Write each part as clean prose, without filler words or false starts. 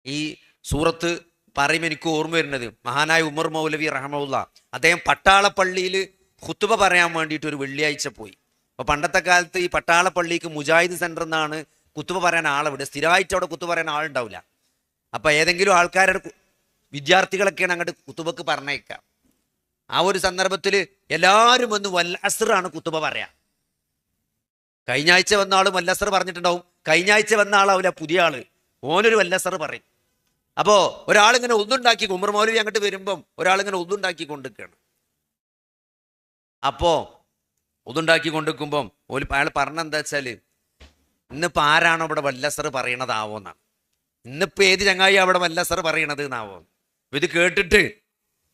ഈ സൂറത്ത് പറയുമ്പോൾ എനിക്ക് ഓർമ്മ വരുന്നത് മഹാനായ ഉമർ മൗലവി റഹ്മത്തുള്ളാ, അദ്ദേഹം പട്ടാളപ്പള്ളിയിൽ ഖുത്ബ പറയാൻ വേണ്ടിയിട്ട് ഒരു വെള്ളിയാഴ്ച പോയി. അപ്പോൾ പണ്ടത്തെ കാലത്ത് ഈ പട്ടാളപ്പള്ളിക്ക് മുജാഹിദ് സെന്റർ എന്നാണ് കുത്തുബ പറയാൻ ആളവിടെ, സ്ഥിരമായിട്ട് അവിടെ കുത്തുബ പറയാൻ ആളുണ്ടാവില്ല. അപ്പം ഏതെങ്കിലും ആൾക്കാരുടെ വിദ്യാർത്ഥികളൊക്കെയാണ് അങ്ങോട്ട് കുത്തുബക്ക് പറഞ്ഞേക്കാം. ആ ഒരു സന്ദർഭത്തിൽ എല്ലാവരും വന്ന് വൽ അസ്റാണ് കുത്തുബ പറയാ. കഴിഞ്ഞ ആഴ്ച വന്ന ആൾ വല്ലസർ പറഞ്ഞിട്ടുണ്ടാവും, കഴിഞ്ഞ ആഴ്ച വന്ന ആളാവില്ല പുതിയ ആള്, ഓനൊരു വല്ലസർ പറയും. അപ്പോൾ ഒരാളിങ്ങനെ ഒന്നുണ്ടാക്കി, ഉമർ മൗലവി അങ്ങോട്ട് വരുമ്പം ഒരാളിങ്ങനെ ഒന്നുണ്ടാക്കി കൊണ്ടിരിക്കുകയാണ്. അപ്പോൾ ഒന്നുണ്ടാക്കി കൊണ്ടിരിക്കുമ്പം അയാൾ പറഞ്ഞെന്താ വെച്ചാൽ, ഇന്നിപ്പോൾ ആരാണോ ഇവിടെ വല്ലസർ പറയണതാവോന്നാണ്. ഇന്നിപ്പോൾ ഏത് ചങ്ങായി അവിടെ വല്ലസർ പറയണത് എന്നാവോ. ഇത് കേട്ടിട്ട്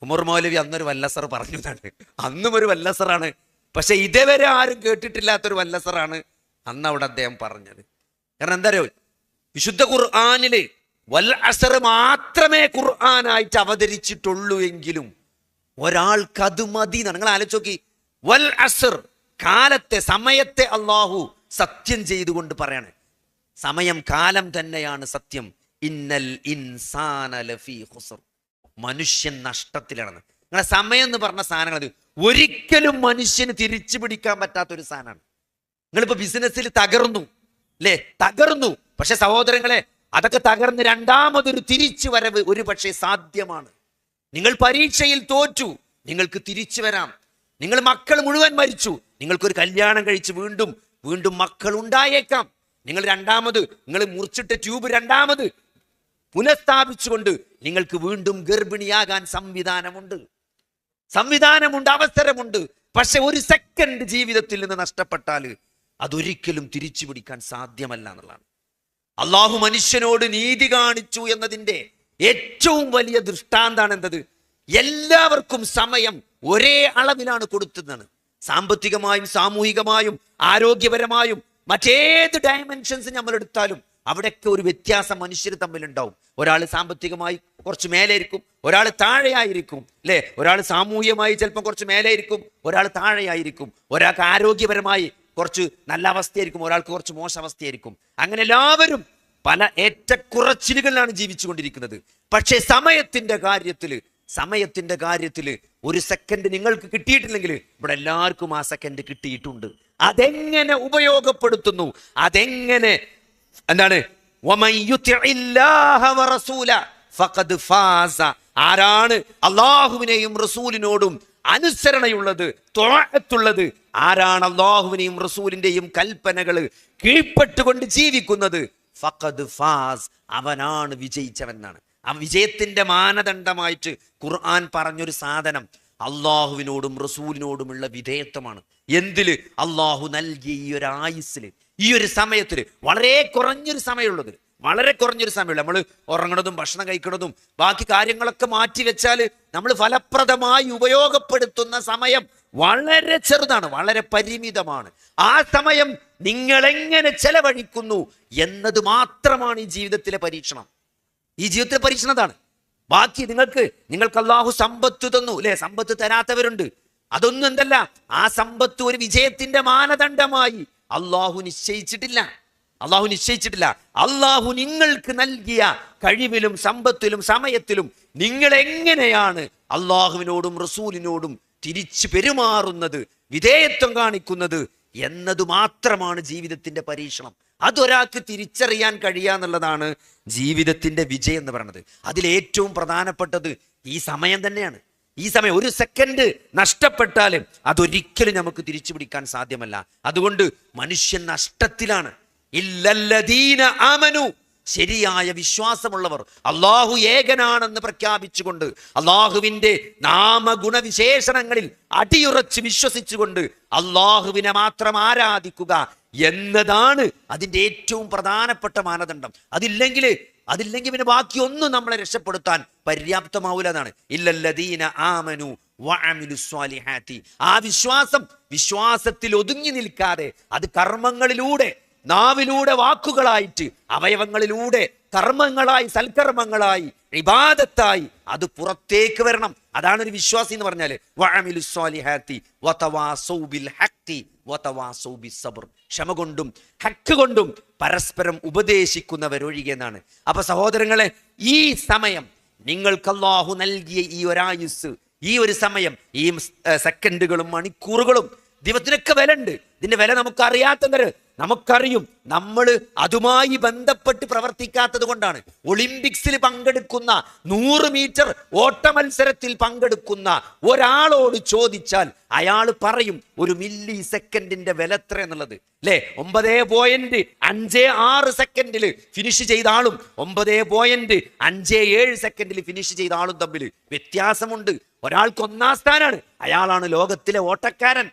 ഉമർ മൗലവി അന്നൊരു വല്ലസർ പറഞ്ഞു എന്നാണ്. അന്നും ഒരു വല്ലസറാണ്, പക്ഷെ ഇതേവരെ ആരും കേട്ടിട്ടില്ലാത്തൊരു വല്ലസറാണ് അന്ന് അവിടെ അദ്ദേഹം പറഞ്ഞത്. കാരണം എന്താ പറയുക, വിശുദ്ധ ഖുർആനില് വൽ അസ്ർ മാത്രമേ ഖുർആനായിട്ട് അവതരിച്ചിട്ടുള്ളൂ എങ്കിലും ഒരാൾക്ക് അത് മതി എന്നാണ്. നിങ്ങൾ ആലോചിച്ച് നോക്കി, വൽ അസ്ർ, കാലത്തെ, സമയത്തെ അള്ളാഹു സത്യം ചെയ്തുകൊണ്ട് പറയാണ്. സമയം, കാലം തന്നെയാണ് സത്യം. ഇന്നൽ ഇൻസാന ലഫീ ഖുസ്ർ, മനുഷ്യൻ നഷ്ടത്തിലാണെന്ന്. നിങ്ങളെ സമയം എന്ന് പറഞ്ഞ സാധനങ്ങൾ അത് ഒരിക്കലും മനുഷ്യന് തിരിച്ചു പിടിക്കാൻ പറ്റാത്തൊരു സാധനമാണ്. നിങ്ങളിപ്പോ ബിസിനസ്സിൽ തകർന്നു അല്ലേ, തകർന്നു. പക്ഷെ സഹോദരങ്ങളെ, അതൊക്കെ തകർന്ന് രണ്ടാമതൊരു തിരിച്ചു വരവ് ഒരു പക്ഷേ സാധ്യമാണ്. നിങ്ങൾ പരീക്ഷയിൽ തോറ്റു, നിങ്ങൾക്ക് തിരിച്ചു വരാം. നിങ്ങൾ മക്കൾ മുഴുവൻ മരിച്ചു, നിങ്ങൾക്കൊരു കല്യാണം കഴിച്ച് വീണ്ടും വീണ്ടും മക്കൾ ഉണ്ടായേക്കാം. നിങ്ങൾ നിങ്ങൾ മുറിച്ചിട്ട ട്യൂബ് രണ്ടാമത് പുനഃസ്ഥാപിച്ചുകൊണ്ട് നിങ്ങൾക്ക് വീണ്ടും ഗർഭിണിയാകാൻ സംവിധാനമുണ്ട്, അവസരമുണ്ട്. പക്ഷെ ഒരു സെക്കൻഡ് ജീവിതത്തിൽ നിന്ന് നഷ്ടപ്പെട്ടാൽ അതൊരിക്കലും തിരിച്ചു പിടിക്കാൻ സാധ്യമല്ല എന്നുള്ളതാണ്. അള്ളാഹു മനുഷ്യനോട് നീതി കാണിച്ചു എന്നതിൻ്റെ ഏറ്റവും വലിയ ദൃഷ്ടാന്താണ് എന്തത്, എല്ലാവർക്കും സമയം ഒരേ അളവിലാണ് കൊടുത്തതാണ്. സാമ്പത്തികമായും സാമൂഹികമായും ആരോഗ്യപരമായും മറ്റേത് ഡയമെൻഷൻസ് നമ്മൾ എടുത്താലും അവിടെയൊക്കെ ഒരു വ്യത്യാസം മനുഷ്യർ തമ്മിലുണ്ടാവും. ഒരാൾ സാമ്പത്തികമായി കുറച്ച് മേലെയിരിക്കും, ഒരാൾ താഴെയായിരിക്കും അല്ലേ. ഒരാൾ സാമൂഹികമായി ചിലപ്പോൾ കുറച്ച് മേലെയിരിക്കും, ഒരാൾ താഴെയായിരിക്കും. ഒരാൾക്ക് ആരോഗ്യപരമായി കുറച്ച് നല്ല അവസ്ഥയായിരിക്കും, ഒരാൾക്ക് കുറച്ച് മോശം അവസ്ഥയായിരിക്കും. അങ്ങനെ എല്ലാവരും പല ഏറ്റക്കുറച്ചിലുകളിലാണ് ജീവിച്ചു കൊണ്ടിരിക്കുന്നത്. പക്ഷേ സമയത്തിന്റെ കാര്യത്തിൽ ഒരു സെക്കൻഡ് നിങ്ങൾക്ക് കിട്ടിയിട്ടില്ലെങ്കിൽ ഇവിടെ എല്ലാവർക്കും ആ സെക്കൻഡ് കിട്ടിയിട്ടുണ്ട്. അതെങ്ങനെ ഉപയോഗപ്പെടുത്തുന്നു, അതെങ്ങനെ എന്താണ്, ആരാണ് അള്ളാഹുവിനെയും റസൂലിനോടും അനുസരണയുള്ളത്, ത്വഅത്തുള്ളത്, ആരാണ് അള്ളാഹുവിനെയും റസൂലിന്റെയും കൽപ്പനകൾ കീഴ്പ്പെട്ടുകൊണ്ട് ജീവിക്കുന്നത്, ഫഖദ് ഫാസ്, അവനാണ് വിജയിച്ചവനാണ്. ആ വിജയത്തിന്റെ മാനദണ്ഡമായിട്ട് ഖുർആൻ പറഞ്ഞൊരു സാധനം അള്ളാഹുവിനോടും റസൂലിനോടുമുള്ള വിധേയത്വമാണ്. എന്തില്? അള്ളാഹു നൽകിയ ഈ ഒരു ആയുസ്സിൽ, ഈ ഒരു സമയത്തിൽ, വളരെ കുറഞ്ഞൊരു സമയമുള്ളത്, നമ്മൾ ഉറങ്ങണതും ഭക്ഷണം കഴിക്കണതും ബാക്കി കാര്യങ്ങളൊക്കെ മാറ്റി വെച്ചാൽ നമ്മൾ ഫലപ്രദമായി ഉപയോഗപ്പെടുത്തുന്ന സമയം വളരെ ചെറുതാണ്, വളരെ പരിമിതമാണ്. ആ സമയം നിങ്ങൾ എങ്ങനെ ചെലവഴിക്കുന്നു എന്നത് മാത്രമാണ് ഈ ജീവിതത്തിലെ പരീക്ഷണം. അതാണ്. ബാക്കി നിങ്ങൾക്ക് അള്ളാഹു സമ്പത്ത് തന്നു അല്ലെ, സമ്പത്ത് തരാത്തവരുണ്ട്. അതൊന്നും എന്തല്ല, ആ സമ്പത്ത് ഒരു വിജയത്തിന്റെ മാനദണ്ഡമായി അള്ളാഹു നിശ്ചയിച്ചിട്ടില്ല. അള്ളാഹു നിങ്ങൾക്ക് നൽകിയ കഴിവിലും സമ്പത്തിലും സമയത്തിലും നിങ്ങൾ എങ്ങനെയാണ് അള്ളാഹുവിനോടും റസൂലിനോടും തിരിച്ചു പെരുമാറുന്നത്, വിധേയത്വം കാണിക്കുന്നത് എന്നത് മാത്രമാണ് ജീവിതത്തിന്റെ പരീക്ഷണം. അതൊരാൾക്ക് തിരിച്ചറിയാൻ കഴിയാന്നുള്ളതാണ് ജീവിതത്തിന്റെ വിജയം എന്ന് പറയുന്നത്. അതിലേറ്റവും പ്രധാനപ്പെട്ടത് ഈ സമയം തന്നെയാണ്. ഈ സമയം ഒരു സെക്കൻഡ് നഷ്ടപ്പെട്ടാലും അതൊരിക്കലും നമുക്ക് തിരിച്ചു പിടിക്കാൻ സാധ്യമല്ല. അതുകൊണ്ട് മനുഷ്യൻ നഷ്ടത്തിലാണ്. ഇല്ലല്ലദീന ആമനു, ശരിയായ വിശ്വാസമുള്ളവർ, അള്ളാഹു ഏകനാണെന്ന് പ്രഖ്യാപിച്ചുകൊണ്ട് അള്ളാഹുവിന്റെ നാമഗുണവിശേഷണങ്ങളിൽ അടിയുറച്ച് വിശ്വസിച്ചുകൊണ്ട് അള്ളാഹുവിനെ മാത്രം ആരാധിക്കുക എന്നതാണ് അതിൻ്റെ ഏറ്റവും പ്രധാനപ്പെട്ട മാനദണ്ഡം. അതില്ലെങ്കിൽ പിന്നെ ബാക്കിയൊന്നും നമ്മളെ രക്ഷപ്പെടുത്താൻ പര്യാപ്തമാവൂല എന്നാണ്. ഇല്ലല്ലദീന ആമനു വഅമിലുസ് സ്വാലിഹാത്തി, ആ വിശ്വാസത്തിൽ ഒതുങ്ങി നിൽക്കാതെ അത് കർമ്മങ്ങളിലൂടെ, നാവിലൂടെ, വാക്കുകളായിട്ട്, അവയവങ്ങളിലൂടെ കർമ്മങ്ങളായി, സൽക്കർമ്മങ്ങളായി, ഇബാദത്തായി അത് പുറത്തേക്ക് വരണം. അതാണ് ഒരു വിശ്വാസി എന്ന് പറഞ്ഞാൽ. വഅമിലുസ് സ്വാലിഹാത്തി വതവാസൗ ബിൽ ഹഖി വതവാസൗ ബിസ്സബ്ർ, ക്ഷമ കൊണ്ടും ഹക്ക് കൊണ്ടും പരസ്പരം ഉപദേശിക്കുന്നവരൊഴികെ എന്നാണ്. അപ്പൊ സഹോദരങ്ങളെ, ഈ സമയം നിങ്ങൾക്ക് അല്ലാഹു നൽകിയ ഈ ഒരായുസ്, ഈ ഒരു സമയം, ഈ സെക്കൻഡുകളും മണിക്കൂറുകളും ദിവസത്തിനൊക്കെ വില ഉണ്ട്. ഇതിന്റെ വില നമുക്ക് അറിയാത്തവര് നമുക്കറിയും. നമ്മൾ അതുമായി ബന്ധപ്പെട്ട് പ്രവർത്തിക്കാത്തത് കൊണ്ടാണ്. ഒളിമ്പിക്സിൽ പങ്കെടുക്കുന്ന 100 മീറ്റർ ഓട്ട മത്സരത്തിൽ പങ്കെടുക്കുന്ന ഒരാളോട് ചോദിച്ചാൽ അയാൾ പറയും ഒരു മില്ലി സെക്കൻഡിന്റെ വില എത്ര എന്നുള്ളത്, അല്ലെ? 9.56 സെക്കൻഡിൽ ഫിനിഷ് ചെയ്ത ആളും 9.57 സെക്കൻഡിൽ ഫിനിഷ് ചെയ്ത ആളും തമ്മിൽ വ്യത്യാസമുണ്ട്. ഒരാൾക്ക് 1ാം സ്ഥാനാണ്, അയാളാണ് ലോകത്തിലെ ഓട്ടക്കാരൻ.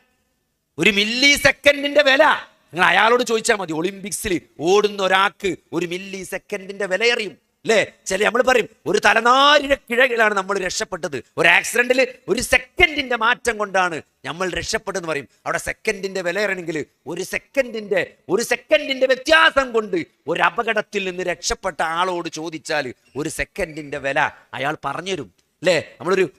ഒരു മില്ലി സെക്കൻഡിന്റെ വില നിങ്ങൾ അയാളോട് ചോദിച്ചാൽ മതി. ഒളിമ്പിക്സിൽ ഓടുന്ന ഒരാൾക്ക് ഒരു മില്ലി സെക്കൻഡിന്റെ വില അറിയും, അല്ലേ? നമ്മൾ പറയും ഒരു തലനാരിഴക്കിഴയിലാണ് നമ്മൾ രക്ഷപ്പെട്ടത്, ഒരു ആക്സിഡന്റിൽ ഒരു സെക്കൻഡിന്റെ മാറ്റം കൊണ്ടാണ് നമ്മൾ രക്ഷപ്പെട്ടെന്ന് പറയും. അവിടെ സെക്കൻഡിന്റെ വില അറിയണമെങ്കിൽ ഒരു സെക്കൻഡിന്റെ വ്യത്യാസം കൊണ്ട് ഒരു അപകടത്തിൽ നിന്ന് രക്ഷപ്പെട്ട ആളോട് ചോദിച്ചാൽ ഒരു സെക്കൻഡിന്റെ വില അയാൾ പറഞ്ഞുതരും, അല്ലേ?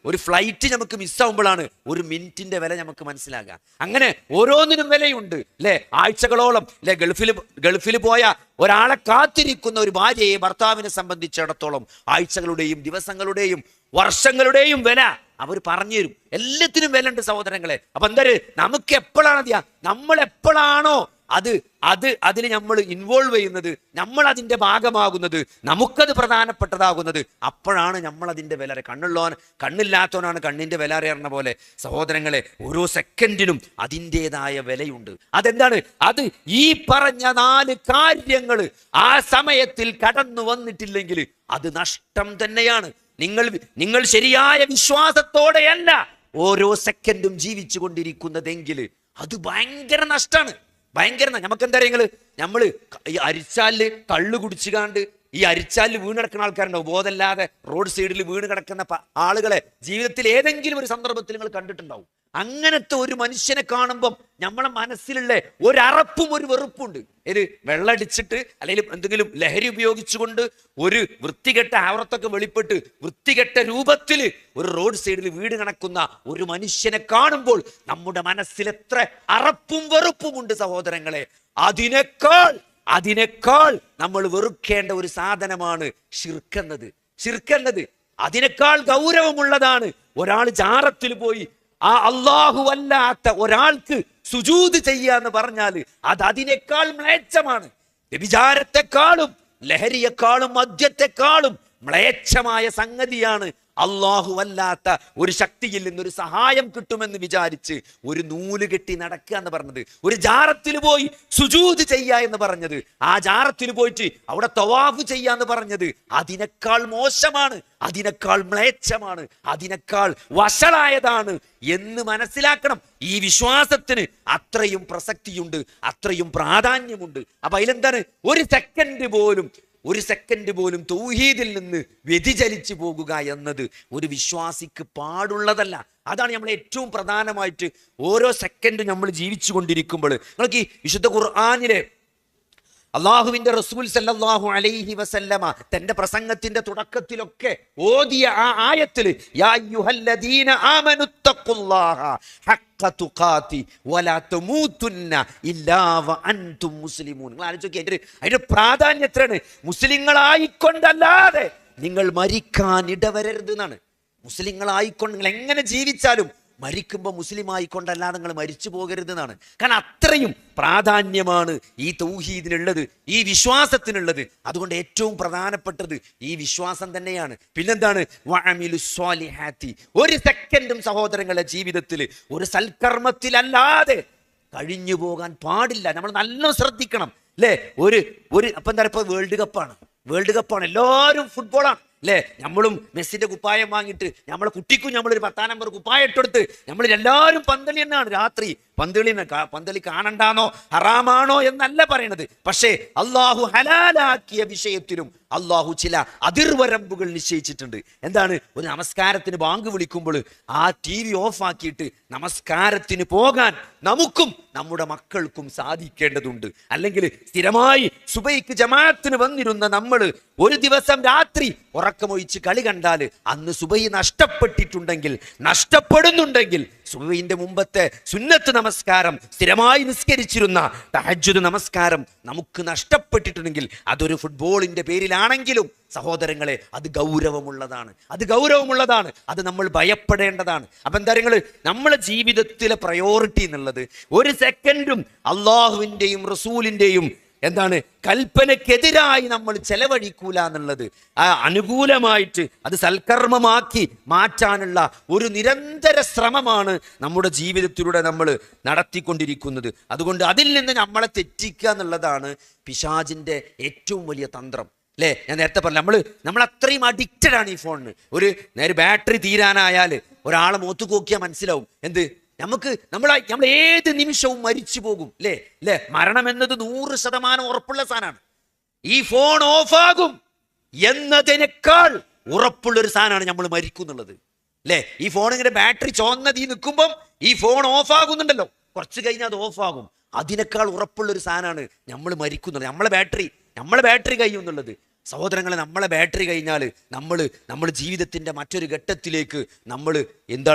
ഒരു ഫ്ലൈറ്റ് നമുക്ക് മിസ്സാവുമ്പോഴാണ് ഒരു മിനിറ്റിന്റെ വില നമുക്ക് മനസ്സിലാകുക. അങ്ങനെ ഓരോന്നിനും വിലയുണ്ട്, അല്ലെ? ആഴ്ചകളോളം അല്ലെ ഗൾഫിൽ പോയ ഒരാളെ കാത്തിരിക്കുന്ന ഒരു ഭാര്യയെ ഭർത്താവിനെ സംബന്ധിച്ചിടത്തോളം ആഴ്ചകളുടെയും ദിവസങ്ങളുടെയും വർഷങ്ങളുടെയും വില അവർ പറഞ്ഞു തരും. എല്ലാത്തിനും വില ഉണ്ട് സഹോദരങ്ങളെ. അപ്പൊ എന്താ, നമുക്ക് എപ്പോഴാണ് നമ്മൾ എപ്പോഴാണോ അതിൽ നമ്മൾ ഇൻവോൾവ് ചെയ്യുന്നത്, നമ്മൾ അതിന്റെ ഭാഗമാകുന്നത്, നമുക്കത് പ്രധാനപ്പെട്ടതാകുന്നത്, അപ്പോഴാണ് നമ്മൾ അതിന്റെ വില. കണ്ണില്ലാത്തവനാണ് കണ്ണിന്റെ വില അറിയുന്ന പോലെ സഹോദരങ്ങളെ, ഓരോ സെക്കൻഡിനും അതിൻ്റെതായ വിലയുണ്ട്. അതെന്താണ്? അത് ഈ പറഞ്ഞ 4 കാര്യങ്ങൾ ആ സമയത്തിൽ കടന്നു വന്നിട്ടില്ലെങ്കിൽ അത് നഷ്ടം തന്നെയാണ്. നിങ്ങൾ ശരിയായ വിശ്വാസത്തോടെയല്ല ഓരോ സെക്കൻഡും ജീവിച്ചു കൊണ്ടിരിക്കുന്നതെങ്കിൽ അത് ഭയങ്കര നഷ്ടമാണ്. നമുക്കെന്താ അറിയാം, നമ്മള് ഈ അരിച്ചാലില് കള്ളു കുടിച്ചുകാണ്ട് ഈ അരിച്ചാലിൽ വീണ് കിടക്കുന്ന ആൾക്കാരുണ്ടാവും. ബോധമില്ലാതെ റോഡ് സൈഡിൽ വീണ് കിടക്കുന്ന ആളുകളെ ജീവിതത്തിൽ ഏതെങ്കിലും ഒരു സന്ദർഭത്തിൽ നിങ്ങൾ കണ്ടിട്ടുണ്ടാവും. അങ്ങനത്തെ ഒരു മനുഷ്യനെ കാണുമ്പം നമ്മളെ മനസ്സിലുള്ള ഒരു അറപ്പും ഒരു വെറുപ്പുണ്ട്. ഇത് വെള്ളടിച്ചിട്ട് അല്ലെങ്കിൽ എന്തെങ്കിലും ലഹരി ഉപയോഗിച്ചുകൊണ്ട് ഒരു വൃത്തികെട്ട ആവറത്തൊക്കെ വെളിപ്പെട്ട് വൃത്തികെട്ട രൂപത്തിൽ ഒരു റോഡ് സൈഡിൽ വീട് കിടക്കുന്ന ഒരു മനുഷ്യനെ കാണുമ്പോൾ നമ്മുടെ മനസ്സിൽ എത്ര അറപ്പും വെറുപ്പും ഉണ്ട് സഹോദരങ്ങളെ. അതിനേക്കാൾ നമ്മൾ വെറുക്കേണ്ട ഒരു സാധനമാണ് ശിർക്കെന്നത്. അതിനേക്കാൾ ഗൗരവമുള്ളതാണ്. ഒരാൾ ജാറത്തിൽ പോയി ആ അല്ലാഹു അല്ലാത്ത ഒരാൾക്ക് സുജൂദ് ചെയ്യാന്ന് പറഞ്ഞാൽ അതിനേക്കാൾ മ്ലേച്ഛമാണ്. വ്യഭിചാരത്തെക്കാളും ലഹരിയെക്കാളും മദ്യത്തെക്കാളും മ്ലേച്ഛമായ സംഗതിയാണ് അല്ലാഹു അല്ലാത്ത ഒരു ശക്തിയിൽ നിന്നൊരു സഹായം കിട്ടുമെന്ന് വിചാരിച്ച് ഒരു നൂല് കെട്ടി നടക്കുക എന്ന് പറഞ്ഞത്, ഒരു ജാറത്തിൽ പോയി സുജൂദ് ചെയ്യുക എന്ന് പറഞ്ഞത്, ആ ജാറത്തിൽ പോയിട്ട് അവിടെ തവാഫ് ചെയ്യാന്ന് പറഞ്ഞത് അതിനേക്കാൾ മോശമാണ്, അതിനേക്കാൾ മ്ലേച്ഛമാണ്, അതിനേക്കാൾ വഷളായതാണ് എന്ന് മനസ്സിലാക്കണം. ഈ വിശ്വാസത്തിന് അത്രയും പ്രസക്തിയുണ്ട്, അത്രയും പ്രാധാന്യമുണ്ട്. അപ്പൊ അതിലെന്താണ്, ഒരു സെക്കൻഡ് പോലും തൗഹീദിൽ നിന്ന് വ്യതിചലിച്ചു പോകുക എന്നത് ഒരു വിശ്വാസിക്ക് പാടുള്ളതല്ല. അതാണ് നമ്മൾ ഏറ്റവും പ്രധാനമായിട്ട് ഓരോ സെക്കൻഡും നമ്മൾ ജീവിച്ചു കൊണ്ടിരിക്കുമ്പോൾ. നിങ്ങൾക്ക് ഈ വിശുദ്ധ ഖുർആനിലെ അള്ളാഹുവിന്റെ റസൂൽ സല്ലല്ലാഹു അലൈഹി വസല്ലമ തന്റെ പ്രസംഗത്തിന്റെ തുടക്കത്തിലൊക്കെ ഓതിയ ആ ആയത്തിൽ യാ അയ്യുഹല്ലദീന ആമനുത്തഖുല്ലാഹ ഹഖ്ക തുഖാതി വലാ തമൂതുന്ന ഇല്ലാ വഅൻതും മുസ്ലിമൂൻ. നിങ്ങൾ ആലോചിച്ച് നോക്കിയേ, അതിന്റെ പ്രാധാന്യം എത്രയാണ്. മുസ്ലിങ്ങളായിക്കൊണ്ടല്ലാതെ നിങ്ങൾ മരിക്കാൻ ഇടവരരുത് എന്നാണ്. മുസ്ലിങ്ങളായിക്കൊണ്ട് നിങ്ങൾ എങ്ങനെ ജീവിച്ചാലും മരിക്കുമ്പോൾ മുസ്ലിം ആയിക്കൊണ്ടല്ലാതെ നിങ്ങൾ മരിച്ചു പോകരുത് എന്നാണ്. കാരണം അത്രയും പ്രാധാന്യമാണ് ഈ തൗഹീദിനുള്ളത്, ഈ വിശ്വാസത്തിനുള്ളത്. അതുകൊണ്ട് ഏറ്റവും പ്രധാനപ്പെട്ടത് ഈ വിശ്വാസം തന്നെയാണ്. പിന്നെന്താണ്, വഅമിലുസ് സ്വാലിഹാത്തി. ഒരു സെക്കൻഡും സഹോദരങ്ങളുടെ ജീവിതത്തിൽ ഒരു സൽക്കർമ്മത്തിലല്ലാതെ കഴിഞ്ഞു പോകാൻ പാടില്ല. നമ്മൾ നല്ല ശ്രദ്ധിക്കണം, അല്ലേ? അപ്പൊ എന്താ പറയുക, വേൾഡ് കപ്പാണ്, എല്ലാവരും ഫുട്ബോളാണ്, അല്ലേ? നമ്മളും മെസ്സിന്റെ കുപ്പായം വാങ്ങിയിട്ട് നമ്മളെ കുട്ടിക്കും നമ്മളൊരു 10-ാം നമ്പർ കുപ്പായം ഇട്ടെടുത്ത് നമ്മളെല്ലാവരും പന്തളി തന്നെയാണ്. രാത്രി പന്തളി കാണണ്ടാന്നോ ഹറാമാണോ എന്നല്ല പറയണത്. പക്ഷേ അള്ളാഹു ഹലാലാക്കിയ വിഷയത്തിലും അള്ളാഹു ചില അതിർവരമ്പുകൾ നിശ്ചയിച്ചിട്ടുണ്ട്. എന്താണ്, ഒരു നമസ്കാരത്തിന് ബാങ്ക് വിളിക്കുമ്പോൾ ആ TV ഓഫ് ആക്കിയിട്ട് നമസ്കാരത്തിന് പോകാൻ നമുക്കും നമ്മുടെ മക്കൾക്കും സാധിക്കേണ്ടതുണ്ട്. അല്ലെങ്കിൽ സ്ഥിരമായി സുബൈക്ക് ജമാഅത്തിന് വന്നിരുന്ന നമ്മൾ ഒരു ദിവസം രാത്രി ഉറക്കമൊഴിച്ച് കളി കണ്ടാൽ അന്ന് സുബൈ നഷ്ടപ്പെടുന്നുണ്ടെങ്കിൽ സുബഹിന്റെ മുമ്പത്തെ സുന്നത്ത് നമസ്കാരം സ്ഥിരമായി നിസ്കരിച്ചിരുന്ന തഹജ്ജുദ് നമസ്കാരം നമുക്ക് നഷ്ടപ്പെട്ടിട്ടുണ്ടെങ്കിൽ അതൊരു ഫുട്ബോളിന്റെ പേരിലാണെങ്കിലും സഹോദരങ്ങളെ അത് ഗൗരവമുള്ളതാണ്, അത് നമ്മൾ ഭയപ്പെടേണ്ടതാണ്. അപ്പൊ എന്താ നമ്മളെ ജീവിതത്തിലെ പ്രയോറിറ്റി എന്നുള്ളത് ഒരു സെക്കൻഡും അള്ളാഹുവിൻ്റെയും റസൂലിൻ്റെയും എന്താണ് കൽപ്പനക്കെതിരായി നമ്മൾ ചെലവഴിക്കൂല എന്നുള്ളത്, ആ അനുകൂലമായിട്ട് അത് സൽക്കർമ്മമാക്കി മാറ്റാനുള്ള ഒരു നിരന്തര ശ്രമമാണ് നമ്മുടെ ജീവിതത്തിലൂടെ നമ്മൾ നടത്തിക്കൊണ്ടിരിക്കുന്നത്. അതുകൊണ്ട് അതിൽ നിന്ന് നമ്മളെ തെറ്റിക്കുക എന്നുള്ളതാണ് പിശാചിന്റെ ഏറ്റവും വലിയ തന്ത്രം. അല്ലേ, ഞാൻ നേരത്തെ പറഞ്ഞു, നമ്മൾ അത്രയും അഡിക്റ്റഡ് ആണ് ഈ ഫോണിന്. ഒരു നേരെ ബാറ്ററി തീരാനായാൽ ഒരാളെ മുഖത്ത് നോക്കിയാൽ മനസ്സിലാവും എന്ത്, നമ്മൾ ഏത് നിമിഷവും മരിച്ചു പോകും. അല്ലേ, മരണം എന്നത് 100% ഉറപ്പുള്ള സാധനമാണ്. ഈ ഫോൺ ഓഫാകും എന്നതിനേക്കാൾ ഉറപ്പുള്ളൊരു സാധനമാണ് നമ്മൾ മരിക്കുന്നുള്ളത്. അല്ലേ, ഈ ഫോൺ ഇങ്ങനെ ബാറ്ററി ചോന്നതി നിൽക്കുമ്പം ഈ ഫോൺ ഓഫാകുന്നുണ്ടല്ലോ, കുറച്ച് കഴിഞ്ഞാൽ അത് ഓഫാകും. അതിനേക്കാൾ ഉറപ്പുള്ളൊരു സാധനമാണ് നമ്മൾ മരിക്കുന്നത്. നമ്മളെ ബാറ്ററി കഴിയും എന്നുള്ളത്. സഹോദരങ്ങളെ, നമ്മളെ ബാറ്ററി കഴിഞ്ഞാൽ നമ്മൾ ജീവിതത്തിൻ്റെ മറ്റൊരു ഘട്ടത്തിലേക്ക് നമ്മൾ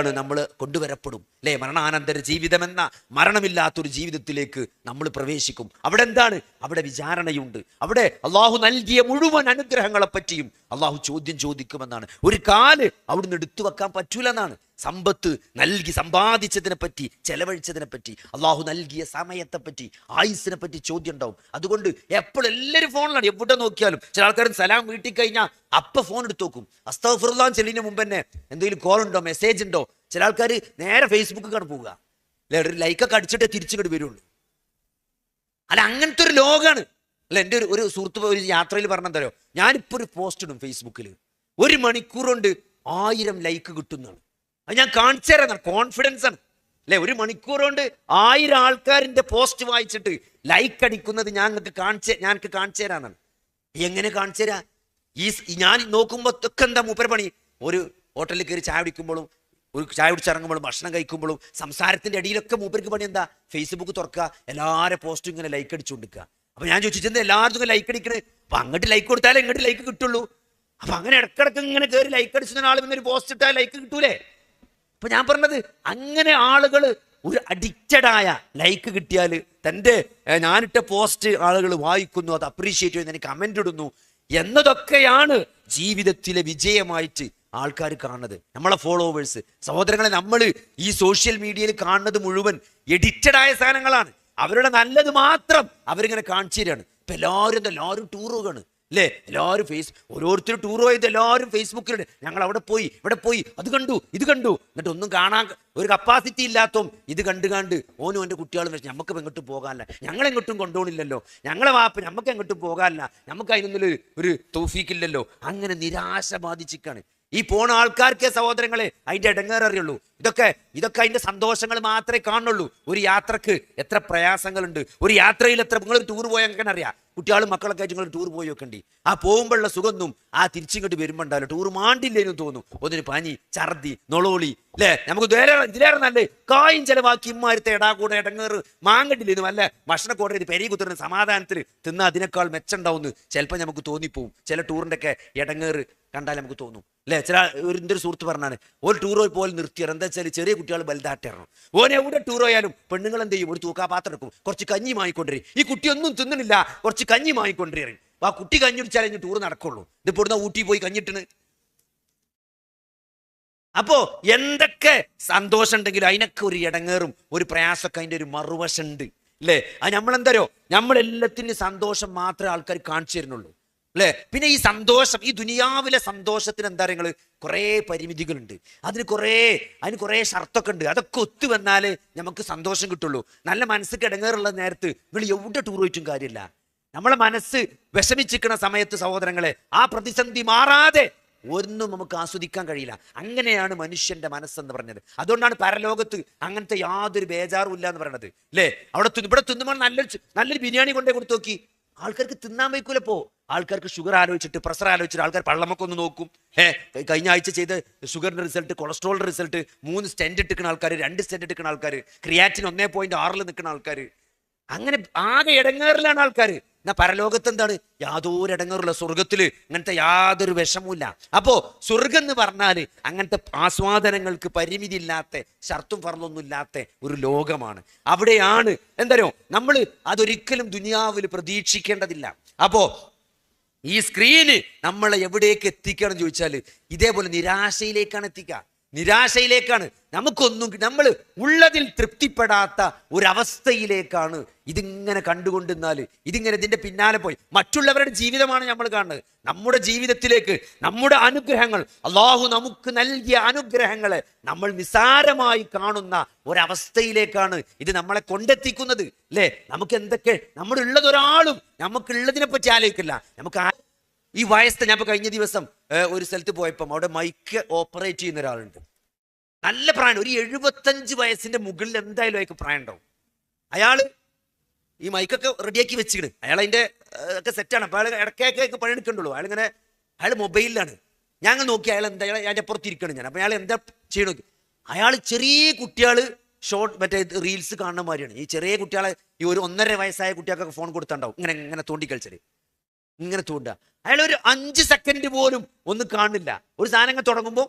കൊണ്ടുവരപ്പെടും. അല്ലേ, മരണാനന്തര ജീവിതമെന്ന മരണമില്ലാത്തൊരു ജീവിതത്തിലേക്ക് നമ്മൾ പ്രവേശിക്കും. അവിടെ വിചാരണയുണ്ട്. അവിടെ അള്ളാഹു നൽകിയ മുഴുവൻ അനുഗ്രഹങ്ങളെ പറ്റിയും അള്ളാഹു ചോദ്യം ചോദിക്കുമെന്നാണ്. ഒരു കാല് അവിടുന്ന് എടുത്തു വെക്കാൻ പറ്റൂല എന്നാണ്. സമ്പത്ത് നൽകി സമ്പാദിച്ചതിനെ പറ്റി, ചെലവഴിച്ചതിനെ പറ്റി, അള്ളാഹു നൽകിയ സമയത്തെ പറ്റി, ആയുസിനെ പറ്റി ചോദ്യം ഉണ്ടാവും. അതുകൊണ്ട് എപ്പോഴും എല്ലാവരും ഫോണിലാണ്, എവിടെ നോക്കിയാലും. ചില ആൾക്കാർ സലാം വീട്ടിൽ കഴിഞ്ഞാൽ അപ്പ ഫോൺ എടുത്ത് നോക്കും. അസ്തഗ്ഫിറുല്ലാഹ് ചെല്ലിന് മുമ്പ് തന്നെ എന്തെങ്കിലും കോൾ ഉണ്ടോ, മെസ്സേജ് ഉണ്ടോ. ചില ആൾക്കാർ നേരെ ഫേസ്ബുക്ക് കണ്ട് പോവുക, അല്ലെ, ഒരു ലൈക്കൊക്കെ അടിച്ചിട്ടേ തിരിച്ചിങ്ങോട്ട് വരുള്ളൂ. അല്ല, അങ്ങനത്തെ ഒരു ലോകമാണ്. അല്ല, എൻ്റെ ഒരു സുഹൃത്ത് ഒരു യാത്രയിൽ പറഞ്ഞെന്തല്ലോ, ഞാനിപ്പോൾ ഒരു പോസ്റ്റ് ഇടും ഫേസ്ബുക്കിൽ, 1 മണിക്കൂർ കൊണ്ട് 1000 ലൈക്ക് കിട്ടുന്നതാണ്. അത് ഞാൻ കാണിച്ചു തരാം, കോൺഫിഡൻസ് ആണ്. അല്ലെ, 1 മണിക്കൂർ കൊണ്ട് 1000 ആൾക്കാരിന്റെ പോസ്റ്റ് വായിച്ചിട്ട് ലൈക്ക് അടിക്കുന്നത് ഞങ്ങൾക്ക് കാണിച്ചു തരാന്നാണ്. എങ്ങനെ കാണിച്ചു തരാ? ഞാൻ നോക്കുമ്പോ ഒക്കെ എന്താ മൂപ്പര പണി, ഒരു ഹോട്ടലിൽ കയറി ചായ കുടിക്കുമ്പോഴും, ഒരു ചായ കുടിച്ചിറങ്ങുമ്പോഴും, ഭക്ഷണം കഴിക്കുമ്പോഴും, സംസാരത്തിന്റെ ഇടയിലൊക്കെ മൂപ്പർക്ക് പണി എന്താ, ഫേസ്ബുക്ക് തുറക്കുക, എല്ലാവരുടെ പോസ്റ്റും ഇങ്ങനെ ലൈക്ക് അടിച്ചുകൊണ്ടിരിക്കുക. അപ്പൊ ഞാൻ ചോദിച്ചത് എല്ലാവർക്കും ലൈക്ക് അടിക്കണേ, അപ്പൊ അങ്ങോട്ട് ലൈക്ക് കൊടുത്താലേ ഇങ്ങോട്ട് ലൈക്ക് കിട്ടുള്ളൂ. അപ്പൊ അങ്ങനെ ഇടക്കിടക്ക് ഇങ്ങനെ കയറി ലൈക്ക് അടിച്ചുന്ന ആൾ ഒരു പോസ്റ്റ് ഇട്ടാൽ ലൈക്ക് കിട്ടൂലേ? അപ്പൊ ഞാൻ പറഞ്ഞത്, അങ്ങനെ ആളുകൾ ഒരു അഡിക്റ്റഡായ, ലൈക്ക് കിട്ടിയാൽ ഞാനിട്ട പോസ്റ്റ് ആളുകൾ വായിക്കുന്നു, അത് അപ്രീഷിയേറ്റ് ചെയ്യുന്നു, എനിക്ക് കമന്റ് ഇടുന്നു എന്നതൊക്കെയാണ് ജീവിതത്തിലെ വിജയമായിട്ട് ആൾക്കാർ കാണുന്നത്, നമ്മളെ ഫോളോവേഴ്സ്. സഹോദരങ്ങളെ, നമ്മൾ ഈ സോഷ്യൽ മീഡിയയിൽ കാണുന്നത് മുഴുവൻ എഡിറ്റഡായ സാധനങ്ങളാണ്. അവരുടെ നല്ലത് മാത്രം അവരിങ്ങനെ കാണിച്ചു തരാണ്. ഇപ്പൊ എല്ലാവരും ടൂർ പോകാണ്. അല്ലേ, എല്ലാവരും ഓരോരുത്തരും ടൂർ പോയത് എല്ലാവരും ഫേസ്ബുക്കിലുണ്ട്. ഞങ്ങൾ അവിടെ പോയി, ഇവിടെ പോയി, അത് കണ്ടു, ഇത് കണ്ടു. എന്നിട്ട് ഒന്നും കാണാൻ ഒരു കപ്പാസിറ്റി ഇല്ലാത്തതും ഇത് കണ്ട് ഓനും എൻ്റെ കുട്ടികളും വെച്ച് നമുക്ക് എങ്ങോട്ടും പോകാനില്ല, ഞങ്ങളെങ്ങോട്ടും കൊണ്ടുപോകണില്ലല്ലോ, ഞങ്ങളെ വാപ്പ് നമുക്ക് എങ്ങോട്ടും പോകാനില്ല, നമുക്ക് അതിനൊന്നും ഒരു തൗഫീക്കില്ലല്ലോ. അങ്ങനെ നിരാശ ബാധിച്ചിക്കാണ്. ഈ പോണ ആൾക്കാർക്ക് സഹോദരങ്ങളെ അതിന്റെ ഇടങ്ങേറിയുള്ളൂ. ഇതൊക്കെ അതിന്റെ സന്തോഷങ്ങൾ മാത്രമേ കാണുള്ളൂ. ഒരു യാത്രക്ക് എത്ര പ്രയാസങ്ങളുണ്ട്, ഒരു യാത്രയിൽ എത്ര, നിങ്ങളൊരു ടൂർ പോയാൽ അങ്ങനെ അറിയാം. കുട്ടികളും മക്കളൊക്കെ ആയിട്ട് നിങ്ങൾ ടൂർ പോയി വെക്കണ്ടി, ആ പോകുമ്പോഴുള്ള സുഖമൊന്നും ആ തിരിച്ചിങ്ങോട്ട് വരുമ്പോൾ ഉണ്ടാവില്ല. ടൂർ മാണ്ടില്ലേന്ന് തോന്നും. ഒന്നിന് പനി, ഛർദി, നൊളോളി. അല്ലേ, നമുക്ക് ഇതിലേറെ നല്ലേ കായും ചെലവാക്കി ഇമ്മാരത്തെ എടാകൂടെ ഇടങ്ങേറ് മാങ്ങണ്ടില്ലേന്ന് വല്ല ഭക്ഷണക്കോടെ ഒരു പെരി കുത്തുന്ന സമാധാനത്തിൽ തിന്നാൽ അതിനേക്കാൾ മെച്ചുണ്ടാവുമെന്ന് ചിലപ്പോൾ നമുക്ക് തോന്നിപ്പോവും. ചില ടൂറിൻ്റെ ഒക്കെ ഇടങ്ങേറ് കണ്ടാൽ നമുക്ക് തോന്നും. അല്ലെ, ഒരു സുഹൃത്ത് പറഞ്ഞാണ്, ഒരു ടൂർ പോലെ നിർത്തിയാൽ എന്താ വെച്ചാൽ ചെറിയ കുട്ടികൾ വലുതായിട്ടായിരുന്നു. ഓനെ എവിടെ ടൂർ പോയാലും പെണ്ണുങ്ങൾ എന്ത് ചെയ്യും, ഒരു തൂക്കാപാത്രം എടുക്കും, കുറച്ച് കഞ്ഞി വാങ്ങിക്കൊണ്ടിരും. ഈ കുട്ടി ഒന്നും തിന്നണില്ല, കുറച്ച് കഞ്ഞി വാങ്ങിക്കൊണ്ടിരും. ആ കുട്ടി കഞ്ഞി കുടിച്ചാലേ ഇനി ടൂർ നടക്കുള്ളൂ. ഇതിപ്പോ ഇവിടുന്ന് ഊട്ടി പോയി കഞ്ഞിട്ടിന്. അപ്പോ എന്തൊക്കെ സന്തോഷം ഉണ്ടെങ്കിലും അതിനൊക്കെ ഒരു ഇടങ്ങേറും ഒരു പ്രയാസമൊക്കെ അതിൻ്റെ ഒരു മറുവശമുണ്ട്. അല്ലേ, അത് നമ്മളെന്തരോ, നമ്മളെല്ലാത്തിനും സന്തോഷം മാത്രമേ ആൾക്കാർ കാണിച്ചു തരുന്നുള്ളൂ. അല്ലേ, പിന്നെ ഈ സന്തോഷം, ഈ ദുനിയാവിലെ സന്തോഷത്തിന് എന്താ പറയുക, കുറേ പരിമിതികളുണ്ട്. അതിന് കുറേ ഷർത്തൊക്കെ ഉണ്ട്. അതൊക്കെ ഒത്തു വന്നാലേ നമുക്ക് സന്തോഷം കിട്ടുള്ളൂ. നല്ല മനസ്സിക്ക് ഇടങ്ങേറുള്ള നേരത്ത് നിങ്ങൾ എവിടെ ടൂർ പോയിട്ടും കാര്യമില്ല. നമ്മളെ മനസ്സ് വിഷമിച്ചിരിക്കുന്ന സമയത്ത് സഹോദരങ്ങളെ, ആ പ്രതിസന്ധി മാറാതെ ഒന്നും നമുക്ക് ആസ്വദിക്കാൻ കഴിയില്ല. അങ്ങനെയാണ് മനുഷ്യന്റെ മനസ്സെന്ന് പറഞ്ഞത്. അതുകൊണ്ടാണ് പരലോകത്ത് അങ്ങനത്തെ യാതൊരു ബേജാറും ഇല്ല എന്ന് പറയുന്നത്. അല്ലേ, ഇവിടെ തിന്നുമ്പോൾ നല്ലൊരു ബിരിയാണി കൊണ്ടേ കൊടുത്തു നോക്കി, ആൾക്കാർക്ക് തിന്നാൻ വയ്ക്കൂലപ്പോ. ആൾക്കാർക്ക് ഷുഗർ ആലോചിച്ചിട്ട്, പ്രഷർ ആലോചിച്ചിട്ട് ആൾക്കാർ പള്ളമൊക്കെ ഒന്ന് നോക്കും. കഴിഞ്ഞ ആഴ്ച ചെയ്ത് ഷുഗറിന്റെ റിസൾട്ട്, കൊളസ്ട്രോളിന്റെ റിസൾട്ട്, 3 സ്റ്റെന്റ് ഇട്ടിക്കുന്ന ആൾക്കാർ, 2 സ്റ്റെന്റ് ഇട്ടിക്കുന്ന ആൾക്കാർ, ക്രിയാറ്റിൻ 1.6 നിൽക്കുന്ന ആൾക്കാർ, അങ്ങനെ ആകെ ഇടങ്ങേറിലാണ് ആൾക്കാർ. എന്നാ പരലോകത്ത് എന്താണ്? യാതൊരു ഇടങ്ങറുള്ള സ്വർഗത്തില് അങ്ങനത്തെ യാതൊരു വിഷമവുമില്ല. അപ്പോ സ്വർഗം എന്ന് പറഞ്ഞാല് അങ്ങനത്തെ ആസ്വാദനങ്ങൾക്ക് പരിമിതി ഇല്ലാത്ത, ഷർത്തും ഫർളൊന്നും ഇല്ലാത്ത ഒരു ലോകമാണ്. അവിടെയാണ് എന്തോ നമ്മൾ അതൊരിക്കലും ദുനിയാവിൽ പ്രതീക്ഷിക്കേണ്ടതില്ല. അപ്പോ ഈ സ്ക്രീന് നമ്മളെ എവിടേക്ക് എത്തിക്കണം ചോദിച്ചാൽ ഇതേപോലെ നിരാശയിലേക്കാണ് എത്തിക്കുക. നിരാശയിലേക്കാണ്. നമുക്കൊന്നും നമ്മൾ ഉള്ളതിൽ തൃപ്തിപ്പെടാത്ത ഒരവസ്ഥയിലേക്കാണ് ഇതിങ്ങനെ കണ്ടുകൊണ്ടിരുന്നാൽ, ഇതിന്റെ പിന്നാലെ പോയി മറ്റുള്ളവരുടെ ജീവിതമാണ് നമ്മൾ കാണുന്നത്. നമ്മുടെ ജീവിതത്തിലേക്ക് നമ്മുടെ അനുഗ്രഹങ്ങൾ, അള്ളാഹു നമുക്ക് നൽകിയ അനുഗ്രഹങ്ങളെ നമ്മൾ നിസാരമായി കാണുന്ന ഒരവസ്ഥയിലേക്കാണ് ഇത് നമ്മളെ കൊണ്ടെത്തിക്കുന്നത്. അല്ലേ? നമുക്ക് എന്തൊക്കെ നമ്മുടെ ഉള്ളതൊരാളും നമുക്കുള്ളതിനെ പറ്റി ആലോചിക്കില്ല. നമുക്ക് ഈ വയസ്സ്, ഞാൻ ഇപ്പൊ കഴിഞ്ഞ ദിവസം ഒരു സ്ഥലത്ത് പോയപ്പം അവിടെ മൈക്ക് ഓപ്പറേറ്റ് ചെയ്യുന്ന ഒരാളുണ്ട്. നല്ല പ്രായം, ഒരു 75 വയസ്സിന്റെ മുകളിൽ എന്തായാലും അയാൾക്ക് പ്രായം ഉണ്ടാവും. അയാള് ഈ മൈക്കൊക്കെ റെഡിയാക്കി വെച്ചിട്ട് അയാൾ അതിന്റെ ഒക്കെ സെറ്റാണ്. അപ്പൊ അയാൾ ഇടയ്ക്കൊക്കെ പണിയെടുക്കണ്ടുള്ളൂ. അയാൾ മൊബൈലിലാണ്. ഞാൻ നോക്കി അയാൾ എന്താ, അതിന്റെ അപ്പുറത്ത് ഇരിക്കണം ഞാൻ. അപ്പൊ അയാൾ എന്താ ചെയ്യണ, അയാൾ ചെറിയ കുട്ടികള് മറ്റേ റീൽസ് കാണുന്ന മാതിരിയാണ്. ഈ ചെറിയ കുട്ടികളെ, ഈ ഒരു 1.5 വയസ്സായ കുട്ടികൾക്കൊക്കെ ഫോൺ കൊടുത്തുണ്ടാവും. ഇങ്ങനെ തോണ്ടി കളിച്ചത്, ഇങ്ങനെ തോണ്ടുക. അയാൾ ഒരു 5 സെക്കൻഡ് പോലും ഒന്നും കാണില്ല. ഒരു സാധനം തുടങ്ങുമ്പോൾ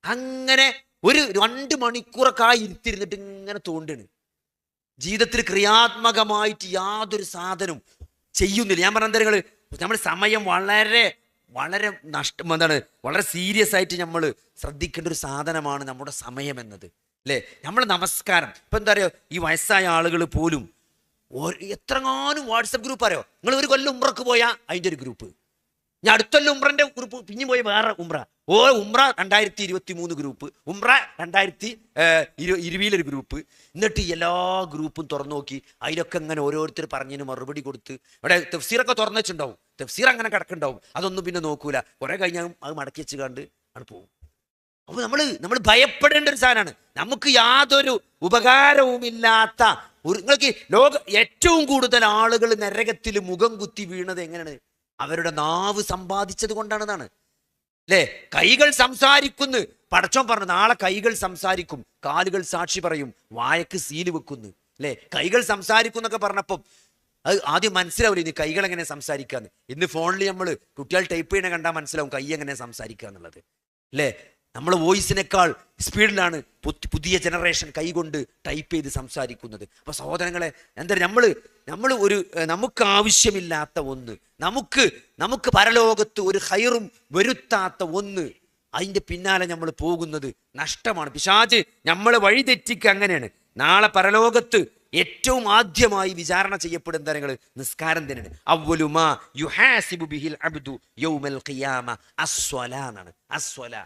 അങ്ങനെ ഒരു 2 മണിക്കൂറൊക്കെ ഇരുത്തിരുന്നിട്ട് ഇങ്ങനെ തോണ്ടാണ്. ജീവിതത്തിൽ ക്രിയാത്മകമായിട്ട് യാതൊരു സാധനവും ചെയ്യുന്നില്ല. ഞാൻ പറഞ്ഞ നിങ്ങൾ, നമ്മൾ സമയം വളരെ വളരെ എന്താണ്, വളരെ സീരിയസ് ആയിട്ട് നമ്മൾ ശ്രദ്ധിക്കേണ്ട ഒരു സാധനമാണ് നമ്മുടെ സമയം എന്നത്. അല്ലേ? നമ്മൾ നമസ്കാരം ഇപ്പൊ എന്താ പറയുക, ഈ വയസ്സായ ആളുകൾ പോലും എത്രങ്ങാനും വാട്സപ്പ് ഗ്രൂപ്പ് അറിയോ. നിങ്ങൾ ഒരു കൊല്ലം ഉംറക്ക് പോയാൽ അതിൻ്റെ ഒരു ഗ്രൂപ്പ്, ഞാൻ അടുത്തൊല്ലം ഉംറന്റെ ഗ്രൂപ്പ്, പിന്നെ പോയി വേറെ ഉംറ, ഉംറ 2023 ഗ്രൂപ്പ്, ഉംറ 2020 ഗ്രൂപ്പ്. എന്നിട്ട് എല്ലാ ഗ്രൂപ്പും തുറന്നു നോക്കി അതിലൊക്കെ ഇങ്ങനെ ഓരോരുത്തർ പറഞ്ഞതിന് മറുപടി കൊടുത്ത്, ഇവിടെ തഫ്സീറൊക്കെ തുറന്നു വെച്ചിട്ടുണ്ടാവും, തഫ്സീർ അങ്ങനെ കിടക്കുന്നുണ്ടാവും, അതൊന്നും പിന്നെ നോക്കൂല. കുറെ കഴിഞ്ഞാൽ അത് മടക്കി വെച്ച് കണ്ട് ആണ് പോകും. അപ്പൊ നമ്മൾ ഭയപ്പെടേണ്ട ഒരു സാധനമാണ്. നമുക്ക് യാതൊരു ഉപകാരവുമില്ലാത്ത നിങ്ങൾക്ക് ഏറ്റവും കൂടുതൽ ആളുകൾ നരകത്തിൽ മുഖം കുത്തി വീണത് എങ്ങനെയാണ്? അവരുടെ നാവ് സമ്പാദിച്ചത് കൊണ്ടാണെന്നാണ്. അല്ലേ? കൈകൾ സംസാരിക്കുന്നു. പടച്ചോൻ പറഞ്ഞു നാളെ കൈകൾ സംസാരിക്കും, കാലുകൾ സാക്ഷി പറയും, വായക്ക് സീല് വെക്കുന്നു. അല്ലേ? കൈകൾ സംസാരിക്കും എന്നൊക്കെ പറഞ്ഞപ്പം അത് ആദ്യം മനസ്സിലാവില്ല, ഇനി കൈകൾ എങ്ങനെ സംസാരിക്കാന്ന്. ഇന്ന് ഫോണിൽ നമ്മൾ കുട്ടികൾ ടൈപ്പ് ചെയ്യണ കണ്ടാൽ മനസ്സിലാവും കൈ എങ്ങനെ സംസാരിക്കുക എന്നുള്ളത്. അല്ലേ? നമ്മൾ വോയിസിനേക്കാൾ സ്പീഡിലാണ് പുതിയ ജനറേഷൻ കൈകൊണ്ട് ടൈപ്പ് ചെയ്ത് സംസാരിക്കുന്നത്. അപ്പൊ സഹോദരങ്ങളെ, എന്താ നമ്മൾ ഒരു നമുക്ക് ആവശ്യമില്ലാത്ത ഒന്ന്, നമുക്ക് പരലോകത്ത് ഒരു ഹൈറും വരുത്താത്ത ഒന്ന്, അതിന്റെ പിന്നാലെ നമ്മൾ പോകുന്നത് നഷ്ടമാണ്. പിശാച് നമ്മളെ വഴിതെറ്റിക്കുക അങ്ങനെയാണ്. നാളെ പരലോകത്ത് ഏറ്റവും ആദ്യമായി വിചാരണ ചെയ്യപ്പെടുന്ന കാര്യങ്ങൾ നിസ്കാരം തന്നെയാണ്. അവ്വലുമാ യുഹാസിബു ബിഹിൽ അബ്ദു യൗമൽ ഖിയാമ അസ്വലാ എന്നാണ്. അസ്വലാ.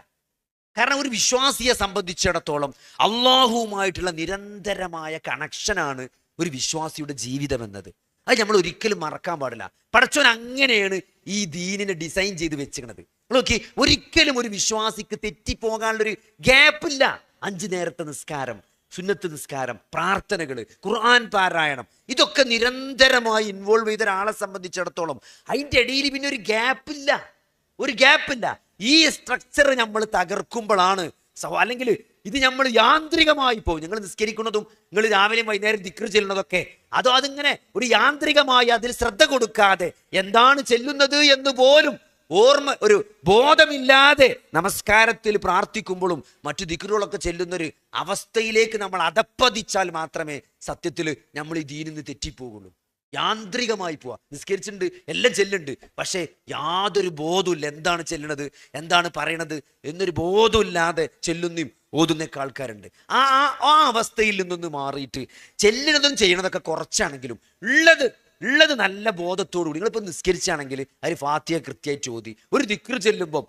കാരണം ഒരു വിശ്വാസിയെ സംബന്ധിച്ചിടത്തോളം അള്ളാഹുവുമായിട്ടുള്ള നിരന്തരമായ കണക്ഷനാണ് ഒരു വിശ്വാസിയുടെ ജീവിതം എന്നത്. അത് നമ്മൾ ഒരിക്കലും മറക്കാൻ പാടില്ല. പടച്ചോൻ അങ്ങനെയാണ് ഈ ദീനിനെ ഡിസൈൻ ചെയ്ത് വെച്ചിരിക്കുന്നത്. നോക്കി, ഒരിക്കലും ഒരു വിശ്വാസിക്ക് തെറ്റിപ്പോകാനുള്ളൊരു ഗ്യാപ്പില്ല. 5 നേരത്തെ നിസ്കാരം, സുന്നത്ത് നിസ്കാരം, പ്രാർത്ഥനകൾ, ഖുർആൻ പാരായണം, ഇതൊക്കെ നിരന്തരമായി ഇൻവോൾവ് ചെയ്ത ഒരാളെ സംബന്ധിച്ചിടത്തോളം അതിൻ്റെ ഇടയിൽ പിന്നെ ഒരു ഗ്യാപ്പില്ല. ഈ സ്ട്രക്ചർ നമ്മൾ തകർക്കുമ്പോഴാണ് അല്ലെങ്കിൽ ഇത് നമ്മൾ യാന്ത്രികമായി പോകും. നിങ്ങൾ നിസ്കരിക്കുന്നതും നിങ്ങൾ രാവിലെയും വൈകുന്നേരം ദിക്ർ ചെല്ലുന്നതൊക്കെ അതിങ്ങനെ ഒരു യാന്ത്രികമായി അതിൽ ശ്രദ്ധ കൊടുക്കാതെ എന്താണ് ചെല്ലുന്നത് എന്ന് പോലും ഒരു ബോധമില്ലാതെ നമസ്കാരത്തിൽ പ്രാർത്ഥിക്കുമ്പോഴും മറ്റു ദിക്റുകളൊക്കെ ചെല്ലുന്നൊരു അവസ്ഥയിലേക്ക് നമ്മൾ അധപ്പതിച്ചാൽ മാത്രമേ സത്യത്തിൽ നമ്മൾ ഈ ദീനിൽ നിന്ന് തെറ്റിപ്പോകുള്ളൂ. യാന്ത്രികമായി പോവാ, നിസ്കരിച്ചിട്ടുണ്ട്, എല്ലാം ചെല്ലുന്നുണ്ട്, പക്ഷേ യാതൊരു ബോധമില്ല എന്താണ് ചെല്ലണത്, എന്താണ് പറയണത് എന്നൊരു ബോധമില്ലാതെ ചെല്ലുന്നതും ഓതുന്നൊക്കെ ആൾക്കാരുണ്ട്. ആ അവസ്ഥയിൽ നിന്നൊന്ന് മാറിയിട്ട് ചെല്ലുന്നതും ചെയ്യണതൊക്കെ കുറച്ചാണെങ്കിലും ഉള്ളത് നല്ല ബോധത്തോടു കൂടി നിങ്ങളിപ്പോൾ നിസ്കരിച്ചാണെങ്കിൽ അതിൽ ഫാത്തിഹ കൃത്യമായിട്ട് ഓതി ഒരു ദിക്ർ ചെല്ലുമ്പം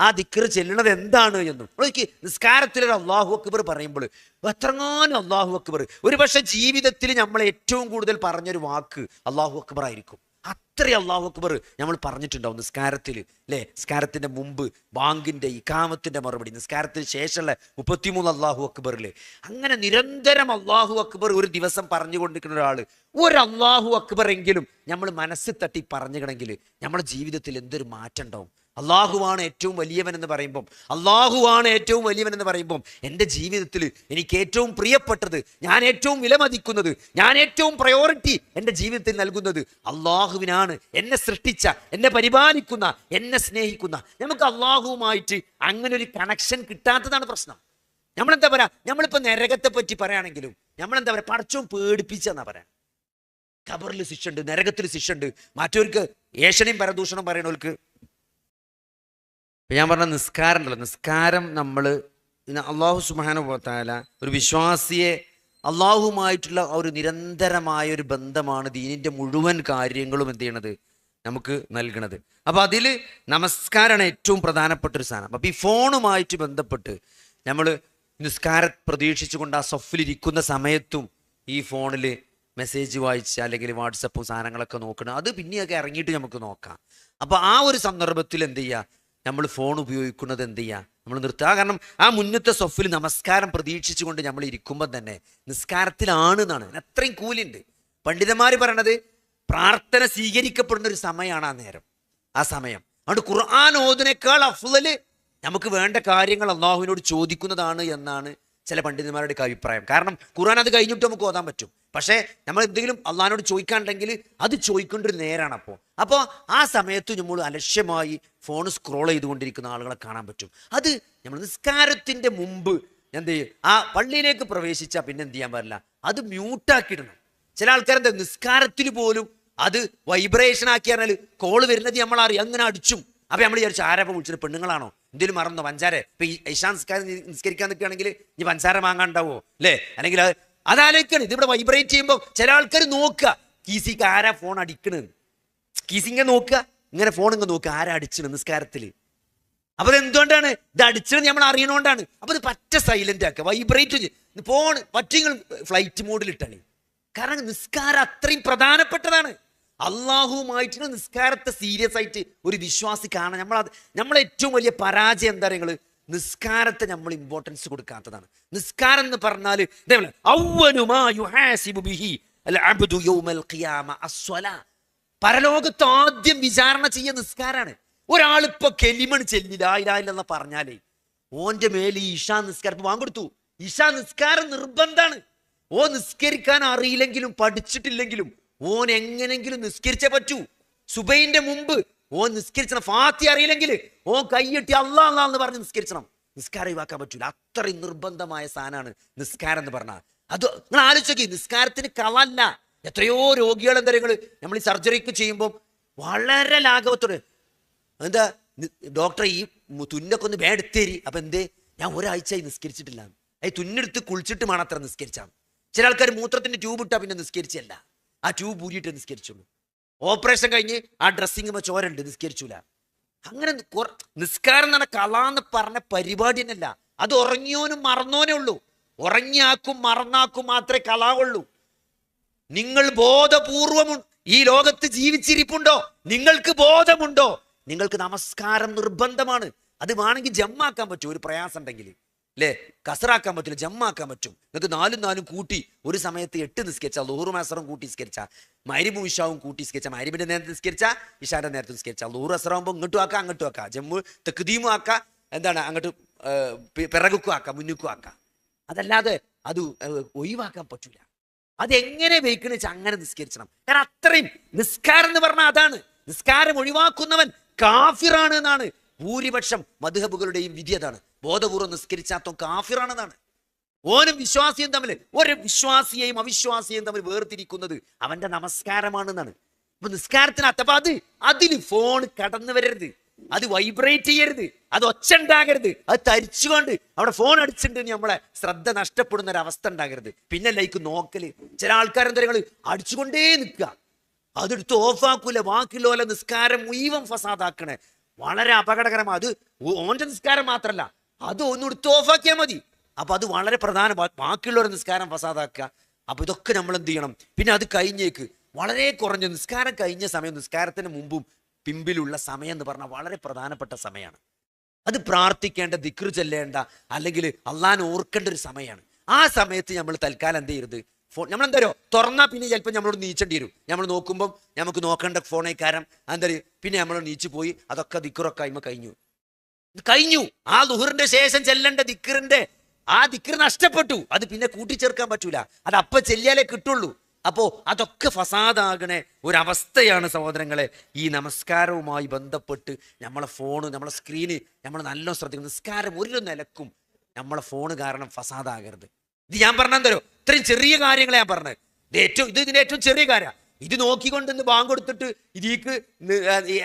ആ ദിക്ർ ചെല്ലണത് എന്താണ് എന്നും എനിക്ക് നിസ്കാരത്തിലൊരു അള്ളാഹു അക്ബർ പറയുമ്പോൾ എത്രങ്ങാനും അള്ളാഹു അക്ബർ, ഒരു പക്ഷെ ജീവിതത്തിൽ നമ്മൾ ഏറ്റവും കൂടുതൽ പറഞ്ഞൊരു വാക്ക് അള്ളാഹു അക്ബർ ആയിരിക്കും. അത്രയും അള്ളാഹു അക്ബർ നമ്മൾ പറഞ്ഞിട്ടുണ്ടാവും നിസ്കാരത്തിൽ. അല്ലേ? നിസ്കാരത്തിന്റെ മുമ്പ് ബാങ്കിന്റെ ഇഖാമത്തിന്റെ മറുപടി, നിസ്കാരത്തിന് ശേഷമുള്ള 33 അള്ളാഹു അക്ബറിൽ, അങ്ങനെ നിരന്തരം അള്ളാഹു അക്ബർ ഒരു ദിവസം പറഞ്ഞുകൊണ്ടിരിക്കുന്ന ഒരാൾ ഒരു അള്ളാഹു അക്ബർ എങ്കിലും നമ്മൾ മനസ്സിൽ തട്ടി പറഞ്ഞിക്കണമെങ്കിൽ നമ്മുടെ ജീവിതത്തിൽ എന്തൊരു മാറ്റം ഉണ്ടാവും. അള്ളാഹുവാണ് ഏറ്റവും വലിയവൻ എന്ന് പറയുമ്പം, അള്ളാഹുവാണ് ഏറ്റവും വലിയവൻ എന്ന് പറയുമ്പം എൻ്റെ ജീവിതത്തിൽ എനിക്ക് ഏറ്റവും പ്രിയപ്പെട്ടത്, ഞാൻ ഏറ്റവും വിലമതിക്കുന്നത്, ഞാൻ ഏറ്റവും പ്രയോറിറ്റി എൻ്റെ ജീവിതത്തിൽ നൽകുന്നത് അള്ളാഹുവിനാണ്. എന്നെ സൃഷ്ടിച്ച, എന്നെ പരിപാലിക്കുന്ന, എന്നെ സ്നേഹിക്കുന്ന. നമുക്ക് അള്ളാഹുവുമായിട്ട് അങ്ങനെ ഒരു കണക്ഷൻ കിട്ടാത്തതാണ് പ്രശ്നം. നമ്മളെന്താ പറയാ, നമ്മളിപ്പോൾ നരകത്തെ പറ്റി പറയുകയാണെങ്കിലും നമ്മളെന്താ പറയുക, പടച്ചോൻ പേടിപ്പിച്ചെന്നാ പറയാം. ഖബറിൽ ശിക്ഷ ഉണ്ട്, നരകത്തിൽ ശിക്ഷ ഉണ്ട്. മറ്റവർക്ക് ഏഷണിയും പരദൂഷണം പറയണവർക്ക്. ഞാൻ പറഞ്ഞ നിസ്കാരം ഉണ്ടല്ലോ, നിസ്കാരം നമ്മൾ അള്ളാഹു സുബ്ഹാനഹു വ തആല ഒരു വിശ്വാസിയെ അള്ളാഹുമായിട്ടുള്ള ഒരു നിരന്തരമായ ഒരു ബന്ധമാണ് ദീനിൻ്റെ മുഴുവൻ കാര്യങ്ങളും എന്ത് ചെയ്യണത് നമുക്ക് നൽകണത്. അപ്പോൾ അതിൽ നമസ്കാരമാണ് ഏറ്റവും പ്രധാനപ്പെട്ട ഒരു സാധനം. അപ്പോൾ ഈ ഫോണുമായിട്ട് ബന്ധപ്പെട്ട് നമ്മൾ നിസ്കാരം പ്രതീക്ഷിച്ചുകൊണ്ട് ആ സൊഫിലിരിക്കുന്ന സമയത്തും ഈ ഫോണിൽ മെസ്സേജ് വായിച്ച് അല്ലെങ്കിൽ വാട്സപ്പും സാധനങ്ങളൊക്കെ നോക്കണം, അത് പിന്നെയൊക്കെ ഇറങ്ങിയിട്ട് നമുക്ക് നോക്കാം. അപ്പോൾ ആ ഒരു സന്ദർഭത്തിൽ എന്ത് ചെയ്യുക, നമ്മൾ ഫോൺ ഉപയോഗിക്കുന്നത് എന്ത് ചെയ്യുക, നമ്മൾ നിർത്തുക. കാരണം ആ മുന്നത്തെ സൊഫിൽ നമസ്കാരം പ്രതീക്ഷിച്ചുകൊണ്ട് നമ്മൾ ഇരിക്കുമ്പോൾ തന്നെ നിസ്കാരത്തിലാണ് എന്നാണ്. അത്രയും കൂലുണ്ട്. പണ്ഡിതന്മാർ പറയണത് പ്രാർത്ഥന സ്വീകരിക്കപ്പെടുന്ന ഒരു സമയമാണ് ആ നേരം, ആ സമയം. അതുകൊണ്ട് ഖുർആൻ ഓതുനേക്കാൾ അഫ്ളല് നമുക്ക് വേണ്ട കാര്യങ്ങൾ അള്ളാഹുവിനോട് ചോദിക്കുന്നതാണ് എന്നാണ് ചില പണ്ഡിതന്മാരുടെ അഭിപ്രായം. കാരണം ഖുർആൻ അത് കഴിഞ്ഞിട്ട് നമുക്ക് ഓതാൻ പറ്റും, പക്ഷേ നമ്മൾ എന്തെങ്കിലും അള്ളാഹിനോട് ചോദിക്കാനുണ്ടെങ്കിൽ അത് ചോദിക്കേണ്ട ഒരു നേരാണ്. അപ്പോൾ ആ സമയത്ത് നമ്മൾ അലക്ഷ്യമായി ഫോൺ സ്ക്രോൾ ചെയ്തുകൊണ്ടിരിക്കുന്ന ആളുകളെ കാണാൻ പറ്റും. അത് നമ്മൾ നിസ്കാരത്തിൻ്റെ മുമ്പ് എന്ത് ചെയ്യും, ആ പള്ളിയിലേക്ക് പ്രവേശിച്ചാൽ പിന്നെ എന്ത് ചെയ്യാൻ പാടില്ല, അത് മ്യൂട്ടാക്കിയിടണം. ചില ആൾക്കാരെന്താ നിസ്കാരത്തിൽ പോലും അത് വൈബ്രേഷൻ ആക്കി പറഞ്ഞാൽ കോള് വരുന്നത് നമ്മൾ അറിയാം, അങ്ങനെ അടിച്ചും. അപ്പം നമ്മൾ വിചാരിച്ചു ആരപ്പം വിളിച്ചത്, പെണ്ണുങ്ങളാണോ, എന്തെങ്കിലും മറന്നോ, പഞ്ചാര. ഇപ്പം ഈ ഇശാ നിസ്കരിക്കാൻ നിൽക്കുകയാണെങ്കിൽ ഇനി പഞ്ചാര വാങ്ങാണ്ടാവോ അല്ലേ, അല്ലെങ്കിൽ അതാലോചിക്കണം. ഇതിവിടെ വൈബ്രേറ്റ് ചെയ്യുമ്പോൾ ചില ആൾക്കാർ നോക്കുക കീസിക്ക് ആരാ ഫോൺ അടിക്കണെന്ന്, കീസിങ്ങ നോക്കുക, ഇങ്ങനെ ഫോൺ ഇങ്ങനെ നോക്കുക ആരാ അടിച്ചത് നിസ്കാരത്തിൽ. അപ്പൊ അത് എന്തുകൊണ്ടാണ് ഇത് അടിച്ചത് നമ്മൾ അറിയണോണ്ടാണ്. അപ്പൊ ഇത് പറ്റ സൈലന്റ് ആക്കുക, വൈബ്രേറ്റ് ഫോൺ പറ്റിങ്ങൾ ഫ്ലൈറ്റ് മോഡിൽ ഇട്ടാണ്. കാരണം നിസ്കാരം അത്രയും പ്രധാനപ്പെട്ടതാണ്. അള്ളാഹുമായിട്ടുള്ള നിസ്കാരത്തെ സീരിയസ് ആയിട്ട് ഒരു വിശ്വാസി കാണാൻ നമ്മളെ ഏറ്റവും വലിയ പരാജയം എന്താ പറയുക, നിസ്കാരത്തെ നമ്മൾ ഇമ്പോർട്ടൻസ് കൊടുക്കാത്തതാണ്. നിസ്കാരം എന്ന് പറഞ്ഞാൽ പരലോകത്ത് ആദ്യം വിചാരണ ചെയ്യ നിസ്കാരാണ്. ഒരാളിപ്പോ കെലിമൺ ചെല്ലില്ല പറഞ്ഞാലേ ഓന്റെ മേലെ ഈ ഇഷാ നിസ്കാരം വാങ്ങിക്കൊടുത്തു. ഇഷാ നിസ്കാരം നിർബന്ധാണ്. ഓ നിസ്കരിക്കാൻ അറിയില്ലെങ്കിലും പഠിച്ചിട്ടില്ലെങ്കിലും ഓൻ എങ്ങനെങ്കിലും നിസ്കരിച്ചേ പറ്റൂ. സുബൈന്റെ മുമ്പ് ഓൻ നിസ്കരിച്ചണം. ഫാത്തി അറിയില്ലെങ്കിൽ ഓൻ കൈയ്യട്ടി അല്ലാ അല്ലാ എന്ന് പറഞ്ഞ് നിസ്കരിച്ചണം. നിസ്കാരം ഒഴിവാക്കാൻ പറ്റൂല. അത്രയും നിർബന്ധമായ സാധനമാണ് നിസ്കാരം എന്ന് പറഞ്ഞാൽ. അത് നിങ്ങൾ ആലോചിച്ച് നോക്കി, നിസ്കാരത്തിന് കളല്ല. എത്രയോ രോഗികൾ എന്താ നമ്മൾ ഈ സർജറിക്ക് ചെയ്യുമ്പോൾ വളരെ ലാഘവത്തോടെ എന്താ ഡോക്ടർ ഈ തുന്നൊക്കെ ഒന്ന് വേടെത്തേരി. അപ്പൊ എന്തേ, ഞാൻ ഒരാഴ്ചയായി നിസ്കരിച്ചിട്ടില്ല. ഈ തുന്നെടുത്ത് കുളിച്ചിട്ട് വേണം അത്ര നിസ്കരിച്ചാണ്. ചില ആൾക്കാർ മൂത്രത്തിന്റെ ട്യൂബ് ഇട്ടാ പിന്നെ നിസ്കരിച്ചല്ല, ആ ട്യൂബ് ഊരിയിട്ട് നിസ്കരിച്ചുള്ളൂ. ഓപ്പറേഷൻ കഴിഞ്ഞ് ആ ഡ്രസ്സിങ് ചോരണ്ട് നിസ്കരിച്ചൂല. അങ്ങനെ നിസ്കാരം എന്ന് പറഞ്ഞ കലാന്ന് പറഞ്ഞ പരിപാടി തന്നെയല്ല. അത് ഉറങ്ങിയോനും മറന്നോനേ ഉള്ളൂ. ഉറങ്ങിയാക്കും മറന്നാക്കും മാത്രമേ കലാവുള്ളൂ. നിങ്ങൾ ബോധപൂർവം ഈ ലോകത്ത് ജീവിച്ചിരിപ്പുണ്ടോ, നിങ്ങൾക്ക് ബോധമുണ്ടോ, നിങ്ങൾക്ക് നമസ്കാരം നിർബന്ധമാണ്. അത് വേണമെങ്കിൽ ജമ്മാക്കാൻ പറ്റും, ഒരു പ്രയാസം ഉണ്ടെങ്കിൽ അല്ലേ. കസറാക്കാൻ പറ്റില്ല, ജമ്മാക്കാൻ പറ്റും. നിങ്ങൾക്ക് നാലും കൂട്ടി ഒരു സമയത്ത് 8 നിസ്കരിച്ചാൽ, ളുഹറും അസറും കൂട്ടി നിസ്കരിച്ചാൽ, മഗ്‌രിബും ഇശാവും കൂട്ടി നിസ്കരിച്ചാൽ, മഗ്‌രിബിന്റെ നേരത്തെ നിസ്കരിച്ചാൽ ഇശാന്റെ നേരത്തെ നിസ്കരിച്ചാൽ, ളുഹർ അസറാകുമ്പോൾ ഇങ്ങോട്ടും ആക്കാം അങ്ങോട്ടും ആക്കാം, ജമ്മു തഖ്ദീമും ആക്കാം, എന്താണ് അങ്ങോട്ട് പിറകുക്കും ആക്കാം മുന്നുക്കും ആക്കാം. അതല്ലാതെ അത് ഒഴിവാക്കാൻ പറ്റൂല. അതെങ്ങനെ വയ്ക്കണെന്ന് വെച്ചാൽ അങ്ങനെ നിസ്കരിക്കണം. കാരണം അത്രയും നിസ്കാരം എന്ന് പറഞ്ഞാൽ അതാണ്. നിസ്കാരം ഒഴിവാക്കുന്നവൻ കാഫിറാണ് എന്നാണ് ഭൂരിപക്ഷം മദ്ഹബുകളുടെയും വിധി. അതാണ് ബോധപൂർവ്വം നിസ്കരിച്ചാത്തോ കാഫിറാണെന്നാണ്. ഓനും വിശ്വാസിയും തമ്മിൽ, ഒരു വിശ്വാസിയെയും അവിശ്വാസിയെയും തമ്മിൽ വേർതിരിക്കുന്നത് അവന്റെ നമസ്കാരമാണെന്നാണ്. അപ്പൊ നിസ്കാരത്തിന് അഥവാ അതിൽ ഫോൺ കടന്നു വരരുത്, അത് വൈബ്രേറ്റ് ചെയ്യരുത്, അത് ഒച്ച ഉണ്ടാകരുത്, അത് തരിച്ചുകൊണ്ട് അവിടെ ഫോൺ അടിച്ചിട്ടുണ്ട് നമ്മളെ ശ്രദ്ധ നഷ്ടപ്പെടുന്ന ഒരു അവസ്ഥ ഉണ്ടാകരുത്. പിന്നെ ലൈക്ക് നോക്കല്. ചില ആൾക്കാരെന്തരങ്ങൾ അടിച്ചുകൊണ്ടേ നിൽക്കുക, അതെടുത്ത് ഓഫാക്കൂല, ബാക്കിയുള്ള നിസ്കാരം മുഴുവൻ ഫസാദാക്കണേ. വളരെ അപകടകരമാണ്. അത് ഓന്റെ നിസ്കാരം മാത്രമല്ല, അത് ഒന്നെടുത്ത് ഓഫാക്കിയാൽ മതി. അപ്പൊ അത് വളരെ പ്രധാനമാണ്. ബാക്കിയുള്ളവരുടെ നിസ്കാരം ഫസാദാക്കുക. അപ്പൊ ഇതൊക്കെ നമ്മൾ എന്ത് ചെയ്യണം. പിന്നെ അത് കഴിഞ്ഞേക്ക് വളരെ കുറഞ്ഞ നിസ്കാരം കഴിഞ്ഞ സമയം, നിസ്കാരത്തിന് മുമ്പും പിമ്പിലുള്ള സമയം എന്ന് പറഞ്ഞാൽ വളരെ പ്രധാനപ്പെട്ട സമയമാണ്. അത് പ്രാർത്ഥിക്കേണ്ട, ദിക്ർ ചെല്ലേണ്ട, അല്ലെങ്കിൽ അള്ളാഹനെ ഓർക്കേണ്ട ഒരു സമയമാണ്. ആ സമയത്ത് നമ്മൾ തൽക്കാലം എന്ത് ചെയ്യരുത്, ഫോൺ നമ്മളെന്താരോ തുറന്നാൽ പിന്നെ ചിലപ്പോൾ നമ്മളോട് നീച്ചേണ്ടി വരും. നമ്മൾ നോക്കുമ്പം നമുക്ക് നോക്കേണ്ട ഫോണേക്കാരം എന്താ പിന്നെ നമ്മൾ നീച്ചു പോയി, അതൊക്കെ ദിക്റൊക്കെ അയിമ കഴിഞ്ഞു. ആ ളുഹറിന്റെ ശേഷം ചെല്ലേണ്ട ദിക്റിന്റെ ആ ദിക്ർ നഷ്ടപ്പെട്ടു. അത് പിന്നെ കൂട്ടിച്ചേർക്കാൻ പറ്റൂല, അത് അപ്പൊ ചെല്ലിയാലേ കിട്ടുള്ളൂ. അപ്പോ അതൊക്കെ ഫസാദാകണേ ഒരവസ്ഥയാണ് സഹോദരങ്ങളെ. ഈ നമസ്കാരവുമായി ബന്ധപ്പെട്ട് നമ്മളെ ഫോണ്, നമ്മളെ സ്ക്രീന് നമ്മൾ നല്ല ശ്രദ്ധിക്കണം. നിസ്കാരം ഒരു നിലക്കും നമ്മളെ ഫോണ് കാരണം ഫസാദാകരുത്. ഇത് ഞാൻ പറഞ്ഞെന്തരോ ഇത്രയും ചെറിയ കാര്യങ്ങളെ ഞാൻ പറഞ്ഞത്. ഇതിന്റെ ഏറ്റവും ചെറിയ കാര്യം. ഇത് നോക്കിക്കൊണ്ടിന്ന് ബാങ്ക് കൊടുത്തിട്ട് ഇതിക്ക്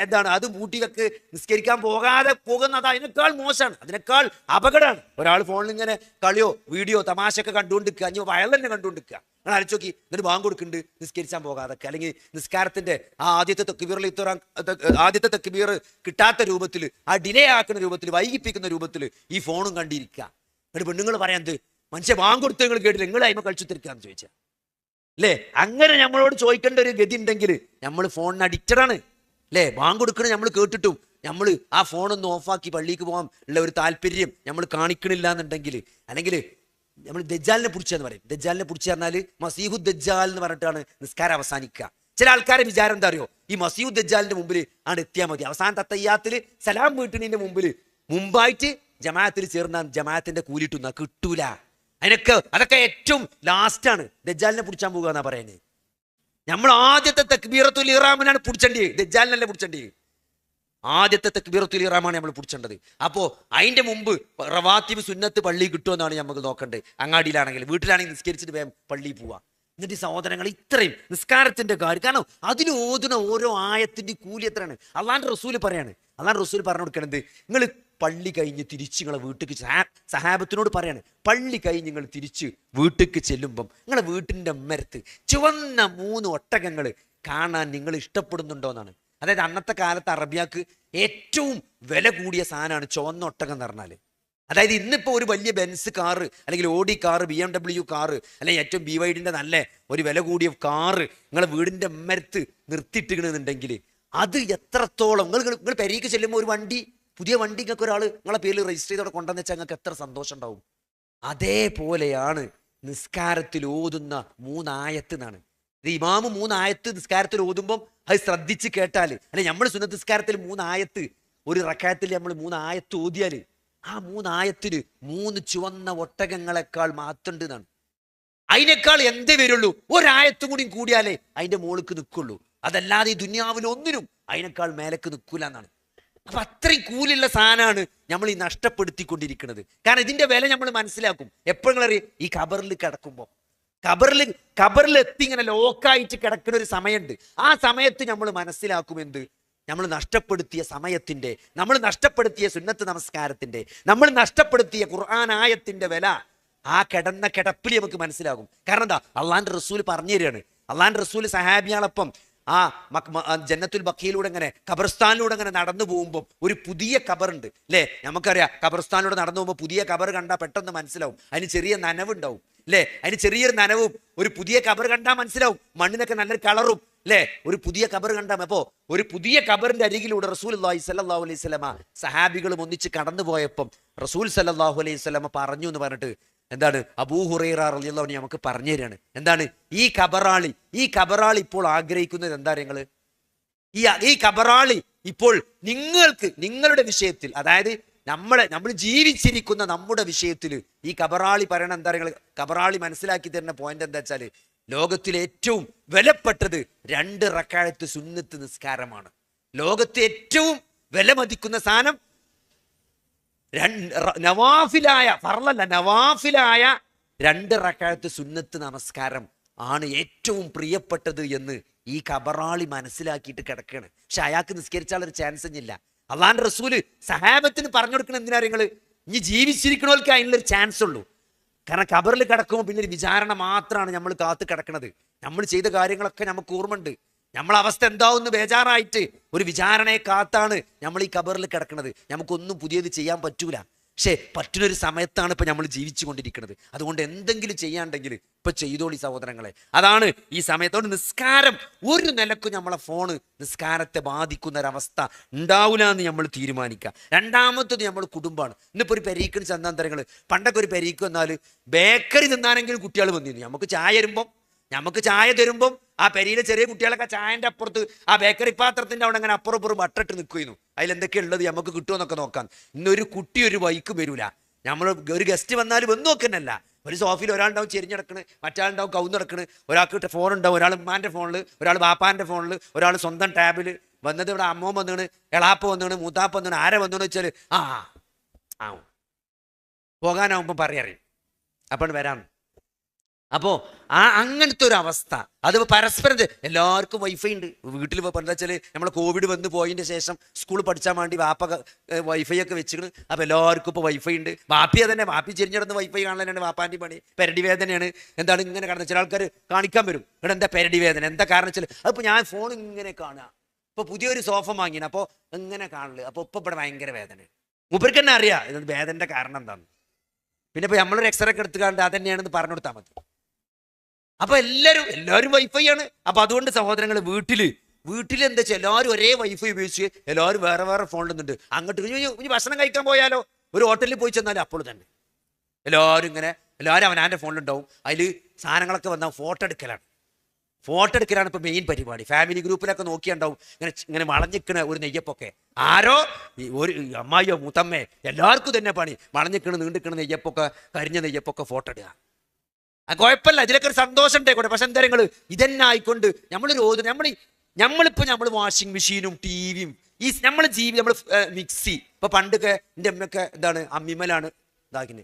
എന്താണ് അത് മൂട്ടി വെക്ക് നിസ്കരിക്കാൻ പോകുന്നത് അതിനേക്കാൾ മോശമാണ്, അതിനേക്കാൾ അപകടമാണ്. ഒരാൾ ഫോണിൽ ഇങ്ങനെ കളിയോ വീഡിയോ തമാശയൊക്കെ കണ്ടുകൊണ്ടിരിക്കുക, അഞ്ഞോ വയൽ തന്നെ കണ്ടുകൊണ്ടിരിക്കുക. നിങ്ങൾ അരച്ചു നോക്കി, എന്നിട്ട് ബാങ്ക് കൊടുക്കുന്നുണ്ട് നിസ്കരിച്ചാൻ പോകാതൊക്കെ, അല്ലെങ്കിൽ നിസ്കാരത്തിന്റെ ആ ആദ്യത്തെ തക്ബീർ കിട്ടാത്ത രൂപത്തിൽ, ആ ഡിലേ ആക്കുന്ന രൂപത്തിൽ, വൈകിപ്പിക്കുന്ന രൂപത്തിൽ ഈ ഫോണും കണ്ടിരിക്കുക. എന്നിട്ട് പെണ്ണുങ്ങൾ പറയാൻ മനുഷ്യ ബാങ്ക് കൊടുത്ത് നിങ്ങൾ കേട്ടില്ല, നിങ്ങൾ അയിമ കളിച്ചു തിരിക്കാന്ന് ചോദിച്ചാൽ അല്ലേ? അങ്ങനെ നമ്മളോട് ചോദിക്കേണ്ട ഒരു ഗതി ഉണ്ടെങ്കിൽ നമ്മൾ ഫോണിന് അഡിക്റ്റഡാണ് അല്ലേ? ബാങ്ക് കൊടുക്കണ നമ്മൾ കേട്ടിട്ടും നമ്മൾ ആ ഫോണൊന്ന് ഓഫാക്കി പള്ളിക്ക് പോകാൻ ഉള്ള ഒരു താല്പര്യം നമ്മൾ കാണിക്കണില്ല എന്നുണ്ടെങ്കിൽ, അല്ലെങ്കിൽ നമ്മൾ ദജ്ജാലിനെ പിടിച്ചെന്ന് പറയും. ദജ്ജാലിനെ പിടിച്ച് പറഞ്ഞാൽ മസീഹു ദജ്ജാൽ എന്ന് പറഞ്ഞിട്ടാണ് നിസ്കാരം അവസാനിക്കുക. ചില ആൾക്കാരെ വിചാരം എന്താ അറിയോ, ഈ മസീഹു ദജ്ജാലിന്റെ മുമ്പിൽ ആണ് എത്തിയാൽ മതി. അവസാന തയ്യാത്തിൽ സലാം വീട്ടിനിന്റെ മുമ്പായിട്ട് ജമാഅത്തിൽ ചേർന്നാൽ ജമാഅത്തിന്റെ കൂലിട്ടുന്ന കിട്ടൂല. അതൊക്കെ ഏറ്റവും ലാസ്റ്റാണ് ദജ്ജാലിനെ പിടിച്ചാൻ പോകുക എന്നാ പറയുന്നത്. നമ്മൾ ആദ്യത്തെ തക്ബീറത്തുൽ ഇഹ്റാമിനാണ് പിടിച്ചേണ്ടത്, ദജ്ജാലിനല്ലേ പിടിച്ചേണ്ടത്. ആദ്യത്തെ തക്ബീറത്തുൽ ഇഹ്റാമാണ് നമ്മൾ പിടിച്ചേണ്ടത്. അപ്പോൾ അതിന്റെ മുമ്പ് റവാത്തിബ് സുന്നത്ത് പള്ളി കിട്ടുമെന്നാണ് നമുക്ക് നോക്കേണ്ടത്. അങ്ങാടിയിലാണെങ്കിൽ, വീട്ടിലാണെങ്കിൽ നിസ്കരിച്ചിട്ട് വേഗം പള്ളിയിൽ പോവാ. എന്നിട്ട് സഹോദരങ്ങൾ ഇത്രയും നിസ്കാരത്തിന്റെ കാര്യം, കാരണം അതിൽ ഓതുന്ന ഓരോ ആയത്തിന്റെ കൂലി എത്രയാണ്. അള്ളാന്റെ റസൂല് പറയാണ്, അള്ളാന്റെ റസൂല് പറഞ്ഞു കൊടുക്കണത്, നിങ്ങൾ പള്ളി കഴിഞ്ഞ് തിരിച്ച് നിങ്ങളെ വീട്ടിലേക്ക് സഹാബത്തിനോട് പറയാണ്, പള്ളി കഴിഞ്ഞ് നിങ്ങൾ തിരിച്ച് വീട്ടിലേക്ക് ചെല്ലുമ്പം നിങ്ങളെ വീട്ടിൻ്റെ അമ്മരത്ത് ചുവന്ന 3 ഒട്ടകങ്ങൾ കാണാൻ നിങ്ങൾ ഇഷ്ടപ്പെടുന്നുണ്ടോ എന്നാണ്. അതായത് അന്നത്തെ കാലത്ത് അറബിയാക്ക് ഏറ്റവും വില കൂടിയ സാധനമാണ് ചുവന്ന ഒട്ടകം എന്ന് പറഞ്ഞാൽ. അതായത് ഇന്നിപ്പോ ഒരു വലിയ ബെൻസ് കാറ്, അല്ലെങ്കിൽ ഓഡി കാറ്, BMW കാറ്, അല്ലെങ്കിൽ ഏറ്റവും BYD നല്ല ഒരു വില കൂടിയ കാറ് നിങ്ങളെ വീടിന്റെ അമ്മരത്ത് നിർത്തിയിട്ടിട്ടുണ്ടെങ്കിൽ അത് എത്രത്തോളം നിങ്ങൾ പെരീക്ക് ചെല്ലുമ്പോൾ ഒരു വണ്ടി, പുതിയ വണ്ടി നിങ്ങൾക്ക് ഒരാൾ നിങ്ങളെ പേരിൽ രജിസ്റ്റർ ചെയ്തോടെ കൊണ്ടുവന്ന് വെച്ചാൽ നിങ്ങൾക്ക് എത്ര സന്തോഷം ഉണ്ടാവും. അതേപോലെയാണ് നിസ്കാരത്തിൽ ഓതുന്ന 3 ആയത്ത് എന്നാണ്. ഇത് ഇമാമ് 3 ആയത്ത് നിസ്കാരത്തിൽ ഓതുമ്പം അത് ശ്രദ്ധിച്ച് കേട്ടാൽ, അല്ലെ നമ്മൾ സുന്നത്ത് നിസ്കാരത്തിൽ 3 ആയത്ത് ഒരു റക്അത്തിൽ നമ്മൾ 3 ആയത്ത് ഓതിയാൽ ആ 3 ആയത്തിന് 3 ചുവന്ന ഒട്ടകങ്ങളെക്കാൾ മാറ്റുണ്ട് എന്നാണ്. അതിനേക്കാൾ എന്തേ വരുള്ളൂ, ഒരായത്തും കൂടി കൂടിയാലേ അതിന്റെ മോൾക്ക് നിൽക്കുള്ളൂ. അതല്ലാതെ ഈ ദുനിയാവിൽ ഒന്നിനും അതിനേക്കാൾ മേലേക്ക് നിൽക്കൂല എന്നാണ്. അപ്പൊ അത്രയും കൂലുള്ള സാധനമാണ് നമ്മൾ ഈ നഷ്ടപ്പെടുത്തിക്കൊണ്ടിരിക്കുന്നത്. കാരണം ഇതിന്റെ വില നമ്മൾ മനസ്സിലാക്കും എപ്പോഴറിയാം, ഈ ഖബറിൽ കിടക്കുമ്പോൾ. ഖബറിൽ എത്തി ഇങ്ങനെ ലോക്കായിട്ട് കിടക്കുന്ന ഒരു സമയമുണ്ട്. ആ സമയത്ത് നമ്മൾ മനസ്സിലാക്കും എന്ത്, നമ്മൾ നഷ്ടപ്പെടുത്തിയ സമയത്തിന്റെ, നമ്മൾ നഷ്ടപ്പെടുത്തിയ സുന്നത്ത് നമസ്കാരത്തിന്റെ, നമ്മൾ നഷ്ടപ്പെടുത്തിയ ഖുർആൻ ആയത്തിന്റെ വില ആ കിടന്ന കിടപ്പിൽ നമുക്ക് മനസ്സിലാകും. കാരണം എന്താ, അള്ളാന്റെ റസൂൽ പറഞ്ഞു തരികയാണ്. അള്ളാന്റെ റസൂൽ സഹാബിയാളപ്പം ആ ജന്നത്തുൽ ബഖീലൂടെ ഇങ്ങനെ ഖബർസ്ഥാനിലൂടെ ഇങ്ങനെ നടന്നു പോകുമ്പോൾ ഒരു പുതിയ ഖബറുണ്ട് അല്ലേ? നമുക്കറിയാം ഖബർസ്ഥാനിലൂടെ നടന്നു പോകുമ്പോൾ പുതിയ ഖബർ കണ്ടാൽ പെട്ടെന്ന് മനസ്സിലാവും, അതിന് ചെറിയ നനവുണ്ടാവും അല്ലേ? അതിന് ചെറിയൊരു നനവും, ഒരു പുതിയ ഖബർ കണ്ടാൽ മനസ്സിലാവും, മണ്ണിനൊക്കെ നല്ലൊരു കളറും അല്ലേ? ഒരു പുതിയ ഖബർ കണ്ടാൽ. അപ്പോ ഒരു പുതിയ ഖബറിന്റെ അരികിലൂടെ റസൂലുള്ളാഹി സ്വല്ലല്ലാഹു അലൈഹി വസല്ലമ സഹാബികളും ഒന്നിച്ച് കടന്നു പോയപ്പം റസൂൽ സ്വല്ലല്ലാഹു അലൈഹി വസല്ലമ പറഞ്ഞു എന്ന് പറഞ്ഞിട്ട് എന്താണ് അബൂ ഹുറൈറ റളിയല്ലാഹു അൻഹു നമുക്ക് പറഞ്ഞു തരാണ്. എന്താണ് ഈ ഖബറാളി ഇപ്പോൾ ആഗ്രഹിക്കുന്നത് എന്താ? നിങ്ങള് ഈ ഖബറാളി ഇപ്പോൾ നിങ്ങൾക്ക് നിങ്ങളുടെ വിഷയത്തിൽ, അതായത് നമ്മൾ ജീവിച്ചിരിക്കുന്ന നമ്മുടെ വിഷയത്തിൽ ഈ ഖബറാളി പറയണ എന്താ? നിങ്ങൾ ഖബറാളി മനസ്സിലാക്കി തരുന്ന പോയിന്റ് എന്താ വെച്ചാല്, ലോകത്തിലെ ഏറ്റവും വിലപ്പെട്ടത് 2 റക്അത്ത് സുന്നത്ത് നിസ്കാരമാണ്. ലോകത്തെ ഏറ്റവും വില മതിക്കുന്ന സാധനം നവാഫിലായ, ഫർളല്ല നവാഫിലായ 2 റക്അത്ത് സുന്നത്ത് നമസ്കാരം ആണ് ഏറ്റവും പ്രിയപ്പെട്ടത് എന്ന് ഈ ഖബറാളി മനസ്സിലാക്കിയിട്ട് കിടക്കുകയാണ്. പക്ഷെ അയാൾക്ക് നിസ്കരിച്ചാലൊരു ചാൻസ് ഇല്ല. അള്ളാന്റെ റസൂല് സഹാബത്തിന് പറഞ്ഞു കൊടുക്കണം എന്തിനാ? നിങ്ങള് ഇനി ജീവിച്ചിരിക്കണവർക്ക് അതിനുള്ളൊരു ചാൻസ് ഉള്ളൂ. കാരണം ഖബറിൽ കിടക്കുമ്പോൾ പിന്നെ ഒരു വിചാരണ മാത്രമാണ് നമ്മൾ കാത്ത് കിടക്കുന്നത്. നമ്മൾ ചെയ്ത കാര്യങ്ങളൊക്കെ നമുക്ക് ഓർമ്മയുണ്ട്. നമ്മളെ അവസ്ഥ എന്താവുന്ന ബേജാറായിട്ട് ഒരു വിചാരണയെ കാത്താണ് നമ്മൾ ഈ ഖബറിൽ കിടക്കുന്നത്. നമുക്കൊന്നും പുതിയത് ചെയ്യാൻ പറ്റൂല. പക്ഷേ പറ്റുന്നൊരു സമയത്താണ് ഇപ്പം നമ്മൾ ജീവിച്ചു കൊണ്ടിരിക്കുന്നത്. അതുകൊണ്ട് എന്തെങ്കിലും ചെയ്യാണ്ടെങ്കിൽ ഇപ്പം ചെയ്തോളി സഹോദരങ്ങളെ. അതാണ് ഈ സമയത്തോട് നിസ്കാരം ഒരു നിലക്കും നമ്മളെ ഫോണ് നിസ്കാരത്തെ ബാധിക്കുന്ന ഒരവസ്ഥ ഉണ്ടാവില്ല എന്ന് നമ്മൾ തീരുമാനിക്കുക. രണ്ടാമത്തത് നമ്മൾ കുടുംബമാണ്. ഇന്നിപ്പോൾ ഒരു പെരീക്കിന് ചന്താന്തരങ്ങൾ, പണ്ടൊക്കെ ഒരു പെരീക്ക് വന്നാൽ ബേക്കറി തിന്നാനെങ്കിലും കുട്ടികൾ വന്നിരുന്നു. നമുക്ക് ചായ തരുമ്പം ആ പെരിയിലെ ചെറിയ കുട്ടികളൊക്കെ ചായൻ്റെ അപ്പുറത്ത് ആ ബേക്കറി പാത്രത്തിൻ്റെ അവിടെ അങ്ങനെ അപ്പുറം ഇപ്പുറം ബട്ടിട്ട് നിൽക്കുന്നു. അതിലെന്തൊക്കെയാണ് ഉള്ളത് നമുക്ക് കിട്ടുമെന്നൊക്കെ നോക്കാം. ഇന്നൊരു കുട്ടി ഒരു വൈക്ക് വരൂല. നമ്മൾ ഒരു ഗസ്റ്റ് വന്നാലും വന്ന് നോക്കുന്നല്ല. ഒരു സോഫയിൽ ഒരാളുണ്ടാവും ചെരിഞ്ഞടക്കണ്, മറ്റാളുണ്ടാവും കൗന്നിടക്കണ്, ഒരാൾക്ക് ഫോൺ ഉണ്ടാവും, ഒരാൾ ഉമ്മാൻ്റെ ഫോണിൽ, ഒരാൾ ബാപ്പാൻ്റെ ഫോണിൽ, ഒരാൾ സ്വന്തം ടാബിൽ. വന്നത് ഇവിടെ അമ്മ വന്നാണ്, എളാപ്പ വന്നാണ്, മൂത്താപ്പ വന്നാണ്, ആരെ വന്നാണ് വെച്ചാൽ ആ പോകാനാവുമ്പോൾ പറയറിയും അപ്പോൾ വരാം. അപ്പോൾ അങ്ങനത്തെ ഒരു അവസ്ഥ, അത് പരസ്പരം എല്ലാവർക്കും വൈഫൈ ഉണ്ട് വീട്ടിൽ. എന്താ വെച്ചാൽ നമ്മൾ കോവിഡ് വന്ന് പോയതിൻ്റെ ശേഷം സ്കൂൾ പഠിച്ചാൽ വേണ്ടി വാപ്പ വൈഫൈ ഒക്കെ വെച്ചിട്ട്, അപ്പോൾ എല്ലാവർക്കും ഇപ്പോൾ വൈഫൈ ഉണ്ട്. വാപ്പി അതന്നെ, വാപ്പി ചെരിഞ്ഞിടന്ന് വൈഫൈ കാണാനാണ് വാപ്പാൻ്റെ പണി. പെരടി വേദനയാണ്, എന്താണ് ഇങ്ങനെ കാണുന്നത്. ചില ആൾക്കാർ കാണിക്കാൻ വരും, ഇവിടെ എന്താ പെരടി വേദന, എന്താ കാരണം വെച്ചാൽ അതിപ്പോൾ ഞാൻ ഫോൺ ഇങ്ങനെ കാണുക. ഇപ്പോൾ പുതിയൊരു സോഫ വാങ്ങിയാണ്, അപ്പോൾ ഇങ്ങനെ കാണല്, അപ്പോൾ ഇപ്പോൾ ഇവിടെ ഭയങ്കര വേദന. മൂപ്പർക്ക് തന്നെ അറിയാം ഇത് വേദനൻ്റെ കാരണം എന്താണെന്ന്. പിന്നെ ഇപ്പോൾ നമ്മളൊരു എക്സ്റേ ഒക്കെ എടുത്തുകൊണ്ട് അതന്നെയാണെന്ന് പറഞ്ഞു കൊടുത്താൽ മതി. അപ്പൊ എല്ലാവരും വൈഫൈ ആണ്. അപ്പൊ അതുകൊണ്ട് സഹോദരങ്ങൾ വീട്ടിൽ എന്താ വെച്ചാൽ എല്ലാവരും ഒരേ വൈഫൈ ഉപയോഗിച്ച് എല്ലാവരും വേറെ വേറെ ഫോണിലുണ്ട്. അങ്ങോട്ട് ഇനി ഭക്ഷണം കഴിക്കാൻ പോയാലോ, ഒരു ഹോട്ടലിൽ പോയി ചെന്നാലും അപ്പോൾ തന്നെ എല്ലാവരും അവനാൻ്റെ ഫോണിലുണ്ടാവും. അതിൽ സാധനങ്ങളൊക്കെ വന്നാൽ ഫോട്ടോ എടുക്കലാണ് ഇപ്പൊ മെയിൻ പരിപാടി. ഫാമിലി ഗ്രൂപ്പിലൊക്കെ നോക്കിയുണ്ടാവും ഇങ്ങനെ വളഞ്ഞിക്കണ ഒരു നെയ്യപ്പൊക്കെ, ആരോ ഒരു അമ്മായിയോ മൂത്തമ്മേ എല്ലാവർക്കും തന്നെ പണി വളഞ്ഞിക്കണ നീണ്ടിക്കണ നെയ്യപ്പൊക്കെ, കരിഞ്ഞ നെയ്യപ്പൊക്കെ ഫോട്ടോ ഇടുക. കുഴപ്പമില്ല, ഇതിലൊക്കെ ഒരു സന്തോഷം ഉണ്ടായിക്കോട്ടെ. പക്ഷെ എന്താ നിങ്ങൾ ഇതന്നെ ആയിക്കൊണ്ട് നമ്മൾ വാഷിംഗ് മെഷീനും ടി വിയും നമ്മൾ മിക്സി. ഇപ്പൊ പണ്ടൊക്കെ എൻ്റെ അമ്മയൊക്കെ എന്താണ് അമ്മിമലാണ് ഇതാക്കിന്.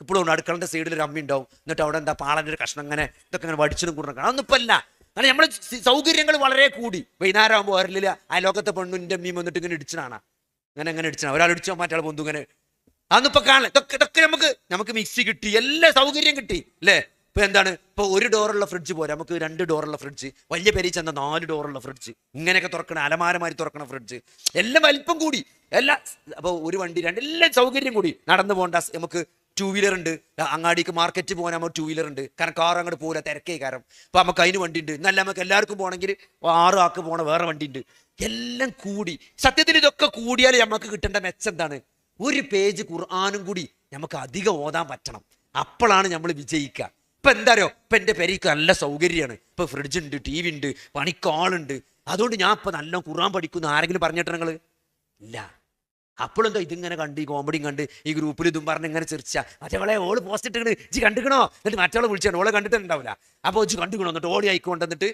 ഇപ്പോഴും അടുക്കളൻ്റെ സൈഡിൽ ഒരു അമ്മി ഉണ്ടാവും, എന്നിട്ട് അവിടെ എന്താ പാളൻ്റെ ഒരു കഷ്ണം ഇങ്ങനെ ഇതൊക്കെ ഇങ്ങനെ വടിച്ചതും കൂടെ അതൊന്നും ഇപ്പം അല്ല. കാരണം നമ്മൾ സൗകര്യങ്ങൾ വളരെ കൂടി. വൈകുന്നേരം ആകുമ്പോൾ വരലില്ല, അയലോക്കത്തെ പെണ്ണിൻ്റെ അമ്മിയും വന്നിട്ട് ഇങ്ങനെ ഇടിച്ചതാണ്, അങ്ങനെ ഇടിച്ചാണ്, ഒരാൾ ഇടിച്ചോ മറ്റേ പൊന്തു ഇങ്ങനെ. അതൊന്നും ഇപ്പൊ കാണില്ല. ഇതൊക്കെ നമുക്ക് മിക്സി കിട്ടി, എല്ലാ സൗകര്യം കിട്ടി അല്ലേ. ഇപ്പൊ എന്താണ്, ഇപ്പൊ ഒരു ഡോറുള്ള ഫ്രിഡ്ജ് പോരാ, നമുക്ക് 2 ഡോറുള്ള ഫ്രിഡ്ജ്, വലിയ പെരി ചെന്ന 4 ഡോറുള്ള ഫ്രിഡ്ജ്, ഇങ്ങനെയൊക്കെ തുറക്കണ അലമാരമാരി തുറക്കണ ഫ്രിഡ്ജ്, എല്ലാം വലിപ്പം കൂടി എല്ലാം. അപ്പോൾ ഒരു വണ്ടി എല്ലാം സൗകര്യം കൂടി. നടന്നു പോകണ്ട, നമുക്ക് 2 വീലർ ഉണ്ട്. അങ്ങാടിക്ക് മാർക്കറ്റ് പോകാൻ നമുക്ക് 2 വീലർ ഉണ്ട്. കാരണം കാർ അങ്ങോട്ട് പോകില്ല, തിരക്കേ കാരണം. അപ്പൊ നമുക്ക് അതിന് വണ്ടി ഉണ്ട്. എന്നല്ല നമുക്ക് എല്ലാവർക്കും പോകണമെങ്കിൽ 6 ആൾക്ക് പോകണ വേറെ വണ്ടി ഉണ്ട്. എല്ലാം കൂടി. സത്യത്തിൽ ഇതൊക്കെ കൂടിയാൽ നമുക്ക് കിട്ടേണ്ട മെച്ചം എന്താണ്? ഒരു പേജ് ഖുർആനും കൂടി നമുക്ക് അധികം ഓതാൻ പറ്റണം. അപ്പോഴാണ് നമ്മൾ വിജയിക്കുക. ഇപ്പൊ എന്താ അറിയോ, ഇപ്പൊ എൻ്റെ പെരയ്ക്ക് നല്ല സൗകര്യമാണ്. ഇപ്പൊ ഫ്രിഡ്ജ് ഉണ്ട്, ടി വി ഉണ്ട്, പണിക്കാളുണ്ട്. അതുകൊണ്ട് ഞാൻ ഇപ്പൊ നല്ല ഖുർആൻ പഠിക്കുന്നു ആരെങ്കിലും പറഞ്ഞിട്ട് നിങ്ങൾ ഇല്ല. അപ്പോഴെന്തോ ഇതിങ്ങനെ കണ്ട്, ഈ കോമഡിയും കണ്ട്, ഈ ഗ്രൂപ്പിൽ ഇതും പറഞ്ഞ് ഇങ്ങനെ ചിരിച്ചാ മറ്റവളെ ഓള് പോസ്റ്റ് ഇട്ടിട്ട് ഇജ്ജ് കണ്ടുക്കണോ, എന്നിട്ട് മറ്റവളെ വിളിച്ചാണ്, ഓളെ കണ്ടിട്ടുണ്ടാവില്ല. അപ്പോൾ ഇജ്ജ് കണ്ടുക്കണോ, എന്നിട്ട് ഓടി ആയിക്കൊണ്ടെന്നിട്ട്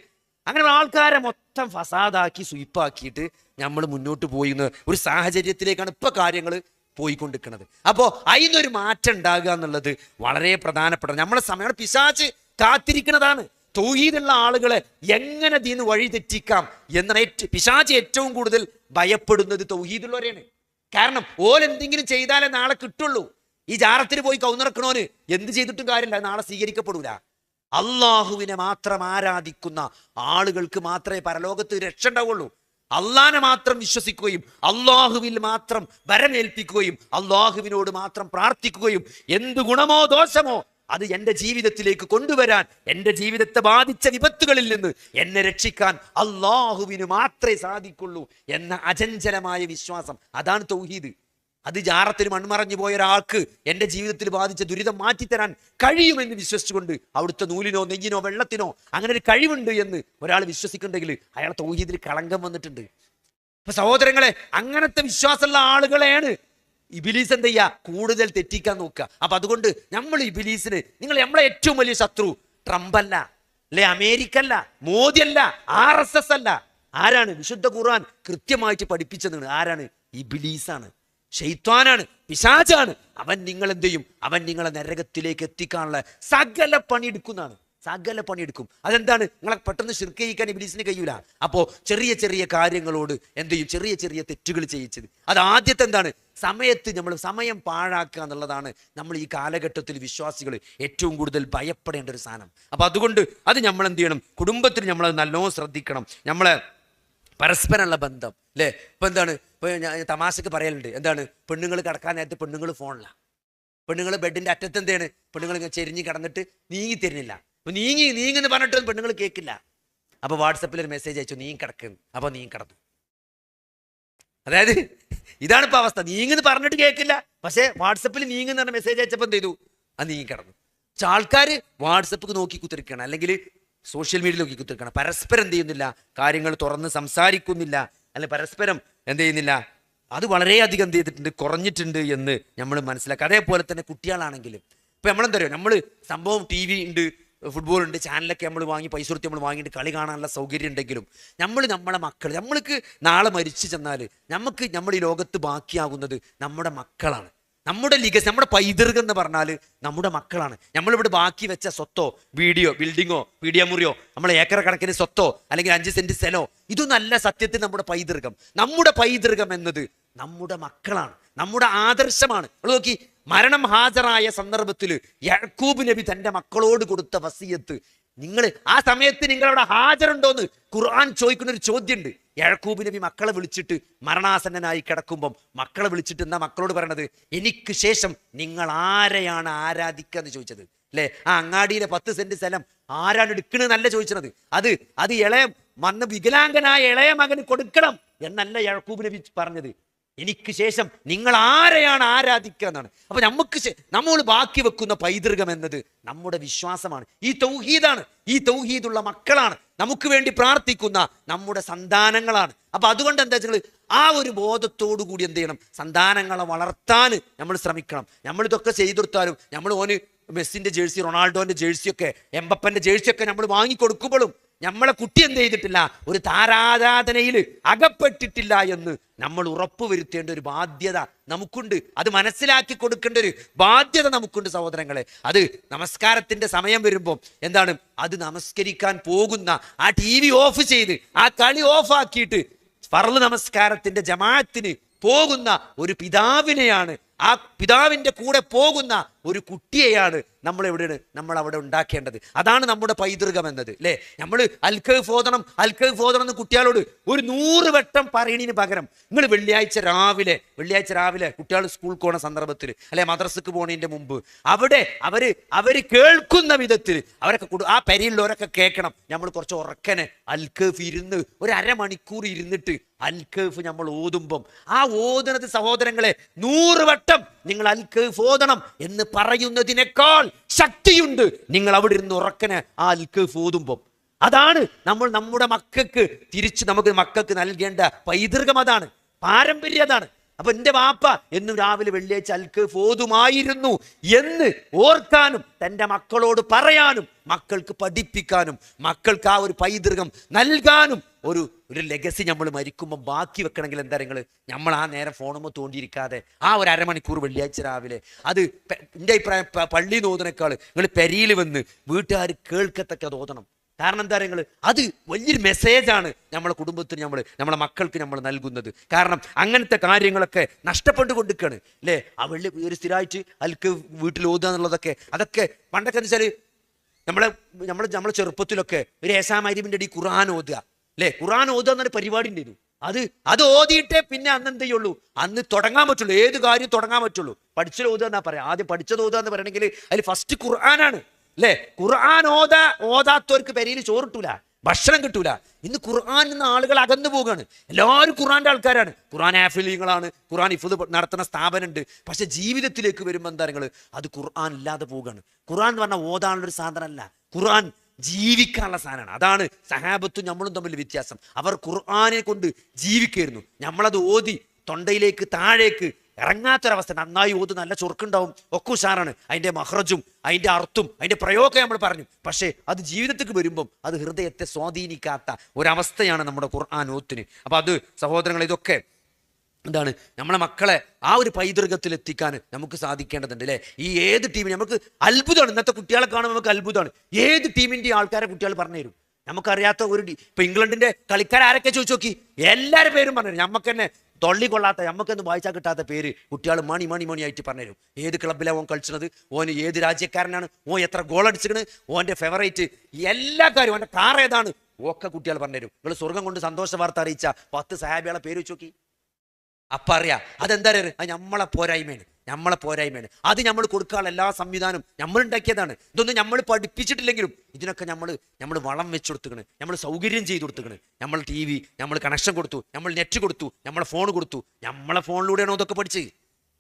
അങ്ങനെ ആൾക്കാരെ മൊത്തം ഫസാദാക്കി സ്വീപ്പാക്കിയിട്ട് നമ്മൾ മുന്നോട്ട് പോയിന്ന് ഒരു സാഹചര്യത്തിലേക്കാണ് ഇപ്പൊ കാര്യങ്ങൾ പോയിക്കൊണ്ടിരിക്കുന്നത്. അപ്പോൾ അതിനൊരു മാറ്റം ഉണ്ടാകുക എന്നുള്ളത് വളരെ പ്രധാനപ്പെട്ട നമ്മളെ സമയം. പിശാച് കാത്തിരിക്കുന്നതാണ് തൗഹീദുള്ള ആളുകളെ എങ്ങനെ ദീന് വഴി തെറ്റിക്കാം എന്ന. പിശാച് ഏറ്റവും കൂടുതൽ ഭയപ്പെടുന്നത് തൗഹീദുള്ളവരെയാണ്. കാരണം ഓലെന്തെങ്കിലും ചെയ്താലേ നാളെ കിട്ടുള്ളൂ. ഈ ജാറത്തിന് പോയി കൗന്നിറക്കണോന് എന്ത് ചെയ്തിട്ടും കാര്യമില്ല, നാളെ സ്വീകരിക്കപ്പെടൂല. അള്ളാഹുവിനെ മാത്രം ആരാധിക്കുന്ന ആളുകൾക്ക് മാത്രമേ പരലോകത്ത് രക്ഷ ഉണ്ടാവുള്ളൂ. അള്ളാനെ മാത്രം വിശ്വസിക്കുകയും അള്ളാഹുവിൽ മാത്രം വരമേൽപ്പിക്കുകയും അള്ളാഹുവിനോട് മാത്രം പ്രാർത്ഥിക്കുകയും എന്ത് ഗുണമോ ദോഷമോ അത് എൻ്റെ ജീവിതത്തിലേക്ക് കൊണ്ടുവരാൻ, എൻ്റെ ജീവിതത്തെ ബാധിച്ച വിപത്തുകളിൽ നിന്ന് എന്നെ രക്ഷിക്കാൻ അള്ളാഹുവിന് മാത്രമേ സാധിക്കുള്ളൂ എന്ന അചഞ്ചലമായ വിശ്വാസം, അതാണ് തൗഹീദ്. അത് ജാറത്തിന് മൺമറഞ്ഞു പോയ ഒരാൾക്ക് എൻ്റെ ജീവിതത്തിൽ ബാധിച്ച ദുരിതം മാറ്റിത്തരാൻ കഴിയുമെന്ന് വിശ്വസിച്ചുകൊണ്ട് അവിടുത്തെ നൂലിനോ നെയ്യിനോ വെള്ളത്തിനോ അങ്ങനെ ഒരു കഴിവുണ്ട് എന്ന് ഒരാൾ വിശ്വസിക്കുന്നുണ്ടെങ്കിൽ അയാൾ തൗഹീദിൽ കളങ്കം വന്നിട്ടുണ്ട്. അപ്പൊ സഹോദരങ്ങളെ, അങ്ങനത്തെ വിശ്വാസമുള്ള ആളുകളെയാണ് ഇബിലീസ് എന്ത് ചെയ്യുക, കൂടുതൽ തെറ്റിക്കാൻ നോക്കുക. അപ്പൊ അതുകൊണ്ട് നമ്മൾ ഇബിലീസിന്, നമ്മളെ ഏറ്റവും വലിയ ശത്രു ട്രംപ് അല്ല, അല്ലെ അമേരിക്ക അല്ല, മോദി അല്ല, RSS അല്ല. ആരാണ്? വിശുദ്ധ ഖുർആൻ കൃത്യമായിട്ട് പഠിപ്പിച്ചത് ആരാണ്? ഇബിലീസാണ്, ശൈത്വാനാണ്, പിശാചാണ്. അവൻ നിങ്ങൾ എന്ത് ചെയ്യും? അവൻ നിങ്ങളെ നരകത്തിലേക്ക് എത്തിക്കാനുള്ള സകല പണിയെടുക്കുന്നതാണ്, സകല പണിയെടുക്കും. അതെന്താണ്? നിങ്ങളെ പെട്ടെന്ന് ശിർക്ക് ചെയ്യിക്കാൻ ഇബ്ലീസിന് കഴിയൂല. അപ്പോൾ ചെറിയ ചെറിയ കാര്യങ്ങളോട് എന്ത് ചെയ്യും? ചെറിയ ചെറിയ തെറ്റുകൾ ചെയ്യിച്ചത്. അത് ആദ്യത്തെ എന്താണ്? സമയത്ത് നമ്മൾ സമയം പാഴാക്കുക എന്നുള്ളതാണ് നമ്മൾ ഈ കാലഘട്ടത്തിൽ വിശ്വാസികൾ ഏറ്റവും കൂടുതൽ ഭയപ്പെടേണ്ട ഒരു സാധനം. അപ്പോൾ അതുകൊണ്ട് അത് നമ്മൾ എന്ത് ചെയ്യണം? കുടുംബത്തിൽ നമ്മളത് നല്ലോണം ശ്രദ്ധിക്കണം. നമ്മളെ പരസ്പരമുള്ള ബന്ധം അല്ലേ. ഇപ്പൊ എന്താണ്, ഇപ്പൊ ഞാൻ തമാശക്ക് പറയലുണ്ട്, എന്താണ് പെണ്ണുങ്ങൾ കിടക്കാൻ നേരത്തെ പെണ്ണുങ്ങൾ ഫോണിലാണ്. പെണ്ണുങ്ങൾ ബെഡിന്റെ അറ്റത്ത് എന്താണ്, പെണ്ണുങ്ങൾ ഇങ്ങനെ ചെരിഞ്ഞ് കിടന്നിട്ട് നീങ്ങി തരുന്നില്ല. അപ്പൊ നീങ്ങെന്ന് പറഞ്ഞിട്ടൊന്നും പെണ്ണുങ്ങൾ കേൾക്കില്ല. അപ്പൊ വാട്സപ്പിൽ ഒരു മെസ്സേജ് അയച്ചു, നീ കിടക്കുന്നു. അപ്പൊ നീ കിടന്നു. അതായത് ഇതാണ് ഇപ്പൊ അവസ്ഥ. നീങ്ങെന്ന് പറഞ്ഞിട്ട് കേൾക്കില്ല, പക്ഷെ വാട്സപ്പിൽ നീങ്ങെന്ന് പറഞ്ഞ മെസ്സേജ് അയച്ചപ്പോൾ എന്ത് ചെയ്തു, അത് നീങ്ങി കിടന്നു. പക്ഷെ ആൾക്കാർ വാട്സപ്പ് നോക്കി കുത്തിരിക്കണം, അല്ലെങ്കിൽ സോഷ്യൽ മീഡിയ നോക്കി കുത്തിരിക്കണം. പരസ്പരം എന്ത് ചെയ്യുന്നില്ല, കാര്യങ്ങൾ തുറന്ന് സംസാരിക്കുന്നില്ല, അല്ലെ പരസ്പരം എന്ത് ചെയ്യുന്നില്ല. അത് വളരെയധികം എന്ത് ചെയ്തിട്ടുണ്ട്, കുറഞ്ഞിട്ടുണ്ട് എന്ന് നമ്മൾ മനസ്സിലാക്കുക. അതേപോലെ തന്നെ കുട്ടികളാണെങ്കിലും ഇപ്പൊ നമ്മളെന്താ പറയുക, നമ്മൾ സംഭവം ടി വി ഉണ്ട്, ഫുട്ബോൾ ഉണ്ട്, ചാനലൊക്കെ നമ്മൾ വാങ്ങി പൈസ കൊടുത്ത് നമ്മൾ വാങ്ങിയിട്ട് കളി കാണാനുള്ള സൗകര്യം ഉണ്ടെങ്കിലും നമ്മളെ മക്കൾ, നമ്മൾക്ക് നാളെ മരിച്ചു ചെന്നാൽ നമ്മൾ ഈ ലോകത്ത് ബാക്കിയാകുന്നത് നമ്മുടെ മക്കളാണ്. നമ്മുടെ നമ്മുടെ പൈതൃകം എന്ന് പറഞ്ഞാൽ നമ്മുടെ മക്കളാണ്. നമ്മളിവിടെ ബാക്കി വെച്ച സ്വത്തോ ബിൽഡിങ്ങോ പീഡിയമുറിയോ നമ്മളെ ഏക്കർ കണക്കിന് സ്വത്തോ അല്ലെങ്കിൽ 5 സെന്റ് സ്ഥലോ ഇതൊന്നല്ല സത്യത്തിൽ നമ്മുടെ പൈതൃകം. നമ്മുടെ പൈതൃകം എന്നത് നമ്മുടെ മക്കളാണ്, നമ്മുടെ ആദർശമാണ്. നോക്കി, മരണം ഹാജരായ സന്ദർഭത്തിൽ യാക്കൂബ് നബി തന്റെ മക്കളോട് കൊടുത്ത വസിയത്ത്, നിങ്ങൾ ആ സമയത്ത് നിങ്ങളവിടെ ഹാജരുണ്ടോന്ന് ഖുർആൻ ചോദിക്കുന്ന ഒരു ചോദ്യമുണ്ട്. യാക്കൂബ് നബി മക്കളെ വിളിച്ചിട്ട് മരണാസന്നനായി കിടക്കുമ്പം മക്കളെ വിളിച്ചിട്ട് എന്താ മക്കളോട് പറയണത്, എനിക്ക് ശേഷം നിങ്ങൾ ആരെയാണ് ആരാധിക്കുക എന്ന് ചോദിച്ചത് അല്ലെ. ആ അങ്ങാടിയിലെ 10 സെന്റ് സ്ഥലം ആരാണ് എടുക്കണെന്നല്ല ചോദിച്ചത്. അത് ഇളയ വന്ന് വികലാംഗനായ ഇളയ മകന് കൊടുക്കണം എന്നല്ല യാക്കൂബ് നബി പറഞ്ഞത്. എനിക്ക് ശേഷം നിങ്ങൾ ആരെയാണ് ആരാധിക്കുക എന്നാണ്. അപ്പൊ നമ്മൾ ബാക്കി വെക്കുന്ന പൈതൃകം എന്നത് നമ്മുടെ വിശ്വാസമാണ്. ഈ തൗഹീദാണ്. ഈ തൗഹീദുള്ള മക്കളാണ്, നമുക്ക് വേണ്ടി പ്രാർത്ഥിക്കുന്ന നമ്മുടെ സന്താനങ്ങളാണ്. അപ്പൊ അതുകൊണ്ട് എന്താ വെച്ചാൽ ആ ഒരു ബോധത്തോടു കൂടി എന്ത് ചെയ്യണം, സന്താനങ്ങളെ വളർത്താൻ നമ്മൾ ശ്രമിക്കണം. നമ്മളിതൊക്കെ ചെയ്തെടുത്താലും ഓന് മെസ്സിന്റെ ജേഴ്സി, റൊണാൾഡോന്റെ ജേഴ്സിയൊക്കെ, എംബപ്പന്റെ ജേഴ്സിയൊക്കെ നമ്മൾ വാങ്ങിക്കൊടുക്കുമ്പോഴും നമ്മളെ കുട്ടി എന്ത് ചെയ്തിട്ടില്ല, ഒരു താരാരാധനയിൽ അകപ്പെട്ടിട്ടില്ല എന്ന് നമ്മൾ ഉറപ്പുവരുത്തേണ്ട ഒരു ബാധ്യത നമുക്കുണ്ട്. അത് മനസ്സിലാക്കി കൊടുക്കേണ്ട ഒരു ബാധ്യത നമുക്കുണ്ട് സഹോദരങ്ങളെ. അത് നമസ്കാരത്തിന്റെ സമയം വരുമ്പോൾ എന്താണ്, അത് നമസ്കരിക്കാൻ പോകുന്ന ആ TV ഓഫ് ചെയ്ത് ആ കളി ഓഫാക്കിയിട്ട് ഫർള് നമസ്കാരത്തിന്റെ ജമാഅത്തിന് പോകുന്ന ഒരു പിതാവിനെയാണ്, ആ പിതാവിന്റെ കൂടെ പോകുന്ന ഒരു കുട്ടിയെയാണ് നമ്മൾ അവിടെ ഉണ്ടാക്കേണ്ടത്. അതാണ് നമ്മുടെ പൈതൃകം എന്നത് അല്ലേ. നമ്മൾ അൽഖഫ് ഓതണം എന്ന് കുട്ടികളോട് ഒരു 100 വട്ടം പറയണതിന് പകരം നിങ്ങൾ വെള്ളിയാഴ്ച രാവിലെ കുട്ടികൾ സ്കൂൾ പോണ സന്ദർഭത്തിൽ അല്ലെ മദ്രസക്ക് പോണതിന്റെ മുമ്പ് അവിടെ അവര് കേൾക്കുന്ന വിധത്തിൽ അവരൊക്കെ ആ പരിയുള്ളവരൊക്കെ കേൾക്കണം. നമ്മൾ കുറച്ച് ഉറക്കനെ അൽഖഫ് ഇരുന്ന് ഒരു അരമണിക്കൂർ ഇരുന്നിട്ട് അൽഖഫ് നമ്മൾ ഓതുമ്പം ആ ഓതുന്നത് സഹോദരങ്ങളെ 100 വട്ടം നിങ്ങൾ അൽഖഫ് ഓതണം എന്ന് പറയുന്നതിനേക്കാൾ ശക്തിയുണ്ട് നിങ്ങൾ അവിടെ ഇരുന്ന് ഉറക്കനെ ആ അൽഖഫ് ഓതുമ്പം. അതാണ് നമ്മുടെ മക്കൾക്ക് നൽകേണ്ട പൈതൃകം, അതാണ് പാരമ്പര്യം, അതാണ്. അപ്പൊ എന്റെ വാപ്പ എന്നും രാവിലെ വെള്ളിയാഴ്ച അൽഖഫ് ഓതുമായിരുന്നു എന്ന് ഓർക്കാനും തൻ്റെ മക്കളോട് പറയാനും മക്കൾക്ക് പഠിപ്പിക്കാനും മക്കൾക്ക് ആ ഒരു പൈതൃകം നൽകാനും ഒരു ലെഗസി നമ്മൾ മരിക്കുമ്പോൾ ബാക്കി വെക്കണമെങ്കിൽ എന്താ നമ്മൾ ആ നേരം ഫോണുമ്പോൾ തോണ്ടിയിരിക്കാതെ ആ ഒരു അരമണിക്കൂർ വെള്ളിയാഴ്ച രാവിലെ അത് എൻ്റെ അഭിപ്രായം പള്ളി തോന്നണേക്കാൾ നിങ്ങൾ പെരിയിൽ വന്ന് വീട്ടുകാർ കേൾക്കത്തക്ക തോന്നണം. കാരണം എന്താ പറയുക, അത് വലിയൊരു മെസ്സേജാണ് നമ്മളെ കുടുംബത്തിന് നമ്മളെ മക്കൾക്ക് നമ്മൾ നൽകുന്നത്. കാരണം അങ്ങനത്തെ കാര്യങ്ങളൊക്കെ നഷ്ടപ്പെട്ടു കൊണ്ടിരിക്കുകയാണ് അല്ലേ. ആ ഒരു സ്ഥിരമായിട്ട് അൽക്ക് വീട്ടിൽ ഓതുക എന്നുള്ളതൊക്കെ അതൊക്കെ പണ്ടൊക്കെ എന്ന് വെച്ചാൽ നമ്മളെ ചെറുപ്പത്തിലൊക്കെ ഒരു ഏസാമരിമിൻ്റെ അടി ഖുർആൻ ഓതുക അല്ലേ. ഖുർആൻ ഓതുക എന്നൊരു പരിപാടി ഉണ്ടായിരുന്നു. അത് ഓതിയിട്ടേ പിന്നെ അന്ന് എന്ത് ചെയ്യുള്ളൂ, അന്ന് തുടങ്ങാൻ പറ്റുള്ളൂ, ഏത് കാര്യം തുടങ്ങാൻ പറ്റുള്ളൂ. പഠിച്ചത് ഓതുക എന്നാ പറയാം. ആദ്യം പഠിച്ചത് ഓതുക എന്ന് പറയണമെങ്കിൽ അതിൽ ഫസ്റ്റ് ഖുർആനാണ് അല്ലേ. ഖുർആൻ ഓതാത്തവർക്ക് പെരയിൽ ചോറിട്ടൂല, ഭക്ഷണം കിട്ടൂല. ഇന്ന് ഖുർആൻ നിന്ന് ആളുകൾ അകന്നു പോവുകയാണ്. എല്ലാവരും ഖുർആന്റെ ആൾക്കാരാണ്, ഖുർആൻ ഹാഫിളീങ്ങളാണ്, ഖുർആൻ ഹിഫ്ള് നടത്തുന്ന സ്ഥാപനമുണ്ട്. പക്ഷെ ജീവിതത്തിലേക്ക് വരുമ്പോൾ എന്താ അത് ഖുർആൻ ഇല്ലാതെ പോവുകയാണ്. ഖുർആൻ എന്ന് പറഞ്ഞാൽ ഓതാനുള്ളൊരു സാധനമല്ല, ഖുർആൻ ജീവിക്കാനുള്ള സാധനമാണ്. അതാണ് സഹാബത്തും നമ്മളും തമ്മിൽ വ്യത്യാസം. അവർ ഖുർആനെ കൊണ്ട് ജീവിക്കായിരുന്നു, നമ്മളത് ഓതി തൊണ്ടയിലേക്ക് താഴേക്ക് ഇറങ്ങാത്തൊരവസ്ഥ. നന്നായി ഓത്, നല്ല ചൊറുക്കുണ്ടാവും, ഒക്കെ ഉഷാറാണ്. അതിൻ്റെ മഹ്റജും അതിൻ്റെ അർത്ഥം അതിൻ്റെ പ്രയോഗം നമ്മൾ പറഞ്ഞു. പക്ഷേ അത് ജീവിതത്തിലേക്ക് വരുമ്പം അത് ഹൃദയത്തെ സ്വാധീനിക്കാത്ത ഒരവസ്ഥയാണ് നമ്മുടെ ഖുർആൻ ഓത്തിന്. അപ്പം അത് സഹോദരങ്ങൾ, ഇതൊക്കെ എന്താണ് നമ്മളെ മക്കളെ ആ ഒരു പൈതൃകത്തിൽ എത്തിക്കാൻ നമുക്ക് സാധിക്കേണ്ടതുണ്ട് അല്ലേ. ഈ ഏത് ടീമിന് നമുക്ക് അത്ഭുതമാണ്, ഇന്നത്തെ കുട്ടികളെ കാണുമ്പോൾ നമുക്ക് അത്ഭുതമാണ്. ഏത് ടീമിൻ്റെ ആൾക്കാരെ കുട്ടികൾ പറഞ്ഞു തരും. നമുക്കറിയാത്ത ഇപ്പൊ ഇംഗ്ലണ്ടിന്റെ കളിക്കാർ ആരൊക്കെ ചോദിച്ചു നോക്കി, എല്ലാവരുടെ പേരും പറഞ്ഞു. നമുക്ക് തന്നെ തൊള്ളി കൊള്ളാത്ത നമുക്കൊന്നും വായിച്ചാൽ കിട്ടാത്ത പേര് കുട്ടികൾ മണി മണി മണി ആയിട്ട് പറഞ്ഞുതരും. ഏത് ക്ലബിലാണ് ഓൻ കളിച്ചത്, ഓന് ഏത് രാജ്യക്കാരനാണ്, ഓൻ എത്ര ഗോൾ അടിച്ചിക്കണ്, ഓൻ്റെ ഫേവറേറ്റ് എല്ലാ കാര്യവും, ഓൻ്റെ കാർ ഏതാണ് ഒക്കെ കുട്ടികൾ പറഞ്ഞുതരും. നിങ്ങൾ സ്വർഗം കൊണ്ട് സന്തോഷ വാർത്ത അറിയിച്ച 10 സഹാബികളെ പേര് വെച്ച് നോക്കി. അപ്പം അറിയാം അതെന്താ പറയുക, അത് നമ്മളെ പോരായ്മയാണ്. അത് നമ്മൾ കൊടുക്കാനുള്ള എല്ലാ സംവിധാനം നമ്മൾ ഉണ്ടാക്കിയതാണ്. ഇതൊന്നും നമ്മൾ പഠിപ്പിച്ചിട്ടില്ലെങ്കിലും ഇതിനൊക്കെ നമ്മൾ വളം വെച്ച് കൊടുത്തുക്കണ്, നമ്മൾ സൗകര്യം ചെയ്ത് കൊടുത്തുക്കണ്. നമ്മൾ TV, നമ്മൾ കണക്ഷൻ കൊടുത്തു, നമ്മൾ നെറ്റ് കൊടുത്തു, നമ്മളെ ഫോൺ കൊടുത്തു. നമ്മളെ ഫോണിലൂടെയാണോ ഇതൊക്കെ പഠിച്ചത്?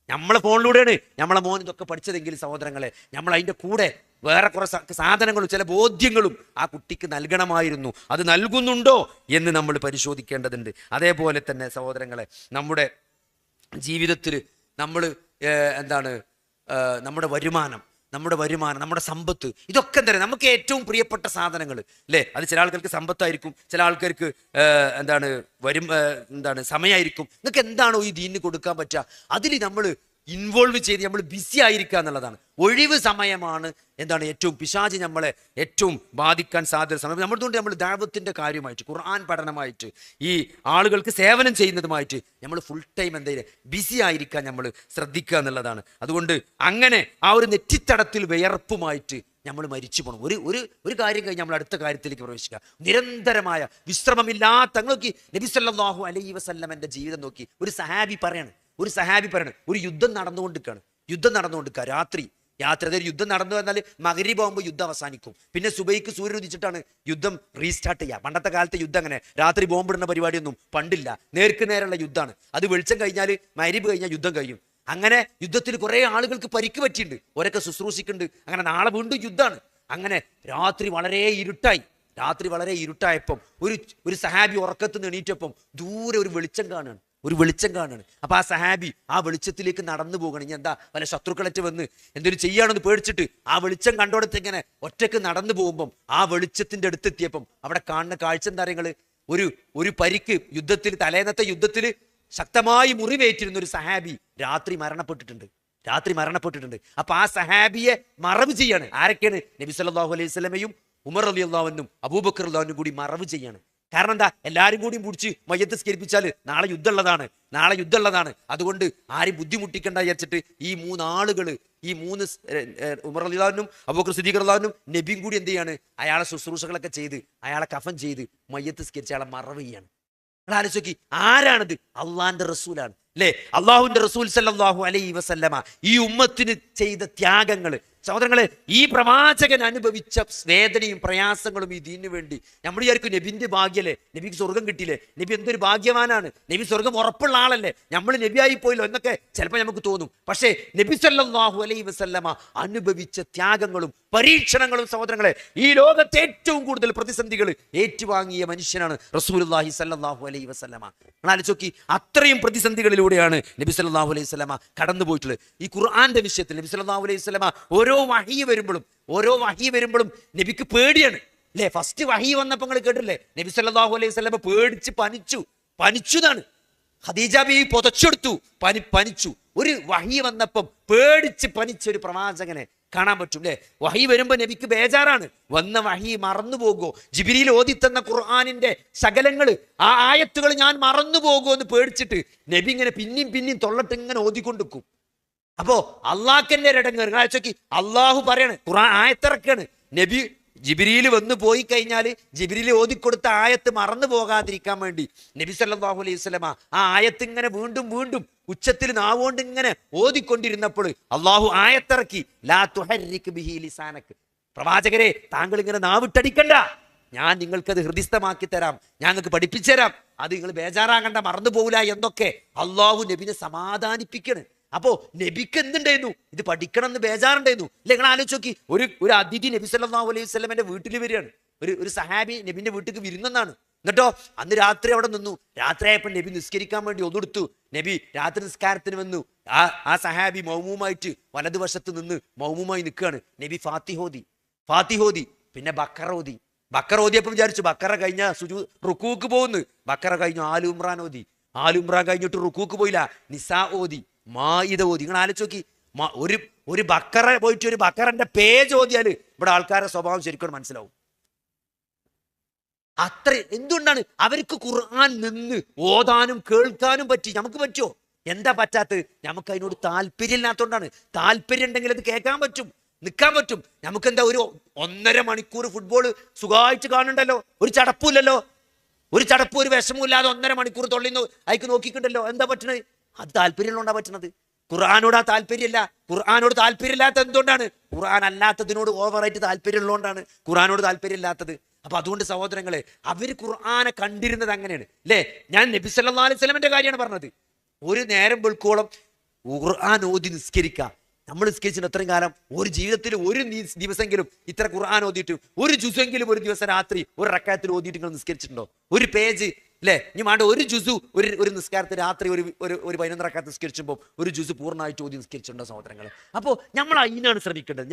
നമ്മളെ ഫോണിലൂടെയാണ് നമ്മളെ മോൻ ഇതൊക്കെ പഠിച്ചതെങ്കിൽ സഹോദരങ്ങളെ, നമ്മൾ അതിൻ്റെ കൂടെ വേറെ കുറെ സാധനങ്ങളും ചില ബോധ്യങ്ങളും ആ കുട്ടിക്ക് നൽകണമായിരുന്നു. അത് നൽകുന്നുണ്ടോ എന്ന് നമ്മൾ പരിശോധിക്കേണ്ടതുണ്ട്. അതേപോലെ തന്നെ സഹോദരങ്ങളെ, നമ്മുടെ ജീവിതത്തിൽ നമ്മൾ നമ്മുടെ വരുമാനം, നമ്മുടെ സമ്പത്ത്, ഇതൊക്കെ എന്താ പറയുക, നമുക്ക് ഏറ്റവും പ്രിയപ്പെട്ട സാധനങ്ങൾ അല്ലേ? അത് ചില ആൾക്കാർക്ക് സമ്പത്തായിരിക്കും, ചില ആൾക്കാർക്ക് സമയമായിരിക്കും. നിങ്ങൾക്ക് എന്താണോ ഈ ദീനിന് കൊടുക്കാൻ പറ്റുക അതിൽ നമ്മൾ ഇൻവോൾവ് ചെയ്ത് നമ്മൾ ബിസി ആയിരിക്കുക എന്നുള്ളതാണ്. ഒഴിവ് സമയമാണ് ഏറ്റവും പിശാച് നമ്മളെ ഏറ്റവും ബാധിക്കാൻ സാധ്യത സമയം. നമ്മളുകൊണ്ട് നമ്മൾ ദഅവത്തിന്റെ കാര്യമായിട്ട്, ഖുർആൻ പഠനമായിട്ട്, ഈ ആളുകൾക്ക് സേവനം ചെയ്യുന്നതുമായിട്ട് നമ്മൾ ഫുൾ ടൈം ബിസി ആയിരിക്കാൻ നമ്മൾ ശ്രദ്ധിക്കുക എന്നുള്ളതാണ്. അതുകൊണ്ട് അങ്ങനെ ആ ഒരു നെറ്റിത്തടത്തിൽ വിയർപ്പുമായിട്ട് നമ്മൾ മരിച്ചു പോകണം. ഒരു കാര്യം കഴിഞ്ഞ് നമ്മൾ അടുത്ത കാര്യത്തിലേക്ക് പ്രവേശിക്കുക. നിരന്തരമായ വിശ്രമമില്ലാത്ത നോക്കി നബി സല്ലല്ലാഹു അലൈഹി വസല്ലമയുടെ ജീവിതം നോക്കി. ഒരു സഹാബി പറയാണ്, ഒരു യുദ്ധം നടന്നുകൊണ്ടിരിക്കുക രാത്രി അതായത് യുദ്ധം നടന്നു എന്നാൽ മഗ്രിബ് ആകുമ്പോൾ യുദ്ധം അവസാനിക്കും. പിന്നെ സുബൈക്ക് സൂര്യൻ ഉദിച്ചിട്ടാണ് യുദ്ധം റീസ്റ്റാർട്ട് ചെയ്യുക. പണ്ടത്തെ കാലത്തെ യുദ്ധം അങ്ങനെ രാത്രി ബോംബിടുന്ന പരിപാടിയൊന്നും പണ്ടില്ല. നേർക്ക് നേരെയുള്ള യുദ്ധമാണ്. അത് വെളിച്ചം കഴിഞ്ഞാൽ മഗ്രിബ് കഴിഞ്ഞാൽ യുദ്ധം കഴിയും. അങ്ങനെ യുദ്ധത്തിൽ കുറെ ആളുകൾക്ക് പരിക്ക് പറ്റിയിട്ടുണ്ട്, ഓരൊക്കെ ശുശ്രൂഷിക്കുന്നുണ്ട്. അങ്ങനെ നാളെ വീണ്ടും യുദ്ധമാണ്. അങ്ങനെ രാത്രി വളരെ ഇരുട്ടായപ്പം ഒരു സഹാബി ഉറക്കത്ത് നിന്ന് എണീറ്റപ്പം ദൂരെ ഒരു വെളിച്ചം കാണുകയാണ്. അപ്പൊ ആ സഹാബി ആ വെളിച്ചത്തിലേക്ക് നടന്നു പോകണം. ഇനി എന്താ വല്ല ശത്രുക്കളറ്റ് വന്ന് എന്തെങ്കിലും ചെയ്യാണെന്ന് പേടിച്ചിട്ട് ആ വെളിച്ചം കണ്ടോടത്ത് ഇങ്ങനെ ഒറ്റക്ക് നടന്നു പോകുമ്പം ആ വെളിച്ചത്തിന്റെ അടുത്തെത്തിയപ്പം അവിടെ കാണുന്ന കാഴ്ച എന്താ പറയുക, ഒരു പരിക്ക് തലേന്നത്തെ യുദ്ധത്തിൽ ശക്തമായി മുറിവേറ്റിരുന്ന ഒരു സഹാബി രാത്രി മരണപ്പെട്ടിട്ടുണ്ട്. അപ്പൊ ആ സഹാബിയെ മറവ് ചെയ്യാണ്. ആരൊക്കെയാണ്? നബി സല്ലല്ലാഹു അലൈഹി വസല്ലമയും ഉമർ റളിയല്ലാഹു അൻഹും അബൂബക്കർ റളിയല്ലാഹു അൻഹും കൂടി മറവ് ചെയ്യാണ്. കാരണം എന്താ? എല്ലാവരും കൂടി പിടിച്ച് മയ്യത്ത് സ്കരിപ്പിച്ചാൽ നാളെ യുദ്ധമുള്ളതാണ്. അതുകൊണ്ട് ആരും ബുദ്ധിമുട്ടിക്കണ്ട വിചാരിച്ചിട്ട് ഈ 3 ആളുകൾ, ഉമർ റളിയല്ലാഹു അൻഹും അബൂബക്കർ സിദ്ദീഖ് റളിയല്ലാഹു അൻഹും നബിയും കൂടി എന്ത് ചെയ്യാണ്? അയാളെ ശുശ്രൂഷകളൊക്കെ ചെയ്ത് അയാളെ കഫൻ ചെയ്ത് മയ്യത്ത് സ്കരിച്ച് അയാളെ മറവ് ചെയ്യാണ്. നിങ്ങൾ ആലോചിച്ച് നോക്കി, ആരാണിത്? അള്ളാന്റെ റസൂലാണ് അല്ലേ? അള്ളാഹുവിന്റെ റസൂൽ സല്ലല്ലാഹു അലൈഹി വസല്ലമ ഈ ഉമ്മത്തിന് ചെയ്ത ത്യാഗങ്ങൾ സഹോദരങ്ങളെ, ഈ പ്രവാചകൻ അനുഭവിച്ച വേദനയും പ്രയാസങ്ങളും ഈ ദീനിനു വേണ്ടി നമ്മൾ വിചാരിക്കും നബിന്റെ ഭാഗ്യല്ലേ, നബിക്ക് സ്വർഗം കിട്ടിയില്ലേ, നബി എന്തൊരു ഭാഗ്യവാനാണ്, നബി സ്വർഗം ഉറപ്പുള്ള ആളല്ലേ, നമ്മൾ നബിയായി പോയല്ലോ എന്നൊക്കെ ചിലപ്പോൾ നമുക്ക് തോന്നും. പക്ഷേ നബി സല്ലല്ലാഹു അലൈഹി വസല്ലമ അനുഭവിച്ച ത്യാഗങ്ങളും പരീക്ഷണങ്ങളും സഹോദരങ്ങളെ, ഈ ലോകത്തെ ഏറ്റവും കൂടുതൽ പ്രതിസന്ധികൾ ഏറ്റുവാങ്ങിയ മനുഷ്യനാണ് റസൂലുള്ളാഹി സല്ലല്ലാഹു അലൈഹി വസല്ലമ. നിങ്ങൾ ആലോചിച്ച് നോക്കി, അത്രയും പ്രതിസന്ധികളിലൂടെയാണ് നബി സല്ലല്ലാഹു അലൈഹി വസല്ലമ കടന്നു പോയിട്ടുള്ളത്. ഈ ഖുർആന്റെ വിഷയത്തിൽ നബി സല്ലല്ലാഹു അലൈഹി വസല്ലമ ഓരോ വഹി വരുമ്പോഴും നബിക്ക് പേടിയാണ് അല്ലേ? ഫസ്റ്റ് വഹി വന്നപ്പോൾ നിങ്ങൾ കേട്ടില്ലേ, നബി സല്ലല്ലാഹു അലൈഹി വസല്ലമ പേടിച്ച് പനിച്ചുതാണ്. ഖദീജ ബീവി പുതച്ചെടുത്തു, പനിച്ചു. ഒരു വഹി വന്നപ്പം പേടിച്ച് പനിച്ച ഒരു പ്രവാചകനെ കാണാൻ പറ്റും അല്ലേ? വഹി വരുമ്പോ നബിക്ക് ബേജാറാണ്, വന്ന വഹി മറന്നു പോകുമോ, ജിബ്രീൽ ഓതിത്തന്ന ഖുർആനിന്റെ ശകലങ്ങള് ആ ആയത്തുകൾ ഞാൻ മറന്നു പോകുമോ എന്ന് പേടിച്ചിട്ട് നബി ഇങ്ങനെ പിന്നെയും തൊള്ളട്ട് ഇങ്ങനെ ഓതിക്കൊണ്ടിരിക്കും. അപ്പോ അള്ളാഹ്ക്കന്നെ ഇടങ്ങേറ്. അള്ളാഹു പറയാണ്, ഖുർആൻ ആയത്തിറക്കാണ്, നബി ജിബ്രീൽ വന്നു പോയി കഴിഞ്ഞാൽ ജിബ്രീൽ ഓതിക്കൊടുത്ത ആയത്ത് മറന്നു പോകാതിരിക്കാൻ വേണ്ടി നബി സല്ലല്ലാഹു അലൈഹി വസല്ലമ ആ ആയത്ത് ഇങ്ങനെ വീണ്ടും ഉച്ചത്തിൽ നാവുകൊണ്ട് ഇങ്ങനെ ഓതിക്കൊണ്ടിരുന്നപ്പോൾ അള്ളാഹു ആയത്തിറക്കി, ലാ തുഹർരിക് ബിഹി ലിസാനക്, പ്രവാചകരെ താങ്കൾ ഇങ്ങനെ നാവിട്ടടിക്കണ്ട, ഞാൻ നിങ്ങൾക്കത് ഹൃദിസ്ഥമാക്കി തരാം, ഞാൻ നിങ്ങൾക്ക് പഠിപ്പിച്ചു തരാം, അത് നിങ്ങൾ ബേജാറാകണ്ട, മറന്നു പോകില്ല എന്നൊക്കെ അള്ളാഹു നബിനെ സമാധാനിപ്പിക്കണ്. അപ്പോ നബിക്ക് എന്തുണ്ടായിരുന്നു? ഇത് പഠിക്കണം എന്ന് ബേജാറുണ്ടായിരുന്നു. നിങ്ങൾ ആലോചിച്ച് നോക്കി, ഒരു അതിഥി നബി സല്ലല്ലാഹു അലൈഹി വസല്ലമയുടെ വീട്ടിൽ വരികയാണ്. ഒരു സഹാബി നബിന്റെ വീട്ടിലേക്ക് വിരുന്നെന്നാണ്. എന്നിട്ടോ അന്ന് രാത്രി അവിടെ നിന്നു. രാത്രിയായപ്പോൾ നബി നിസ്കരിക്കാൻ വേണ്ടി ഒന്നെടുത്തു. നബി രാത്രി നിസ്കാരത്തിന് വന്നു. ആ സഹാബി മൗമൂമായിട്ട് വലതുവശത്ത് നിന്ന് മൗമൂമായി നിൽക്കുകയാണ്. നബി ഫാത്തിഹോദി പിന്നെ ബക്കറ ഓതിയപ്പോൾ വിചാരിച്ചു ബക്കറ കഴിഞ്ഞ റുക്കൂക്ക് പോകുന്നു. ബക്കറ കഴിഞ്ഞു ആലുംറാൻ കഴിഞ്ഞിട്ട് റുക്കൂക്ക് പോയില്ല, നിസാ ഓതി, മാഇദ ഓതി. നിങ്ങൾ ആലോചിച്ച് നോക്കി, ഒരു ബക്കറ പോയിട്ട് ഒരു ബക്കറന്റെ പേജ് ഓതിയാൽ ഇവിടെ ആൾക്കാരുടെ സ്വഭാവം ശരിക്കും മനസ്സിലാവും. അത്ര എന്തുകൊണ്ടാണ് അവർക്ക് ഖുർആൻ നിന്ന് ഓതാനും കേൾക്കാനും പറ്റി, നമുക്ക് പറ്റുമോ? എന്താ പറ്റാത്തത്? നമുക്ക് അതിനോട് താല്പര്യം ഇല്ലാത്തതുകൊണ്ടാണ്. താല്പര്യം ഉണ്ടെങ്കിൽ അത് കേൾക്കാൻ പറ്റും, നിൽക്കാൻ പറ്റും. നമുക്കെന്താ ഒരു 1.5 മണിക്കൂർ ഫുട്ബോൾ സുഖമായിട്ട് കാണുന്നുണ്ടല്ലോ, ഒരു ചടപ്പില്ലല്ലോ, ഒരു ചടപ്പും ഒരു വിഷമവും ഇല്ലാതെ 1.5 മണിക്കൂർ തൊള്ളിന്ന് അയക്ക് നോക്കിയിട്ടുണ്ടല്ലോ. എന്താ പറ്റണത്? അത് താല്പര്യമുള്ളതുകൊണ്ടാ പറ്റണത്. ഖുർആനോട് ആ താല്പര്യമില്ല. ഖുർആനോട് താല്പര്യമില്ലാത്ത എന്തുകൊണ്ടാണ്? ഖുർആൻ അല്ലാത്തതിനോട് ഓവറായിട്ട് താല്പര്യം ഉള്ളതുകൊണ്ടാണ് ഖുർആനോട് താല്പര്യം ഇല്ലാത്തത്. അപ്പൊ അതുകൊണ്ട് സഹോദരങ്ങളെ, അവര് ഖുർആനെ കണ്ടിരുന്നത് അങ്ങനെയാണ് അല്ലേ? ഞാൻ നബി സല്ലല്ലാഹു അലൈഹി വസല്ലമയുടെ കാര്യമാണ് പറഞ്ഞത്. ഒരു നേരം വെളുക്കോളം ഖുർആൻ ഓതി നിസ്കരിക്കുക. നമ്മൾ നിസ്കരിച്ചിട്ട് എത്രയും കാലം? ഒരു ജീവിതത്തിൽ ഒരു ദിവസമെങ്കിലും ഇത്ര ഖുർആൻ ഓതിയിട്ട് ഒരു ജുസെങ്കിലും ഒരു ദിവസം രാത്രി ഒരു റക്അത്തിൽ ഓതിയിട്ട് നിങ്ങൾ നിസ്കരിച്ചിട്ടുണ്ടോ? ഒരു പേജ് അല്ലേ? ഇനി വേണ്ട ഒരു ജുസു ഒരു നിസ്കാരത്തിൽ രാത്രി ഒരു 11 റക്അത്ത് നിസ്കരിച്ചുമ്പോൾ ഒരു ജുസു പൂർണ്ണമായിട്ട് ഓതി നിസ്കരിച്ചിട്ടുണ്ടോ സഹോദരങ്ങളെ? അപ്പോൾ നമ്മൾ അതിനാണ് ശ്രമിക്കേണ്ടത്.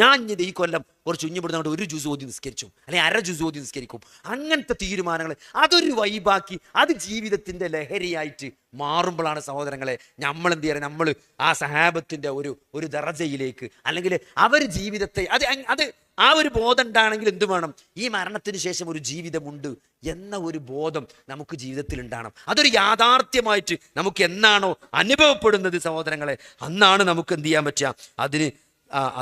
ഞാൻ ഈ കൊല്ലം കുറച്ച് ഉഞ്ഞിപ്പെടുന്നതുകൊണ്ട് ഒരു ജുസു ഓതി നിസ്കരിച്ചു, അല്ലെങ്കിൽ അര ജുസു ഓതി നിസ്കരിക്കും. അങ്ങനത്തെ തീരുമാനങ്ങൾ അതൊരു വൈബാക്കി അത് ജീവിതത്തിന്റെ ലഹരിയായിട്ട് മാറുമ്പോഴാണ് സഹോദരങ്ങളെ നമ്മൾ എന്ത് ചെയ്യുക? നമ്മൾ ആ സഹാബത്തിന്റെ ഒരു ദറജയിലേക്ക്, അല്ലെങ്കിൽ അവർ ജീവിതത്തെ അത് ആ ഒരു ബോധം ഉണ്ടാണെങ്കിൽ എന്തു വേണം? ഈ മരണത്തിന് ശേഷം ഒരു ജീവിതമുണ്ട് എന്ന ഒരു ബോധം നമുക്ക് ജീവിതത്തിൽ ഉണ്ടാകണം. അതൊരു യാഥാർത്ഥ്യമായിട്ട് നമുക്ക് എന്നാണോ അനുഭവപ്പെടുന്നത് സഹോദരങ്ങളെ, അന്നാണ് നമുക്ക് എന്ത് ചെയ്യാൻ പറ്റുക?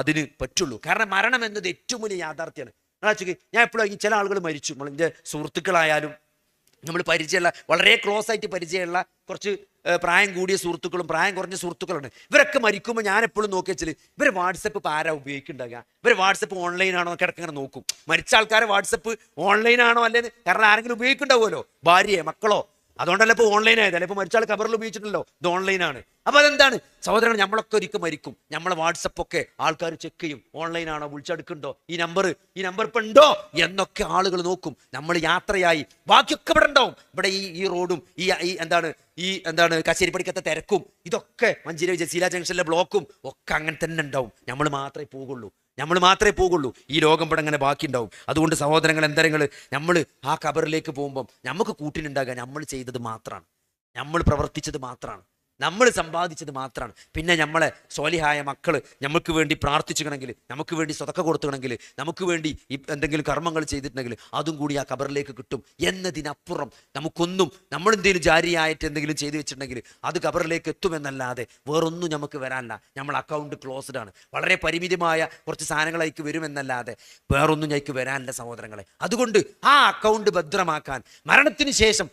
അതിന് പറ്റുള്ളൂ. കാരണം മരണം എന്നത് ഏറ്റവും വലിയ യാഥാർത്ഥ്യമാണ്. ഞാൻ എപ്പോഴും ചില ആളുകൾ മരിച്ചു, എൻ്റെ സുഹൃത്തുക്കളായാലും നമ്മൾ പരിചയമുള്ള വളരെ ക്ലോസ് ആയിട്ട് പരിചയമുള്ള കുറച്ച് പ്രായം കൂടിയ സുഹൃത്തുക്കളും പ്രായം കുറഞ്ഞ സുഹൃത്തുക്കളുണ്ട്. ഇവരൊക്കെ മരിക്കുമ്പോൾ ഞാൻ എപ്പോഴും നോക്കി വെച്ചാൽ ഇവർ വാട്സപ്പ് ഇപ്പോൾ ആരാ ഉപയോഗിക്കുന്നുണ്ടാകുക? ഇവർ വാട്സപ്പ് ഓൺലൈൻ ആണോ എന്നൊക്കെ ഇടയ്ക്ക് ഇങ്ങനെ നോക്കും. മരിച്ച ആൾക്കാരെ വാട്സപ്പ് ഓൺലൈൻ ആണോ അല്ലേന്ന്. കാരണം ആരെങ്കിലും ഉപയോഗിക്കുന്നുണ്ടാവുമല്ലോ, ഭാര്യയെ മക്കളോ. അതുകൊണ്ടല്ല ഇപ്പോൾ ഓൺലൈൻ ആയതല്ല. ഇപ്പോൾ മരിച്ചാൽ കബറിൽ ഉപയോഗിച്ചിട്ടുണ്ടല്ലോ, ഇത് ഓൺലൈനാണ്. അപ്പൊ അതെന്താണ് സഹോദരങ്ങൾ? നമ്മളൊക്കെ ഒരിക്കൽ മരിക്കും, നമ്മളെ വാട്സപ്പൊക്കെ ആൾക്കാർ ചെക്ക് ചെയ്യും. ഓൺലൈനാണോ, വിളിച്ചെടുക്കുന്നുണ്ടോ, ഈ നമ്പർ ഇപ്പം ഉണ്ടോ എന്നൊക്കെ ആളുകൾ നോക്കും. നമ്മൾ യാത്രയായി ബാക്കിയൊക്കെ ഇവിടെ ഉണ്ടാവും. ഇവിടെ ഈ റോഡും എന്താണ് കച്ചേരിപ്പടിക്കത്തെ തിരക്കും ഇതൊക്കെ മഞ്ചേരി ജസീല ജംഗ്ഷനിലെ ബ്ലോക്കും ഒക്കെ അങ്ങനെ തന്നെ ഉണ്ടാവും. നമ്മൾ മാത്രമേ പോകുള്ളൂ. ഈ ലോകം ഇവിടെ അങ്ങനെ ബാക്കി ഉണ്ടാവും. അതുകൊണ്ട് സഹോദരങ്ങൾ, എന്തരങ്ങൾ, നമ്മൾ ആ ഖബറിലേക്ക് പോകുമ്പം നമുക്ക് കൂട്ടിനുണ്ടാകുക നമ്മൾ ചെയ്തത് മാത്രമാണ്, നമ്മൾ പ്രവർത്തിച്ചത് മാത്രമാണ്, നമ്മൾ സമ്പാദിച്ചത് മാത്രമാണ്. പിന്നെ നമ്മളെ സ്വാലിഹായ മക്കൾ നമുക്ക് വേണ്ടി പ്രാർത്ഥിച്ചിട്ടുണ്ടെങ്കിൽ, നമുക്ക് വേണ്ടി സ്വതക്ക കൊടുത്തിട്ടുണ്ടെങ്കിൽ, നമുക്ക് വേണ്ടി എന്തെങ്കിലും കർമ്മങ്ങൾ ചെയ്തിട്ടുണ്ടെങ്കിൽ അതും കൂടി ആ ഖബറിലേക്ക് കിട്ടും എന്നതിനപ്പുറം നമുക്കൊന്നും, നമ്മൾ എന്തെങ്കിലും ജാരിയായിട്ട് എന്തെങ്കിലും ചെയ്തു വെച്ചിട്ടുണ്ടെങ്കിൽ അത് ഖബറിലേക്ക് എത്തുമെന്നല്ലാതെ വേറൊന്നും നമുക്ക് വരാനില്ല. നമ്മൾ അക്കൗണ്ട് ക്ലോസ്ഡ് ആണ്. വളരെ പരിമിതമായ കുറച്ച് സാധനങ്ങളേക്ക് വരുമെന്നല്ലാതെ വേറൊന്നും ഞങ്ങൾക്ക് വരാനില്ല സഹോദരങ്ങളെ. അതുകൊണ്ട് ആ അക്കൗണ്ട് ഭദ്രമാക്കാൻ മരണത്തിന് ശേഷം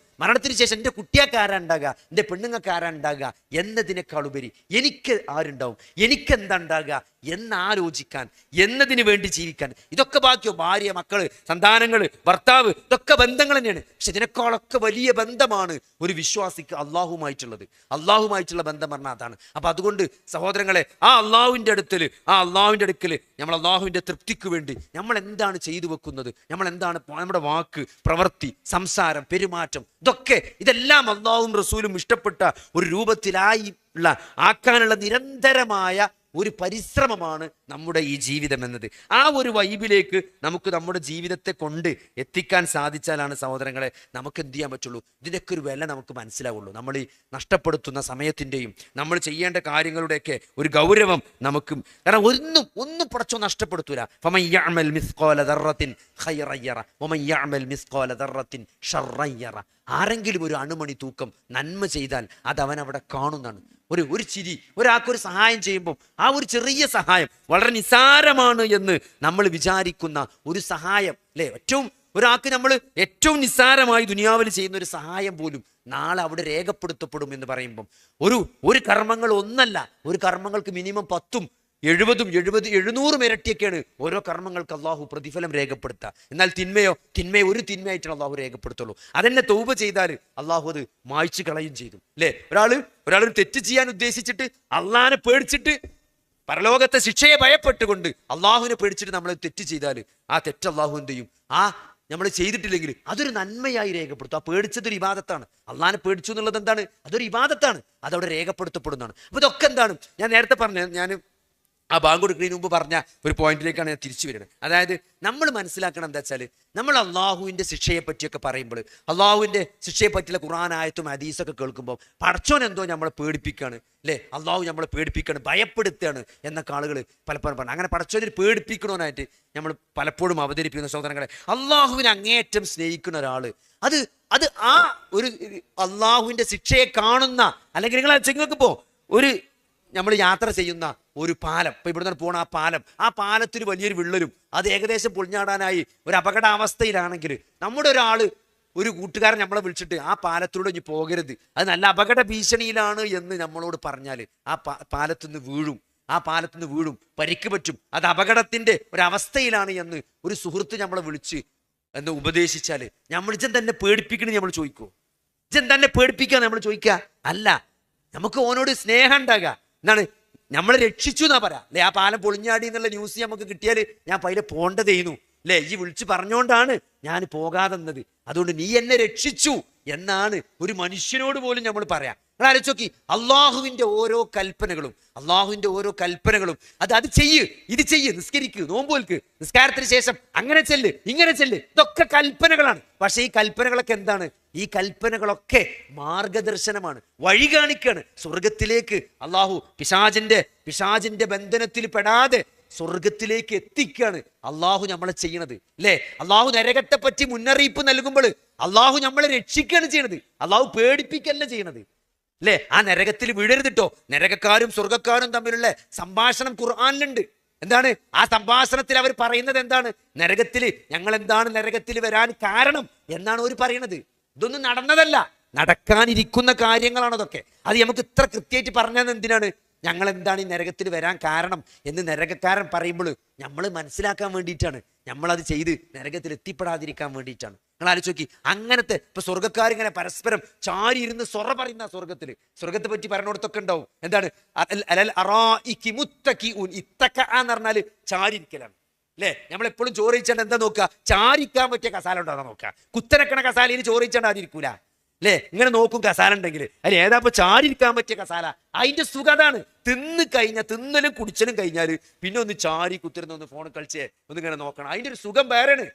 എൻ്റെ കുട്ടിയാക്കാരാ ഉണ്ടാകുക, എൻ്റെ പെണ്ണുങ്ങൾക്കാരാ ഉണ്ടാകുക എന്നതിനേക്കാളുപരി എനിക്ക് ആരുണ്ടാവും, എനിക്കെന്താ ഉണ്ടാകുക എന്നാലോചിക്കാൻ, എന്നതിന് വേണ്ടി ജീവിക്കാൻ. ഇതൊക്കെ ബാക്കിയോ? ഭാര്യ, മക്കള്, സന്താനങ്ങൾ, ഭർത്താവ്, ഇതൊക്കെ ബന്ധങ്ങൾ തന്നെയാണ്. പക്ഷെ ഇതിനേക്കാളൊക്കെ വലിയ ബന്ധമാണ് ഒരു വിശ്വാസിക്ക് അള്ളാഹുമായിട്ടുള്ള ബന്ധം പറഞ്ഞാൽ അതാണ്. അപ്പൊ അതുകൊണ്ട് സഹോദരങ്ങളെ, ആ അള്ളാഹുവിൻ്റെ അടുക്കൽ നമ്മൾ അള്ളാഹുവിൻ്റെ തൃപ്തിക്ക് വേണ്ടി നമ്മൾ എന്താണ് ചെയ്തു വെക്കുന്നത്, നമ്മൾ എന്താണ് നമ്മുടെ വാക്ക്, പ്രവൃത്തി, സംസാരം, പെരുമാറ്റം, ഇതെല്ലാം അള്ളാഹുവും റസൂലും ഇഷ്ടപ്പെട്ട ഒരു ആക്കാനുള്ള നിരന്തരമായ ഒരു പരിശ്രമമാണ് നമ്മുടെ ഈ ജീവിതം എന്നത്. ആ ഒരു വൈബിലേക്ക് നമുക്ക് നമ്മുടെ ജീവിതത്തെ കൊണ്ട് എത്തിക്കാൻ സാധിച്ചാലാണ് സഹോദരങ്ങളെ നമുക്ക് എന്ത് ചെയ്യാൻ പറ്റുള്ളൂ, ഇതിൻ്റെയൊക്കെ ഒരു വില നമുക്ക് മനസ്സിലാവുള്ളൂ. നമ്മൾ ഈ നഷ്ടപ്പെടുത്തുന്ന സമയത്തിൻ്റെയും നമ്മൾ ചെയ്യേണ്ട കാര്യങ്ങളുടെയൊക്കെ ഒരു ഗൗരവം നമുക്ക്, കാരണം ഒന്നും പടച്ചോ നഷ്ടപ്പെടുത്തൂല. ഫമൻ യഅമൽ മിസ്ഖാല ദർറത്തിൻ ഖൈറൻ യറ വമൻ യഅമൽ മിസ്ഖാല ദർറത്തിൻ ശർറൻ യറ. ആരെങ്കിലും ഒരു അണുമണി തൂക്കം നന്മ ചെയ്താൽ അത് അവൻ അവിടെ കാണുന്നതാണ്. ഒരു ചിരി, ഒരാൾക്കൊരു സഹായം ചെയ്യുമ്പോൾ ആ ഒരു ചെറിയ സഹായം വളരെ നിസ്സാരമാണ് എന്ന് നമ്മൾ വിചാരിക്കുന്ന ഒരു സഹായം അല്ലേ, ഒരാൾക്ക് നമ്മൾ ഏറ്റവും നിസ്സാരമായി ദുനിയാവിൽ ചെയ്യുന്ന ഒരു സഹായം പോലും നാളെ അവിടെ രേഖപ്പെടുത്തപ്പെടും എന്ന് പറയുമ്പം ഒരു കർമ്മങ്ങൾ ഒന്നല്ല, ഒരു കർമ്മങ്ങൾക്ക് മിനിമം 10, 70, 700 ഇരട്ടിയൊക്കെയാണ് ഓരോ കർമ്മങ്ങൾക്ക് അള്ളാഹു പ്രതിഫലം രേഖപ്പെടുത്തുക. എന്നാൽ തിന്മയെ ഒരു തിന്മയായിട്ടാണ് അള്ളാഹു രേഖപ്പെടുത്തുള്ളൂ. അതെന്നെ തൗബ ചെയ്താൽ അള്ളാഹു അത് മായ്ച്ചു കളയും ചെയ്തു അല്ലേ. ഒരാളൊരു തെറ്റ് ചെയ്യാൻ ഉദ്ദേശിച്ചിട്ട് അള്ളാഹിനെ പേടിച്ചിട്ട്, പരലോകത്തെ ശിക്ഷയെ ഭയപ്പെട്ടുകൊണ്ട് അള്ളാഹുവിനെ പേടിച്ചിട്ട് നമ്മൾ തെറ്റ് ചെയ്താൽ ആ തെറ്റ് അള്ളാഹു എന്ത് ചെയ്യും? നമ്മൾ ചെയ്തിട്ടില്ലെങ്കിൽ അതൊരു നന്മയായി രേഖപ്പെടുത്തും. ആ പേടിച്ചതൊരു ഇബാദത്താണ്. അള്ളാഹിനെ പേടിച്ചു എന്നുള്ളത് എന്താണ്? അതൊരു ഇബാദത്താണ്, അതവിടെ രേഖപ്പെടുത്തപ്പെടുന്നതാണ്. അപ്പൊ ഇതൊക്കെ എന്താണ്? ഞാൻ നേരത്തെ പറഞ്ഞു, ആ ബാങ്ക് കൊടുക്കുന്നതിന് മുമ്പ് പറഞ്ഞ ഒരു പോയിന്റിലേക്കാണ് ഞാൻ തിരിച്ചു വരുന്നത്. അതായത് നമ്മൾ മനസ്സിലാക്കണം എന്താ വെച്ചാൽ, നമ്മൾ അള്ളാഹുവിൻ്റെ ശിക്ഷയെ പറ്റിയൊക്കെ പറയുമ്പോൾ, അള്ളാഹുവിൻ്റെ ശിക്ഷയെ പറ്റിയുള്ള ഖുർആൻ ആയത്തും ഹദീസൊക്കെ കേൾക്കുമ്പോൾ പടച്ചോൻ എന്തോ നമ്മളെ പേടിപ്പിക്കുകയാണ്, അല്ലേ, അള്ളാഹു നമ്മളെ പേടിപ്പിക്കുകയാണ്, ഭയപ്പെടുത്തുകയാണ് എന്നൊക്കെ ആളുകൾ പലപ്പോഴും പറഞ്ഞു. അങ്ങനെ പടച്ചോനെ പേടിപ്പിക്കണമെന്നായിട്ട് നമ്മൾ പലപ്പോഴും അവതരിപ്പിക്കുന്ന സഹോദരങ്ങളെ, അള്ളാഹുവിനെ അങ്ങേയറ്റം സ്നേഹിക്കുന്ന ഒരാൾ അത് ആ ഒരു അള്ളാഹുവിൻ്റെ ശിക്ഷയെ കാണുന്ന, അല്ലെങ്കിൽ നിങ്ങൾക്ക് ഇപ്പോൾ ഒരു നമ്മൾ യാത്ര ചെയ്യുന്ന ഒരു പാലം, ഇപ്പം ഇവിടെ നിന്ന് പോണ ആ പാലത്തിന് വലിയൊരു വിള്ളലും അത് ഏകദേശം പൊളിഞ്ഞാടാനായി ഒരു അപകടാവസ്ഥയിലാണെങ്കിൽ നമ്മുടെ ഒരു കൂട്ടുകാരൻ നമ്മളെ വിളിച്ചിട്ട് ആ പാലത്തിലൂടെ ഇനി പോകരുത്, അത് നല്ല അപകട ഭീഷണിയിലാണ് എന്ന് നമ്മളോട് പറഞ്ഞാൽ ആ പാലത്തുനിന്ന് വീഴും, പരിക്ക് പറ്റും, അത് അപകടത്തിൻ്റെ ഒരവസ്ഥയിലാണ് എന്ന് ഒരു സുഹൃത്ത് നമ്മളെ വിളിച്ച് എന്ന് ഉപദേശിച്ചാൽ നമ്മൾ ഇജൻ തന്നെ പേടിപ്പിക്കണേ നമ്മൾ ചോദിക്കുമോ? ഇജൻ തന്നെ പേടിപ്പിക്കുക നമ്മൾ ചോദിക്കുക? അല്ല, നമുക്ക് ഓനോട് സ്നേഹം ഉണ്ടാകുക. എന്താണ്, നമ്മളെ രക്ഷിച്ചു എന്നാ പറയാ, അല്ലെ? ആ പാലം പൊളിഞ്ഞാടി എന്നുള്ള ന്യൂസ് നമുക്ക് കിട്ടിയാൽ ഞാൻ പൈലെ പോണ്ടതേനു, അല്ലേ? ഈ വിളിച്ച് പറഞ്ഞുകൊണ്ടാണ് ഞാൻ പോകാതെന്നത്, അതുകൊണ്ട് നീ എന്നെ രക്ഷിച്ചു എന്നാണ് ഒരു മനുഷ്യനോട് പോലും നമ്മൾ പറയാം. നിങ്ങൾ ആലോചിച്ച് നോക്കി, അള്ളാഹുവിൻ്റെ ഓരോ കൽപ്പനകളും അത് ചെയ്യ്, ഇത് ചെയ്യ്, നിസ്കരിക്ക്, നോമ്പോൽക്ക്, നിസ്കാരത്തിന് ശേഷം അങ്ങനെ ചെല്ല്, ഇങ്ങനെ ചെല്ല്, ഇതൊക്കെ കൽപ്പനകളാണ്. പക്ഷേ ഈ കൽപ്പനകളൊക്കെ എന്താണ്? ഈ കൽപ്പനകളൊക്കെ മാർഗദർശനമാണ്, വഴി കാണിക്കാണ് സ്വർഗത്തിലേക്ക്. അള്ളാഹു പിശാചിന്റെ ബന്ധനത്തിൽ പെടാതെ സ്വർഗത്തിലേക്ക് എത്തിക്കാണ് അള്ളാഹു നമ്മളെ ചെയ്യണത്, അല്ലേ? അള്ളാഹു നരകത്തെ പറ്റി മുന്നറിയിപ്പ് നൽകുമ്പോൾ അള്ളാഹു നമ്മളെ രക്ഷിക്കുകയാണ് ചെയ്യണത്, അള്ളാഹു പേടിപ്പിക്കല്ല ചെയ്യണത്, അല്ലേ? ആ നരകത്തിൽ വീഴരുതിട്ടോ. നരകക്കാരും സ്വർഗക്കാരും തമ്മിലുള്ള സംഭാഷണം ഖുർആനിലുണ്ട്. എന്താണ് ആ സംഭാഷണത്തിൽ അവർ പറയുന്നത്? എന്താണ് ഞങ്ങൾ എന്താണ് നരകത്തിൽ വരാൻ കാരണം എന്നാണ് അവർ പറയുന്നത്. ഇതൊന്നും നടന്നതല്ല, നടക്കാനിരിക്കുന്ന കാര്യങ്ങളാണ് അതൊക്കെ. അത് നമുക്ക് ഇത്ര കൃത്യമായിട്ട് പറഞ്ഞത് എന്തിനാണ്? ഞങ്ങൾ എന്താണ് ഈ നരകത്തിൽ വരാൻ കാരണം എന്ന് നരകക്കാരൻ പറയുമ്പോൾ നമ്മൾ മനസ്സിലാക്കാൻ വേണ്ടിയിട്ടാണ്, നമ്മളത് ചെയ്ത് നരകത്തിൽ എത്തിപ്പെടാതിരിക്കാൻ വേണ്ടിയിട്ടാണ്. നിങ്ങൾ ആലോചിച്ച് നോക്കി, അങ്ങനത്തെ ഇപ്പൊ സ്വർഗ്ഗക്കാരിങ്ങനെ പരസ്പരം ചാരി ഇരുന്ന് സൊറ പറയുന്ന സ്വർഗത്തെ പറ്റി പറഞ്ഞിടത്തൊക്കെ ഉണ്ടാവും. എന്താണ്? എന്ന് പറഞ്ഞാല് ചാരിയിരിക്കലാണ്, അല്ലേ? നമ്മളെപ്പോഴും ചോറിച്ചാണ്ട് എന്താ നോക്കുക? ചാരിക്കാൻ പറ്റിയ കസാല ഉണ്ടാകാൻ നോക്കുക. കുത്തനക്കണ കസാലയിൽ ചോറിച്ചാണ്ട് ആയിരിക്കൂല, അല്ലേ? ഇങ്ങനെ നോക്കും കസാല ഉണ്ടെങ്കിൽ. അതിൽ ഏതാ ചാരിയിരിക്കാൻ പറ്റിയ കസാല? അതിന്റെ സുഖം അതാണ്. തിന്നലും കുടിച്ചലും കഴിഞ്ഞാൽ പിന്നെ ഒന്ന് ചാരി കുത്തിരുന്ന് ഒന്ന് ഫോൺ കളിച്ച് ഒന്നിങ്ങനെ നോക്കണം, അതിന്റെ ഒരു സുഖം വേറെയാണ്.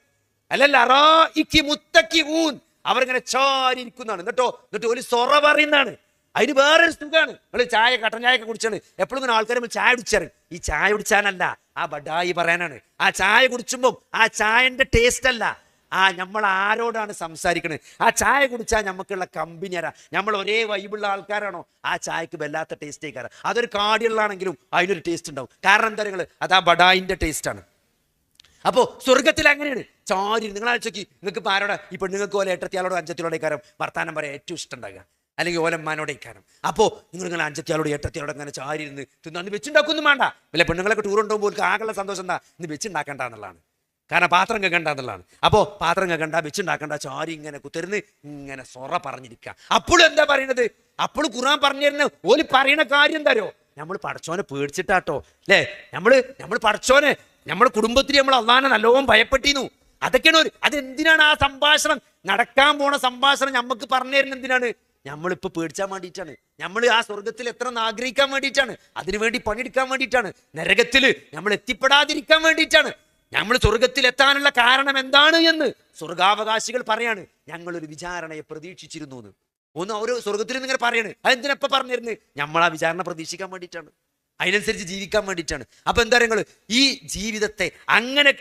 അവരിങ്ങനെ ചാരി ഇരിക്കുന്നതാണ്. എന്നിട്ട് ഒരു സൊറ പറയുന്നതാണ്, അതിന് വേറൊരു സുഖമാണ്. നിങ്ങൾ കട്ടൻ ചായ ഒക്കെ കുടിച്ചാണ് എപ്പോഴും ഇങ്ങനെ ആൾക്കാർ ചായ കുടിച്ചാറ്. ഈ ചായ കുടിച്ചാനല്ല, ആ ബഡായി പറയാനാണ്. ആ ചായ കുടിച്ചുമ്പോൾ ആ ചായന്റെ ടേസ്റ്റ് അല്ല, നമ്മൾ ആരോടാണ് സംസാരിക്കുന്നത്. ആ ചായ കുടിച്ചാൽ നമുക്കുള്ള കമ്പനി ആരാ? നമ്മൾ ഒരേ വൈബുള്ള ആൾക്കാരാണോ? ആ ചായക്ക് വല്ലാത്ത ടേസ്റ്റ് ആയിക്കാരം. അതൊരു കാടിയുള്ളതാണെങ്കിലും അതിനൊരു ടേസ്റ്റ് ഉണ്ടാവും. കാരണം എന്താ നിങ്ങൾ, അത് ആ ബഡായിന്റെ ടേസ്റ്റ് ആണ്. അപ്പോ സ്വർഗത്തിൽ അങ്ങനെയാണ് ചാരി. നിങ്ങൾ ആലോചിച്ച് നിങ്ങൾക്ക് ഇപ്പൊ ആരോടെ, ഈ പെണ്ണുങ്ങൾക്ക് പോലെ ഏട്ടത്തിയാളോടും അഞ്ചത്തിയോടെ ഇക്കാരം വർത്താനം പറയാൻ ഏറ്റവും ഇഷ്ടം ഉണ്ടാകുക, അല്ലെങ്കിൽ ഓലമ്മാനോടെ ഇക്കാരം. അപ്പോൾ നിങ്ങൾ അഞ്ചത്തിയാളോട് ഏട്ടത്തിയാളോട് അങ്ങനെ ചാരി ഇരുന്ന് തിന്ന് വെച്ചുണ്ടാക്കൊന്നും വേണ്ട. വല്ല പെണ്ണുങ്ങളൊക്കെ ടൂർ ഉണ്ടാകുമ്പോൾ ആകെയുള്ള സന്തോഷം എന്താ? ഇന്ന് വെച്ചുണ്ടാക്കണ്ട എന്നുള്ളതാണ്. കാരണം പാത്രം കേൾക്കണ്ട എന്നുള്ളതാണ്. അപ്പോൾ പാത്രം കേൾക്കണ്ട, വെച്ചുണ്ടാക്കണ്ട, ചാരി ഇങ്ങനെ കുത്തിരുന്ന് ഇങ്ങനെ സൊറ പറഞ്ഞിരിക്കുക. അപ്പോഴും എന്താ പറയണത്? അപ്പോൾ ഖുർആൻ പറഞ്ഞു തരുന്ന ഓല് പറയണ കാര്യം എന്താരോ? നമ്മൾ പടച്ചോനെ പേടിച്ചിട്ടാട്ടോ, അല്ലേ? നമ്മൾ പടച്ചോനെ, നമ്മുടെ കുടുംബത്തിൽ നമ്മൾ അള്ളാനെ നല്ലോണം ഭയപ്പെട്ടിരുന്നു. അതൊക്കെയാണ് അതെന്തിനാണ് ആ സംഭാഷണം, നടക്കാൻ പോണ സംഭാഷണം നമുക്ക് പറഞ്ഞു തരുന്നത് എന്തിനാണ്? നമ്മളിപ്പോൾ പേടിച്ചാൻ വേണ്ടിയിട്ടാണ്. നമ്മൾ ആ സ്വർഗത്തിൽ എത്ര ആഗ്രഹിക്കാൻ വേണ്ടിയിട്ടാണ്, അതിനുവേണ്ടി പണിയെടുക്കാൻ വേണ്ടിയിട്ടാണ്. നരകത്തിൽ നമ്മൾ എത്തിപ്പെടാതിരിക്കാൻ വേണ്ടിയിട്ടാണ്. നമ്മൾ സ്വർഗത്തിൽ എത്താനുള്ള കാരണം എന്താണ് എന്ന് സ്വർഗാവകാശികൾ പറയാണ്. ഞങ്ങളൊരു വിചാരണയെ പ്രതീക്ഷിച്ചിരുന്നു എന്ന് ഓരോ സ്വർഗത്തിൽ നിന്ന് ഇങ്ങനെ പറയാണ്. അതെന്തിനെപ്പോ പറഞ്ഞിരുന്നത്? നമ്മൾ ആ വിചാരണ പ്രതീക്ഷിക്കാൻ വേണ്ടിയിട്ടാണ്, അതിനനുസരിച്ച് ജീവിക്കാൻ വേണ്ടിയിട്ടാണ്. അപ്പൊ എന്താ നിങ്ങൾ ഈ ജീവിതത്തെ അങ്ങനെ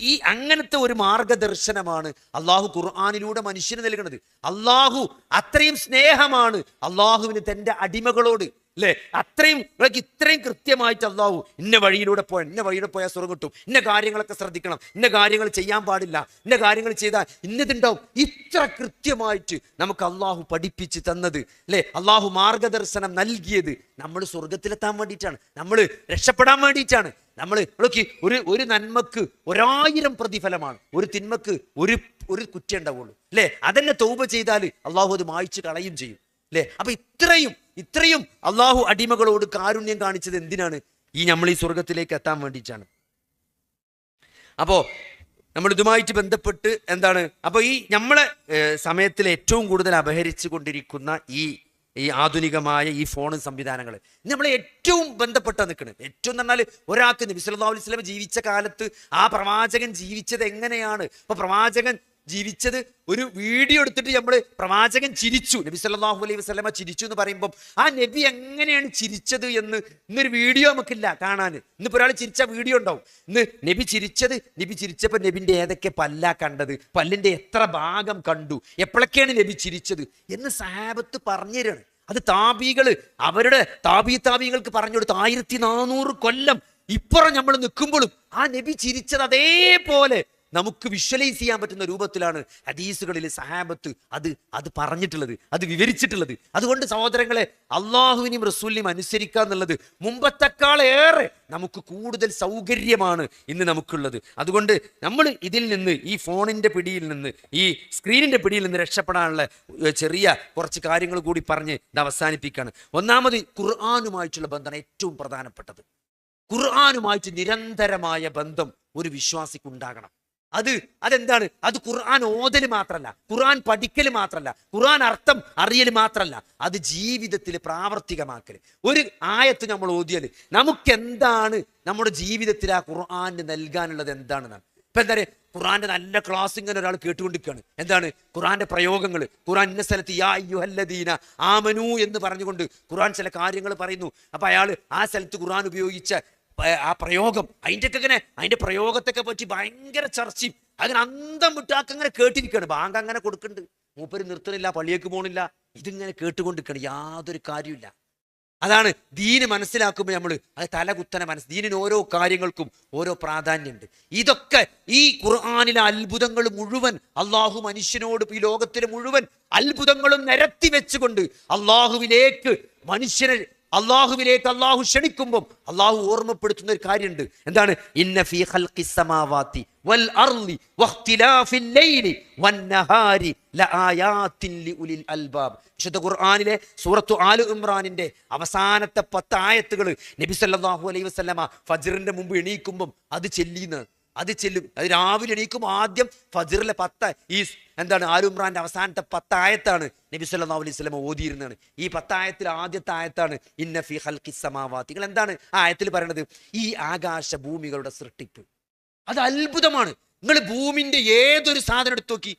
ഈ അങ്ങനത്തെ ഒരു മാർഗദർശനമാണ് അള്ളാഹു ഖുർആനിലൂടെ മനുഷ്യന് നൽകുന്നത്. അള്ളാഹു അത്രയും സ്നേഹമാണ് അള്ളാഹുവിന് തൻ്റെ അടിമകളോട്, അല്ലേ? ഇത്രയും കൃത്യമായിട്ട് അള്ളാഹു ഇന്ന വഴിയിലൂടെ പോയാൽ സ്വർഗ്ഗം കിട്ടും, ഇന്ന കാര്യങ്ങളൊക്കെ ശ്രദ്ധിക്കണം, ഇന്ന കാര്യങ്ങൾ ചെയ്യാൻ പാടില്ല, ഇന്ന കാര്യങ്ങൾ ചെയ്താൽ ഇന്നതുണ്ടാവും. ഇത്ര കൃത്യമായിട്ട് നമുക്ക് അള്ളാഹു പഠിപ്പിച്ച് തന്നത്, അല്ലേ? അള്ളാഹു മാർഗദർശനം നൽകിയത് നമ്മൾ സ്വർഗത്തിലെത്താൻ വേണ്ടിയിട്ടാണ്, നമ്മൾ രക്ഷപ്പെടാൻ വേണ്ടിയിട്ടാണ്. നമ്മൾ ഒരു നന്മക്ക് 1000 പ്രതിഫലമാണ്, ഒരു തിന്മക്ക് ഒരു കുറ്റം ഉണ്ടാവുള്ളൂ, അല്ലേ? അതെന്നെ തൗബ ചെയ്താൽ അള്ളാഹു അത് മായ്ച്ചു കളയും ചെയ്യും, അല്ലേ? അപ്പൊ ഇത്രയും അള്ളാഹു അടിമകളോട് കാരുണ്യം കാണിച്ചത് എന്തിനാണ്? നമ്മൾ ഈ സ്വർഗത്തിലേക്ക് എത്താൻ വേണ്ടിയിട്ടാണ്. അപ്പോ നമ്മൾ ഇതുമായിട്ട് ബന്ധപ്പെട്ട് എന്താണ്, അപ്പൊ ഈ നമ്മളെ സമയത്തിൽ ഏറ്റവും കൂടുതൽ അപഹരിച്ചു കൊണ്ടിരിക്കുന്ന ഈ ഈ ആധുനികമായ ഈ ഫോണും സംവിധാനങ്ങൾ നമ്മളെ ഏറ്റവും ബന്ധപ്പെട്ട് നിൽക്കുന്നത്. ഏറ്റവും എന്ന് പറഞ്ഞാൽ ഒരാൾക്ക് നബി സല്ലല്ലാഹു അലൈഹി വസല്ലം ജീവിച്ച കാലത്ത് ആ പ്രവാചകൻ ജീവിച്ചത് എങ്ങനെയാണ്. ഇപ്പൊ പ്രവാചകൻ ജീവിച്ചത് ഒരു വീഡിയോ എടുത്തിട്ട് നമ്മൾ പ്രവാചകൻ ചിരിച്ചു, നബി സല്ലല്ലാഹു അലൈഹി വസല്ലമ ചിരിച്ചു എന്ന് പറയുമ്പോൾ ആ നബി എങ്ങനെയാണ് ചിരിച്ചത് എന്ന് ഇന്നൊരു വീഡിയോ നമുക്കില്ല കാണാൻ. ഇന്നിപ്പോൾ ഒരാൾ ചിരിച്ച വീഡിയോ ഉണ്ടാവും. ഇന്ന് നബി ചിരിച്ചപ്പോൾ നബിന്റെ ഏതൊക്കെ പല്ലാ കണ്ടത്, പല്ലിന്റെ എത്ര ഭാഗം കണ്ടു, എപ്പോഴൊക്കെയാണ് നബി ചിരിച്ചത് എന്ന് സഹാബത്ത് പറഞ്ഞു തരാണ്. അത് താബികള് അവരുടെ താബികൾക്ക് പറഞ്ഞു കൊടുത്ത് 1400 കൊല്ലം ഇപ്പുറം നമ്മൾ നിൽക്കുമ്പോഴും ആ നബി ചിരിച്ചത് അതേപോലെ നമുക്ക് വിഷ്വലൈസ് ചെയ്യാൻ പറ്റുന്ന രൂപത്തിലാണ് ഹദീസുകളിൽ സഹാബത്ത് അത് പറഞ്ഞിട്ടുള്ളത്, അത് വിവരിച്ചിട്ടുള്ളത്. അതുകൊണ്ട് സഹോദരങ്ങളെ, അള്ളാഹുവിനെയും റസൂലിനെയും അനുസരിക്കുക എന്നുള്ളത് മുമ്പത്തെക്കാളേറെ നമുക്ക് കൂടുതൽ സൗകര്യമാണ് ഇന്ന് നമുക്കുള്ളത്. അതുകൊണ്ട് നമ്മൾ ഇതിൽ നിന്ന്, ഈ ഫോണിന്റെ പിടിയിൽ നിന്ന്, ഈ സ്ക്രീനിന്റെ പിടിയിൽ നിന്ന് രക്ഷപ്പെടാനുള്ള ചെറിയ കുറച്ച് കാര്യങ്ങൾ കൂടി പറഞ്ഞ് ഇത് അവസാനിപ്പിക്കുകയാണ്. ഒന്നാമത്, ഖുർആനുമായിട്ടുള്ള ബന്ധമാണ് ഏറ്റവും പ്രധാനപ്പെട്ടത്. ഖുർആനുമായിട്ട് നിരന്തരമായ ബന്ധം ഒരു വിശ്വാസിക്ക് ഉണ്ടാകണം. അതെന്താണ്? അത് ഖുർആൻ ഓതല് മാത്രല്ല, ഖുർആൻ പഠിക്കല് മാത്രല്ല, ഖുർആൻ അർത്ഥം അറിയൽ മാത്രല്ല, അത് ജീവിതത്തിൽ പ്രാവർത്തികമാക്കല്. ഒരു ആയത്ത് നമ്മൾ ഓതിയാല് നമുക്ക് എന്താണ് നമ്മുടെ ജീവിതത്തിൽ ആ ഖുർആന് നൽകാനുള്ളത് എന്താണെന്നാണ്. ഇപ്പൊ എന്താ പറയുക, ഖുർആന്റെ നല്ല ക്ലാസ് ഇങ്ങനെ ഒരാൾ കേട്ടുകൊണ്ടിരിക്കുകയാണ്. എന്താണ് ഖുർആന്റെ പ്രയോഗങ്ങൾ? ഖുർആൻ ഇന്ന സ്ഥലത്ത് യാ അയ്യുഹല്ലദീന ആമനൂ എന്ന് പറഞ്ഞുകൊണ്ട് ഖുർആൻ ചില കാര്യങ്ങൾ പറയുന്നു. അപ്പൊ അയാൾ ആ സ്ഥലത്ത് ഖുർആൻ ഉപയോഗിച്ച ആ പ്രയോഗം, അതിന്റെ പ്രയോഗത്തൊക്കെ പറ്റി ഭയങ്കര ചർച്ചയും അങ്ങനെ അന്തം വിട്ടാക്ക് അങ്ങനെ കേട്ടിരിക്കുകയാണ്. ബാങ്ക് അങ്ങനെ കൊടുക്കുന്നുണ്ട്, മൂപ്പര് നിർത്തണില്ല, പള്ളിയേക്ക് പോകണില്ല, ഇതിങ്ങനെ കേട്ടുകൊണ്ടിരിക്കണം, യാതൊരു കാര്യമില്ല. അതാണ് ദീന് മനസ്സിലാക്കുമ്പോൾ നമ്മൾ അത് തലകുത്തനെ ദീനിന് ഓരോ കാര്യങ്ങൾക്കും ഓരോ പ്രാധാന്യമുണ്ട്. ഇതൊക്കെ ഈ ഖുർആനിലെ അത്ഭുതങ്ങൾ മുഴുവൻ അള്ളാഹു മനുഷ്യനോട്, ഈ ലോകത്തിലെ മുഴുവൻ അത്ഭുതങ്ങളും നിരത്തി വെച്ചുകൊണ്ട് അള്ളാഹുവിലേക്ക് അള്ളാഹു ക്ഷണിക്കുമ്പോൾ അള്ളാഹു ഓർമ്മപ്പെടുത്തുന്ന ഒരു കാര്യമുണ്ട്. എന്താണ്? ഇന്ന ഫീ ഖൽഖിസ് സമാവാതി വൽ അർളി വഖ്തിലാഫിൽ ലൈലി വന്നഹാരി ലആയാതിൻ ലിഉലിൽ അൽബാബ്. വിശുദ്ധ ഖുർആനിലെ സൂറത്തു ആലു ഇമ്രാനിന്റെ അവസാനത്തെ 10 ആയത്തുകൾ നബി സല്ലല്ലാഹു അലൈഹി വസല്ലമ ഫജ്റിന്റെ മുമ്പ് എണീക്കുമ്പോൾ അത് ചെല്ലും. അത് രാവിലെ എണീക്കുമ്പോൾ ആദ്യം ഫജ്റിലെ 10 ഈ ആലു ഇമ്രാന്റെ അവസാനത്തെ 10 ആയത്താണ് നബി സല്ലല്ലാഹു അലൈഹി വസല്ലം ഓതിയിരുന്നതാണ്. ഈ 10 ആയത്തിൽ ആദ്യത്തെ ആയത്താണ് ഇന്ന ഫീ ഖൽഖിസ് സമാവാതി. എന്താണ് ആ ആയത്തിൽ പറയുന്നത്? ഈ ആകാശ ഭൂമികളുടെ സൃഷ്ടിപ്പ് അത് അത്ഭുതമാണ്. നിങ്ങൾ ഭൂമിന്റെ ഏതൊരു സാധനം എടുത്തു നോക്കി,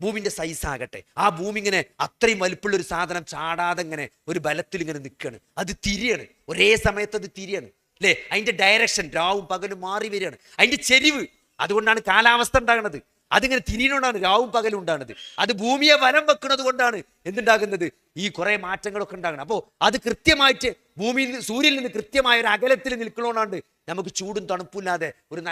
ഭൂമിന്റെ സൈസ് ആകട്ടെ, ആ ഭൂമി ഇങ്ങനെ അത്രയും വലുപ്പമുള്ള ഒരു സാധനം ചാടാതെ ഇങ്ങനെ ഒരു ബലത്തിൽ ഇങ്ങനെ നിൽക്കുകയാണ്. അത് തിരിയാണ്, ഒരേ സമയത്ത് അത് തിരിയാണ് അല്ലേ? അതിന്റെ ഡയറക്ഷൻ രാവും പകലും മാറി വരികയാണ്. അതിന്റെ ചെരിവ്, അതുകൊണ്ടാണ് കാലാവസ്ഥ ഉണ്ടാകുന്നത്. അതിങ്ങനെ തിരിയുന്നതുകൊണ്ടാണ് രാവും പകലും ഉണ്ടാകുന്നത്. അത് ഭൂമിയെ വലം വെക്കുന്നത് കൊണ്ടാണ് എന്തുണ്ടാകുന്നത്? ഈ കുറെ മാറ്റങ്ങളൊക്കെ ഉണ്ടാകുന്നത്. അപ്പോൾ അത് കൃത്യമായിട്ട് സൂര്യനിൽ നിന്ന് കൃത്യമായ ഒരു അകലത്തിൽ നിൽക്കുന്നതുകൊണ്ടാണ് നമുക്ക് ചൂടും തണുപ്പില്ലാതെ ഒരു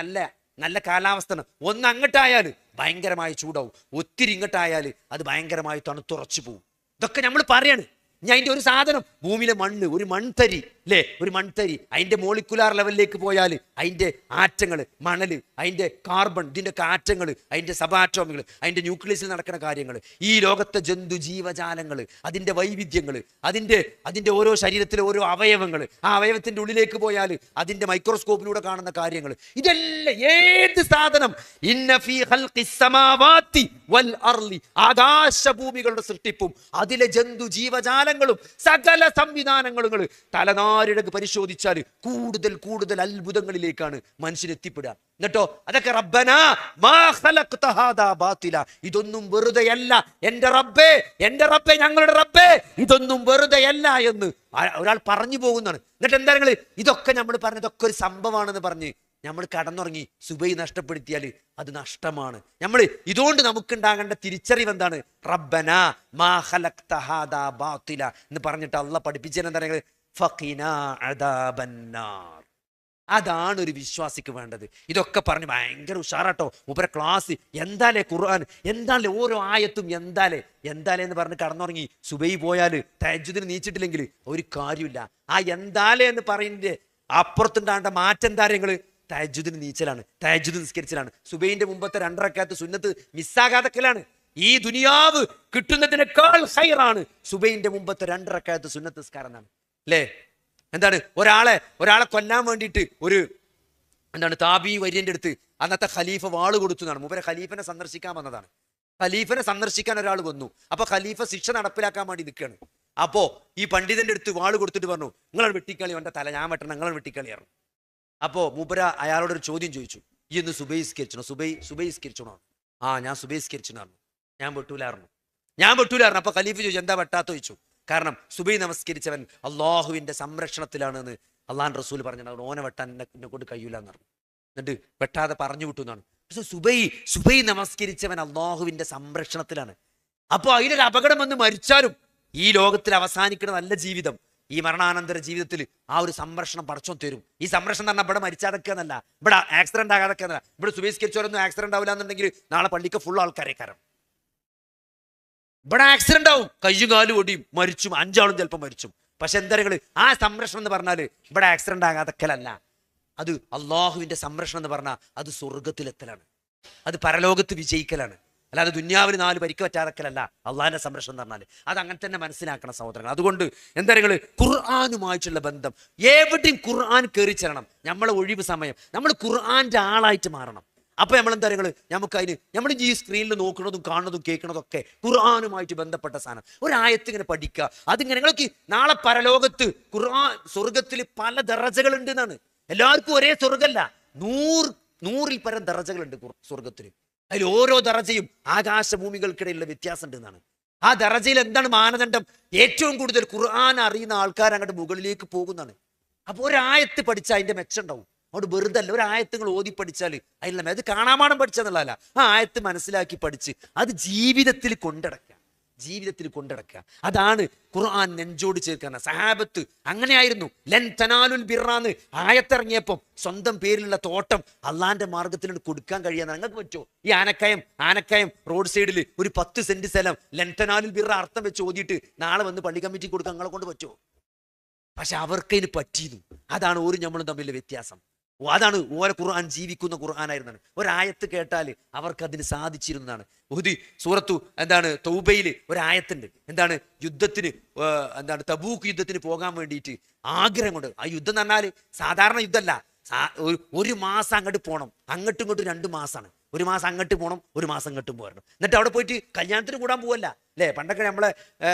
നല്ല കാലാവസ്ഥ. ഒന്ന് അങ്ങോട്ടായാൽ ഭയങ്കരമായ ചൂടാവും, ഒത്തിരി ഇങ്ങോട്ടായാൽ അത് ഭയങ്കരമായി തണുത്തുറച്ചു പോകും. ഇതൊക്കെ നമ്മൾ പറയാണ്. ഞാൻ അതിൻ്റെ ഒരു സാധനം, ഭൂമിയിലെ മണ്ണ്, ഒരു മൺതരി അല്ലേ, ഒരു മൺതരി, അതിൻ്റെ മോളിക്കുലാർ ലെവലിലേക്ക് പോയാൽ അതിൻ്റെ ആറ്റങ്ങൾ, മണൽ, അതിൻ്റെ കാർബൺ, ഇതിൻ്റെ ആറ്റങ്ങൾ, അതിൻ്റെ സബാറ്റോമുകൾ, അതിൻ്റെ ന്യൂക്ലിയസിൽ നടക്കുന്ന കാര്യങ്ങൾ, ഈ ലോകത്തെ ജന്തു ജീവജാലങ്ങൾ, അതിൻ്റെ വൈവിധ്യങ്ങൾ, അതിൻ്റെ ഓരോ ശരീരത്തിലെ ഓരോ അവയവങ്ങൾ, ആ അവയവത്തിൻ്റെ ഉള്ളിലേക്ക് പോയാൽ അതിൻ്റെ മൈക്രോസ്കോപ്പിലൂടെ കാണുന്ന കാര്യങ്ങൾ, ഇതെല്ലാം ഏത് സാധനം, ഇന്ന ഫീ ഖൽഖിസ് സമാവാതി വൽ അർളി, ആകാശഭൂമികളുടെ സൃഷ്ടിപ്പും അതിലെ ജന്തു ജീവജാലങ്ങളും സകല സംവിധാനങ്ങളും തലനാരിഴക്ക് പരിശോധിച്ചാൽ കൂടുതൽ അത്ഭുതങ്ങളിലേക്കാണ് മനുഷ്യൻ എത്തിപ്പെടുക. എന്നിട്ടോ അതൊക്കെ റബ്ബനാ മാ ഖലഖ്ത ഹാദാ ബാതില, ഇതൊന്നും വെറുതെയല്ല എൻ്റെ റബ്ബേ ഞങ്ങളുടെ റബ്ബേ, ഇതൊന്നും വെറുതെയല്ല എന്ന് ഒരാൾ പറഞ്ഞു പോകുന്നതാണ്. എന്നിട്ട് എന്താ നിങ്ങൾ ഇതൊക്കെ നമ്മൾ പറഞ്ഞതൊക്കെ ഒരു സംഭവമാണെന്ന് പറഞ്ഞ് നമ്മൾ കടന്നുറങ്ങി സുബൈ നഷ്ടപ്പെടുത്തിയാൽ അത് നഷ്ടമാണ്. നമ്മൾ ഇതുകൊണ്ട് നമുക്കുണ്ടാകേണ്ട തിരിച്ചറിവ് എന്താണ്? റബ്ബനാ മാ ഖലഖ്ത ഹാദാ ബാതില എന്ന് പറഞ്ഞിട്ട് അള്ളാഹ് പഠിപ്പിച്ചത് എന്താണ്? ഫഖിനാ അദാബന്നാർ. അതാണ് ഒരു വിശ്വാസിക്ക് വേണ്ടത്. ഇതൊക്കെ പറഞ്ഞ് ഭയങ്കര ഉഷാറാട്ടോ മൂപ്പര ക്ലാസ്. എന്താലേ ഖുർആൻ, എന്താലേ ഓരോ ആയത്തും, എന്താലേ എന്ന് പറഞ്ഞ് കടന്നുറങ്ങി സുബൈ പോയാൽ തഹജ്ജുദിന് നീച്ചിട്ടില്ലെങ്കിൽ ഒരു കാര്യമില്ല. ആ എന്താലേ എന്ന് പറയുന്നതിന്റെ അപ്പുറത്തുണ്ടാകേണ്ട മാറ്റം താരങ്ങൾ തഹജ്ജുദിന് നീച്ചലാണ്, തഹജ്ജുദ് നിസ്കരിച്ചലാണ്, സുബൈന്റെ മുമ്പത്തെ 2 റക്അത്ത് സുന്നത്ത് മിസ്സാകാതക്കലാണ്. ഈ ദുനിയാവ് കിട്ടുന്നതിനേക്കാൾ ഹൈറാണ് സുബൈന്റെ മുമ്പത്തെ 2 റക്അത്ത് സുന്നത്ത് നിസ്കാരം എന്നാണ് അല്ലേ? എന്താണ് ഒരാളെ കൊല്ലാൻ വേണ്ടിയിട്ട് ഒരു താബി വര്യന്റെ അടുത്ത് അന്നത്തെ ഖലീഫ വാള് കൊടുത്തു എന്നാണ്. മൂപ്പരെ ഖലീഫനെ സന്ദർശിക്കാൻ വന്നതാണ്. ഖലീഫനെ സന്ദർശിക്കാൻ ഒരാൾ വന്നു. അപ്പൊ ഖലീഫ ശിക്ഷ നടപ്പിലാക്കാൻ വേണ്ടി നിൽക്കുകയാണ്. അപ്പോ ഈ പണ്ഡിതന്റെ അടുത്ത് വാള് കൊടുത്തിട്ട് പറഞ്ഞു, നിങ്ങളെ വെട്ടിക്കളി, അവന്റെ തല ഞാൻ വെട്ടണം, നിങ്ങളെ വെട്ടിക്കളിയാണ്. അപ്പോ മൂപ്പര അയാളോടൊരു ചോദ്യം ചോദിച്ചു, ഈ ഒന്ന് സുബൈസ്കരിച്ചോ? സുബൈസ്കരിച്ചോണോ? ആ, ഞാൻ സുബൈസ്കരിച്ചായിരുന്നു, ഞാൻ വെട്ടൂലായിരുന്നു. അപ്പൊ ഖലീഫ ചോദിച്ചു, എന്താ വെട്ടാത്ത ചോദിച്ചു. കാരണം സുബൈ നമസ്കരിച്ചവൻ അള്ളാഹുവിന്റെ സംരക്ഷണത്തിലാണെന്ന് അള്ളാഹ് റസൂൽ പറഞ്ഞിട്ടുണ്ട്, ഓനെ വെട്ടാൻ എന്നെ കൊണ്ട് കഴിയൂല എന്ന് പറഞ്ഞു. എന്നിട്ട് വെട്ടാതെ പറഞ്ഞു വിട്ടു എന്നാണ്. പക്ഷെ സുബൈ നമസ്കരിച്ചവൻ അള്ളാഹുവിന്റെ സംരക്ഷണത്തിലാണ്. അപ്പൊ അതിലൊരു അപകടം വന്ന് മരിച്ചാലും ഈ ലോകത്തിൽ അവസാനിക്കുന്ന നല്ല ജീവിതം, ഈ മരണാനന്തര ജീവിതത്തിൽ ആ ഒരു സംരക്ഷണം പടച്ചോൻ തരും. ഈ സംരക്ഷണം എന്ന് പറഞ്ഞാൽ ഇവിടെ മരിച്ചാതൊക്കെ എന്നല്ല, ഇവിടെ ആക്സിഡന്റ് ആകാതൊക്കെ എന്നല്ല. ഇവിടെ സുബൈസ്കരിച്ചവരൊന്നും ആക്സിഡന്റ് ആവില്ല എന്നുണ്ടെങ്കിൽ നാളെ പള്ളിക്ക് ഫുൾ ആൾക്കാരെ കാരണം ഇവിടെ ആക്സിഡന്റ് ആവും, കയ്യും കാലും ഒടിയും, മരിച്ചും, 5 ആളും ചിലപ്പോൾ മരിച്ചും. പക്ഷെ എന്താ ആ സംരക്ഷണം എന്ന് പറഞ്ഞാൽ ഇവിടെ ആക്സിഡന്റ് ആകാതൊക്കെയല്ല, അത് അള്ളാഹുവിന്റെ സംരക്ഷണം എന്ന് പറഞ്ഞാൽ അത് സ്വർഗത്തിലെത്തലാണ്, അത് പരലോകത്ത് വിജയിക്കലാണ്. അല്ലാതെ ദുന്യാവിന് 4 പരിക്ക് പറ്റാതൊക്കെയല്ല അള്ളാഹിന്റെ സംരക്ഷണം എന്ന് പറഞ്ഞാൽ. അത് അങ്ങനെ തന്നെ മനസ്സിലാക്കണം സഹോദരങ്ങൾ. അതുകൊണ്ട് എന്താ ഖുർആനുമായിട്ടുള്ള ബന്ധം, എവിടെയും ഖുർആൻ കയറി ചെല്ലണം. നമ്മളെ ഒഴിവ് സമയം നമ്മൾ ഖുർആന്റെ ആളായിട്ട് മാറണം. അപ്പൊ നമ്മളെന്താ നമുക്ക് നമ്മൾ ഈ സ്ക്രീനിൽ നോക്കുന്നതും കാണുന്നതും കേൾക്കുന്നതും ഒക്കെ ഖുർആനുമായിട്ട് ബന്ധപ്പെട്ട സാധനം. ഒരായത്ത് ഇങ്ങനെ പഠിക്കുക, അതിങ്ങനെ നിങ്ങൾക്ക് നാളെ പരലോകത്ത് ഖുർആൻ സ്വർഗത്തിൽ പല ദറജകളുണ്ട് എന്നാണ്. എല്ലാവർക്കും ഒരേ സ്വർഗമല്ല, 100 പരം ദറജകളുണ്ട് സ്വർഗത്തിൽ. അതിൽ ഓരോ ദറജയും ആകാശഭൂമികൾക്കിടയിലുള്ള വ്യത്യാസം ഉണ്ട് എന്നാണ്. ആ ദറജയിൽ എന്താണ് മാനദണ്ഡം? ഏറ്റവും കൂടുതൽ ഖുർആൻ അറിയുന്ന ആൾക്കാർ അങ്ങോട്ട് മുകളിലേക്ക് പോകുന്നതാണ്. അപ്പൊ ഒരായത്ത് പഠിച്ചാൽ അതിന്റെ മെച്ചം ഉണ്ടാവും. അവിടെ വെറുതെ അല്ല, ഒരായത്തുകൾ ഓതി പഠിച്ചാൽ അതിനുള്ള അത് കാണാമാണം പഠിച്ചെന്നുള്ളതല്ല, ആ ആയത്ത് മനസ്സിലാക്കി പഠിച്ച് അത് ജീവിതത്തിൽ കൊണ്ടടക്കുക. അതാണ് ഖുർആൻ നെഞ്ചോട് ചേർക്കാൻ. സഹാബത്ത് അങ്ങനെയായിരുന്നു. ലൻ തനാലുൽ ബിർറാന്ന് ആയത്തിറങ്ങിയപ്പം സ്വന്തം പേരിലുള്ള തോട്ടം അള്ളാന്റെ മാർഗത്തിൽ കൊടുക്കാൻ കഴിയാന്ന് നിങ്ങൾക്ക് പറ്റുമോ? ഈ ആനക്കയം റോഡ് സൈഡിൽ ഒരു 10 സെന്റ് സ്ഥലം ലൻ തനാലുൽ ബിർറ അർത്ഥം വെച്ച് ഓതിയിട്ട് നാളെ വന്ന് പള്ളി കമ്മിറ്റി കൊടുക്കാൻ നിങ്ങളെ കൊണ്ട് പറ്റുമോ? പക്ഷെ അവർക്ക് പറ്റിയിരുന്നു. അതാണ് ഓരോ നമ്മളും തമ്മിലുള്ള വ്യത്യാസം. അതാണ് ഓരോ ഖുർആൻ ജീവിക്കുന്ന ഖുർആനായിരുന്നാണ്. ഒരായത്ത് കേട്ടാൽ അവർക്ക് അതിന് സാധിച്ചിരുന്നതാണ്. സൂറത്തു തൗബയിൽ ഒരായത്തുണ്ട്. യുദ്ധത്തിന് തബൂക്ക് യുദ്ധത്തിന് പോകാൻ വേണ്ടിയിട്ട് ആഗ്രഹം കൊണ്ട്. ആ യുദ്ധം എന്ന് പറഞ്ഞാൽ സാധാരണ യുദ്ധമല്ല, ഒരു മാസം അങ്ങോട്ട് പോകണം, അങ്ങോട്ടും ഇങ്ങോട്ടും 2 മാസമാണ്. ഒരു മാസം അങ്ങോട്ട് പോകണം, ഒരു മാസം ഇങ്ങോട്ടും പോരണം. എന്നിട്ട് അവിടെ പോയിട്ട് കല്യാണത്തിന് കൂടാൻ പോവല്ല അല്ലേ? പണ്ടൊക്കെ നമ്മളെ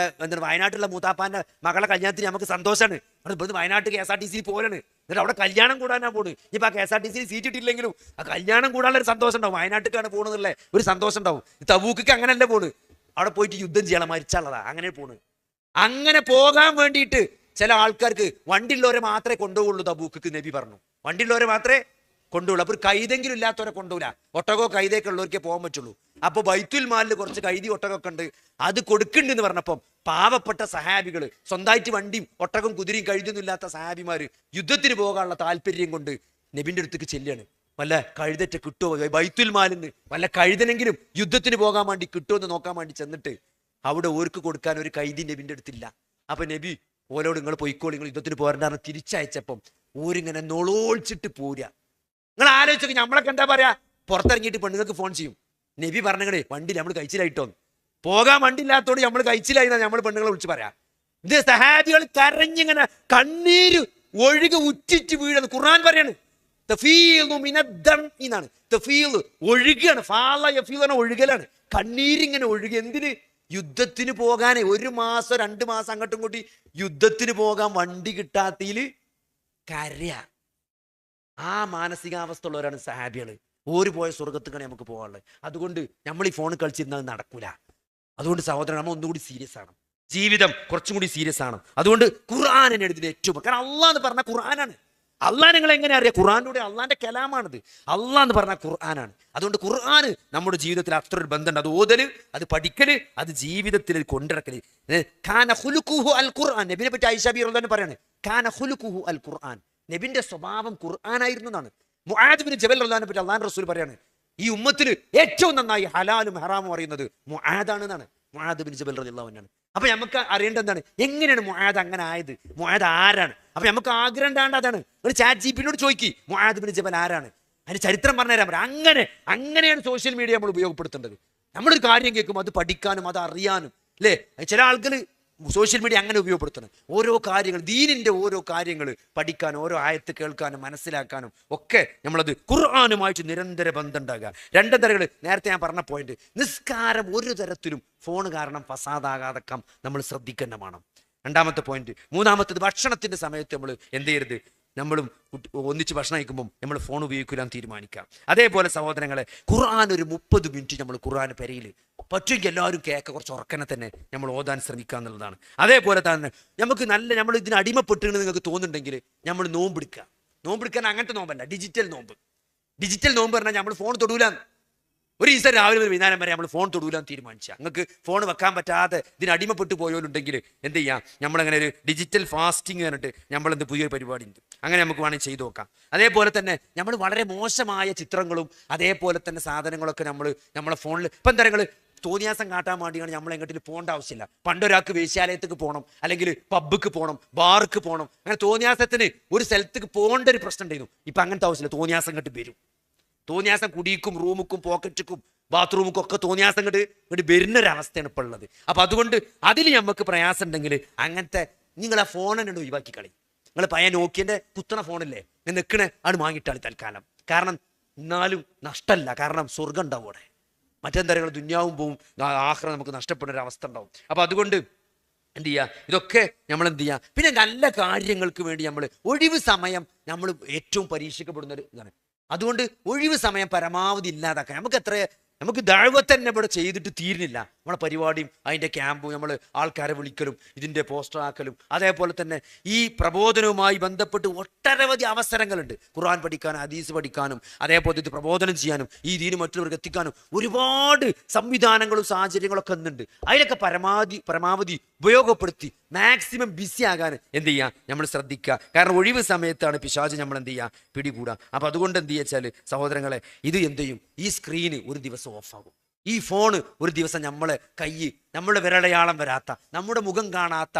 വയനാട്ടിലുള്ള മൂത്താപ്പാന്റെ മകളെ കല്യാണത്തിന് നമുക്ക് സന്തോഷമാണ്. ഇവിടുന്ന് വയനാട്ട് KSRTC പോലാണ്, എന്നിട്ട് അവിടെ കല്യാണം കൂടാനാ പോണ്. ഇപ്പൊ ആ KSRTC സീറ്റ് ഇട്ടില്ലെങ്കിലും ആ കല്യാണം കൂടാനുള്ള ഒരു സന്തോഷം ഉണ്ടാവും. വയനാട്ടിലേക്കാണ് പോണെന്നുള്ള ഒരു സന്തോഷം ഉണ്ടാവും. തബൂക്ക് അങ്ങനല്ലേ പോണ്, അവിടെ പോയിട്ട് യുദ്ധം ചെയ്യണം, മരിച്ചാളതാ, അങ്ങനെ പോണ്. അങ്ങനെ പോകാൻ വേണ്ടിയിട്ട് ചില ആൾക്കാർക്ക് വണ്ടിയുള്ളവരെ മാത്രമേ കൊണ്ടുപോകുള്ളൂ. തബൂക്ക് നബി പറഞ്ഞു വണ്ടിയുള്ളവരെ മാത്രമേ കൊണ്ടുപോകുള്ളൂ. അപ്പൊ ഒരു കൈതെങ്കിലും ഇല്ലാത്തവരെ കൊണ്ടുപോകില്ല. ഒട്ടകോ കൈതയൊക്കെ ഉള്ളവർക്കേ പോകാൻ പറ്റുള്ളൂ. അപ്പൊ ബൈത്തുൽ മാലിൽ കുറച്ച് കൈതി ഒട്ടകമൊക്കെ ഉണ്ട്, അത് കൊടുക്കുന്നുണ്ടെന്ന് പറഞ്ഞപ്പം പാവപ്പെട്ട സഹാബികള്, സ്വന്തമായിട്ട് വണ്ടിയും ഒട്ടകം കുതിരയും കഴുതൊന്നും ഇല്ലാത്ത സഹാബിമാര് യുദ്ധത്തിന് പോകാനുള്ള താല്പര്യം കൊണ്ട് നബിന്റെ അടുത്തേക്ക് ചെല്ലുകയാണ്. വല്ല കഴുതറ്റ കിട്ടുമോ, ബൈത്തുൽ മാലിന്ന് വല്ല കഴുതനെങ്കിലും യുദ്ധത്തിന് പോകാൻ വേണ്ടി കിട്ടുമോ എന്ന് നോക്കാൻ വേണ്ടി ചെന്നിട്ട് അവിടെ ഓർക്ക് കൊടുക്കാൻ ഒരു കൈതി നബിന്റെ അടുത്തില്ല. അപ്പൊ നബി ഓരോട് നിങ്ങൾ പൊയ്ക്കോളി, നിങ്ങൾ യുദ്ധത്തിന് പോരണ്ടാന്ന് തിരിച്ചയച്ചപ്പം ഓരിങ്ങനെ നൊളോളിച്ചിട്ട് പോരാ. നിങ്ങൾ ആലോചിച്ചൊക്കെ നമ്മളൊക്കെ എന്താ പറയാ, പുറത്തിറങ്ങിയിട്ട് പെണ്ണുങ്ങൾക്ക് ഫോൺ ചെയ്യും. നബി പറഞ്ഞേ വണ്ടി നമ്മൾ കഴിച്ചിലായിട്ടോന്ന്, പോകാൻ വണ്ടി ഇല്ലാത്തോണ്ട് നമ്മൾ കഴിച്ചിലായി നമ്മൾ പെണ്ണുങ്ങളെ വിളിച്ച് പറയാം. ഇത് സഹാബികൾ കരഞ്ഞിങ്ങനെ കണ്ണീര് ഒഴുകി ഉറ്റിച്ച് വീഴുന്നു. ഖുർആൻ പറയാണ് ഒഴുകയാണ്, ഒഴുകലാണ്. കണ്ണീരിങ്ങനെ ഒഴുകി. എന്തിന്? യുദ്ധത്തിന് പോകാനേ. 1 മാസം 2 മാസം അങ്ങോട്ടും കൂട്ടി യുദ്ധത്തിന് പോകാൻ വണ്ടി കിട്ടാത്തതിൽ കരയാ. ആ മാനസികാവസ്ഥ ഉള്ളവരാണ് സഹാബികള്. ഓര് പോയ സ്വർഗത്തുക്കാണ് നമുക്ക് പോകാനുള്ളത്. അതുകൊണ്ട് നമ്മൾ ഈ ഫോൺ കളിച്ചിരുന്നത് നടക്കൂല. അതുകൊണ്ട് സഹോദരൻ, നമ്മൾ ഒന്നുകൂടി സീരിയസ് ആണ്, ജീവിതം കുറച്ചും കൂടി സീരിയസ് ആണ്. അതുകൊണ്ട് ഖുർആൻ എന്നെ എഴുതിയത് ഏറ്റവും, കാരണം അള്ളാഹ് എന്ന് പറഞ്ഞ ഖുർആനാണ്. അള്ളാഹ് നിങ്ങൾ എങ്ങനെ അറിയാം? ഖുർആനിലൂടെ. അള്ളാന്റെ കലാമാണിത്. അള്ളാഹ് എന്ന് പറഞ്ഞ ഖുർആനാണ്. അതുകൊണ്ട് ഖുർആന് നമ്മുടെ ജീവിതത്തിൽ അത്ര ഒരു ബന്ധമുണ്ട്. അത് ഓതല്, അത് പഠിക്കല്, അത് ജീവിതത്തിൽ കൊണ്ടിറക്കല്. കാന ഖുലുഖുഹു അൽ ഖുർആൻ. നബിനെ പറ്റി ആയിഷ റളിയല്ലാഹു പറയാണ്, കാന ഖുലുഖുഹു അൽ ഖുർആൻ. നബിന്റെ സ്വഭാവം ഖുർആനായിരുന്നു എന്നാണ്. മുആദ് ബിൻ ജബൽ റളിയല്ലാഹു പറ്റി അള്ളാഹുവിന്റെ റസൂൽ പറയാണ്, ഈ ഉമ്മത്തിൽ ഏറ്റവും നന്നായി ഹലാലും ഹറാമും അറിയുന്നത് മുആദാണ് എന്നാണ്. മുആദ് ബിൻ ജബൽ റളിയല്ലാഹു അൻഹു. അപ്പൊ നമുക്ക് അറിയേണ്ടത് എന്താണ്? എങ്ങനെയാണ് മുആദ് അങ്ങനെ ആയത്? മുആദ് ആരാണ്? അപ്പൊ നമുക്ക് ആഗ്രഹം ഉണ്ടാകേണ്ട അതാണ്. ഒരു ചാറ്റ് ജിപിടിയോട് ചോദിക്കി മുആദ് ബിൻ ജബൽ ആരാണ്, അതിന് ചരിത്രം പറഞ്ഞുതരാൻ പറയാം. അങ്ങനെയാണ് സോഷ്യൽ മീഡിയ നമ്മൾ ഉപയോഗപ്പെടുത്തേണ്ടത്. നമ്മളൊരു കാര്യം കേൾക്കും, അത് പഠിക്കാനും അത് അറിയാനും അല്ലേ? ചില ആൾക്കാർ സോഷ്യൽ മീഡിയ അങ്ങനെ ഉപയോഗപ്പെടുത്തണം. ഓരോ കാര്യങ്ങൾ, ദീനിന്റെ ഓരോ കാര്യങ്ങൾ പഠിക്കാനും ഓരോ ആയത്ത് കേൾക്കാനും മനസ്സിലാക്കാനും ഒക്കെ നമ്മളത് ഖുർആനുമായിട്ട് നിരന്തര ബന്ധം ഉണ്ടാകുക. രണ്ട് തരങ്ങൾ നേരത്തെ ഞാൻ പറഞ്ഞ പോയിന്റ്. നിസ്കാരം ഒരു തരത്തിലും ഫോൺ കാരണം ഫസാദാകാതെക്കാം നമ്മൾ ശ്രദ്ധിക്കുന്ന വേണം. രണ്ടാമത്തെ പോയിന്റ്. മൂന്നാമത്തേത്, ഭക്ഷണത്തിന്റെ സമയത്ത് നമ്മൾ എന്ത് ചെയ്യരുത്, നമ്മളും ഒന്നിച്ച് ഭക്ഷണം കഴിക്കുമ്പം നമ്മൾ ഫോൺ ഉപയോഗിക്കാൻ തീരുമാനിക്കാം. അതേപോലെ സഹോദരങ്ങളെ, ഖുർആൻ ഒരു 30 മിനിറ്റ് നമ്മൾ ഖുർആൻ പെരയിൽ പറ്റുമെങ്കിൽ എല്ലാവരും കേൾക്കുക, കുറച്ച് ഉറക്കനെ തന്നെ നമ്മൾ ഓതാൻ ശ്രമിക്കുക എന്നുള്ളതാണ്. അതേപോലെ തന്നെ നമുക്ക് നമ്മൾ ഇതിന് അടിമപ്പെട്ടുകൊണ്ട് നിങ്ങൾക്ക് തോന്നുന്നുണ്ടെങ്കിൽ നമ്മൾ നോമ്പെടുക്കാൻ അങ്ങനത്തെ നോമ്പല്ല, ഡിജിറ്റൽ നോമ്പ് പറഞ്ഞാൽ നമ്മൾ ഫോൺ തൊടൂല. ഒരു ദിവസം രാവിലെ മുതൽ വൈകുന്നേരം വരെ നമ്മൾ ഫോൺ തൊടൂലാൻ തീരുമാനിച്ചാൽ, നിങ്ങൾക്ക് ഫോൺ വെക്കാൻ പറ്റാതെ ഇതിന് അടിമപ്പെട്ട് പോയോലുണ്ടെങ്കിൽ എന്ത് ചെയ്യാം, നമ്മളങ്ങനെ ഒരു ഡിജിറ്റൽ ഫാസ്റ്റിംഗ് പറഞ്ഞിട്ട് നമ്മളെന്ത് പുതിയൊരു പരിപാടി ഉണ്ട്, അങ്ങനെ നമുക്ക് വേണമെങ്കിൽ ചെയ്തു നോക്കാം. അതേപോലെ തന്നെ നമ്മൾ വളരെ മോശമായ ചിത്രങ്ങളും അതേപോലെ തന്നെ സാധനങ്ങളൊക്കെ നമ്മളെ ഫോണിൽ ഇപ്പം എന്താ പറയുക, തോന്നിയാസം കാട്ടാൻ വേണ്ടിയാണ് നമ്മൾ എങ്ങോട്ടും പോകേണ്ട ആവശ്യമില്ല. പണ്ടൊരാൾക്ക് വേശ്യാലയത്തേക്ക് പോകണം, അല്ലെങ്കിൽ പബ്ബിക്ക് പോകണം, ബാർക്ക് പോകണം, അങ്ങനെ തോന്നിയാസത്തിന് ഒരു സ്ഥലത്തേക്ക് പോകേണ്ട ഒരു പ്രശ്നം ഉണ്ടായിരുന്നു. ഇപ്പം അങ്ങനത്തെ ആവശ്യമില്ല, തോന്നിയാസം ഇങ്ങോട്ട് വരും. തോന്നിയാസം കുടിക്കും, റൂമുക്കും, പോക്കറ്റുക്കും, ബാത്റൂമുക്കും ഒക്കെ തോന്നിയാസം ഇങ്ങോട്ട് വരുന്നൊരവസ്ഥയാണ് ഇപ്പോൾ ഉള്ളത്. അപ്പം അതുകൊണ്ട് അതിൽ നമുക്ക് പ്രയാസം ഉണ്ടെങ്കിൽ അങ്ങനത്തെ നിങ്ങൾ ആ ഫോൺ തന്നെ ഒഴിവാക്കി കളി. നിങ്ങൾ പയ്യ നോക്കിയൻ്റെ കുത്തണ ഫോണില്ലേ, നിൽക്കണേ അത് വാങ്ങിയിട്ടാളി തൽക്കാലം. കാരണം എന്നാലും നഷ്ടമല്ല, കാരണം സ്വർഗം ഉണ്ടാവും അവിടെ. മറ്റെന്താ പറയുക, ദുന്യാവും പോവും, ആഖിറ നമുക്ക് നഷ്ടപ്പെടുന്ന ഒരു അവസ്ഥ ഉണ്ടാവും. അപ്പം അതുകൊണ്ട് എന്ത് ചെയ്യുക, ഇതൊക്കെ നമ്മൾ എന്ത് ചെയ്യുക. പിന്നെ നല്ല കാര്യങ്ങൾക്ക് വേണ്ടി നമ്മൾ ഒഴിവ് സമയം നമ്മൾ ഏറ്റവും പരീക്ഷിക്കപ്പെടുന്ന ഒരു ഇതാണ്. അതുകൊണ്ട് ഒഴിവ് സമയം പരമാവധി ഇല്ലാതാക്കാൻ നമുക്ക് ദഅവത്ത് തന്നെ ഇവിടെ ചെയ്തിട്ട് തീരുന്നില്ല. നമ്മളെ പരിപാടിയും അതിൻ്റെ ക്യാമ്പും നമ്മൾ ആൾക്കാരെ വിളിക്കലും ഇതിൻ്റെ പോസ്റ്റർ ആക്കലും അതേപോലെ തന്നെ ഈ പ്രബോധനവുമായി ബന്ധപ്പെട്ട് ഒട്ടനവധി അവസരങ്ങളുണ്ട്. ഖുർആൻ പഠിക്കാനും ഹദീസ് പഠിക്കാനും അതേപോലെ ഇത് പ്രബോധനം ചെയ്യാനും ഈ ദീന് മറ്റുള്ളവർക്ക് എത്തിക്കാനും ഒരുപാട് സംവിധാനങ്ങളും സാഹചര്യങ്ങളൊക്കെ ഒന്നുണ്ട്. അതിലൊക്കെ പരമാവധി ഉപയോഗപ്പെടുത്തി മാക്സിമം ബിസി ആകാൻ എന്ത് ചെയ്യുക, നമ്മൾ ശ്രദ്ധിക്കുക. കാരണം ഒഴിവ് സമയത്താണ് പിശാച് നമ്മൾ എന്ത് ചെയ്യുക, പിടികൂടുക. അപ്പം അതുകൊണ്ട് എന്ത് ചെയ്യുക സഹോദരങ്ങളെ, ഇത് എന്ത് ചെയ്യും, ഈ സ്ക്രീന് ഒരു ദിവസം ഓഫാകും. ഈ ഫോണ് ഒരു ദിവസം നമ്മളെ നമ്മുടെ വിരലടയാളം വരാത്ത, നമ്മുടെ മുഖം കാണാത്ത,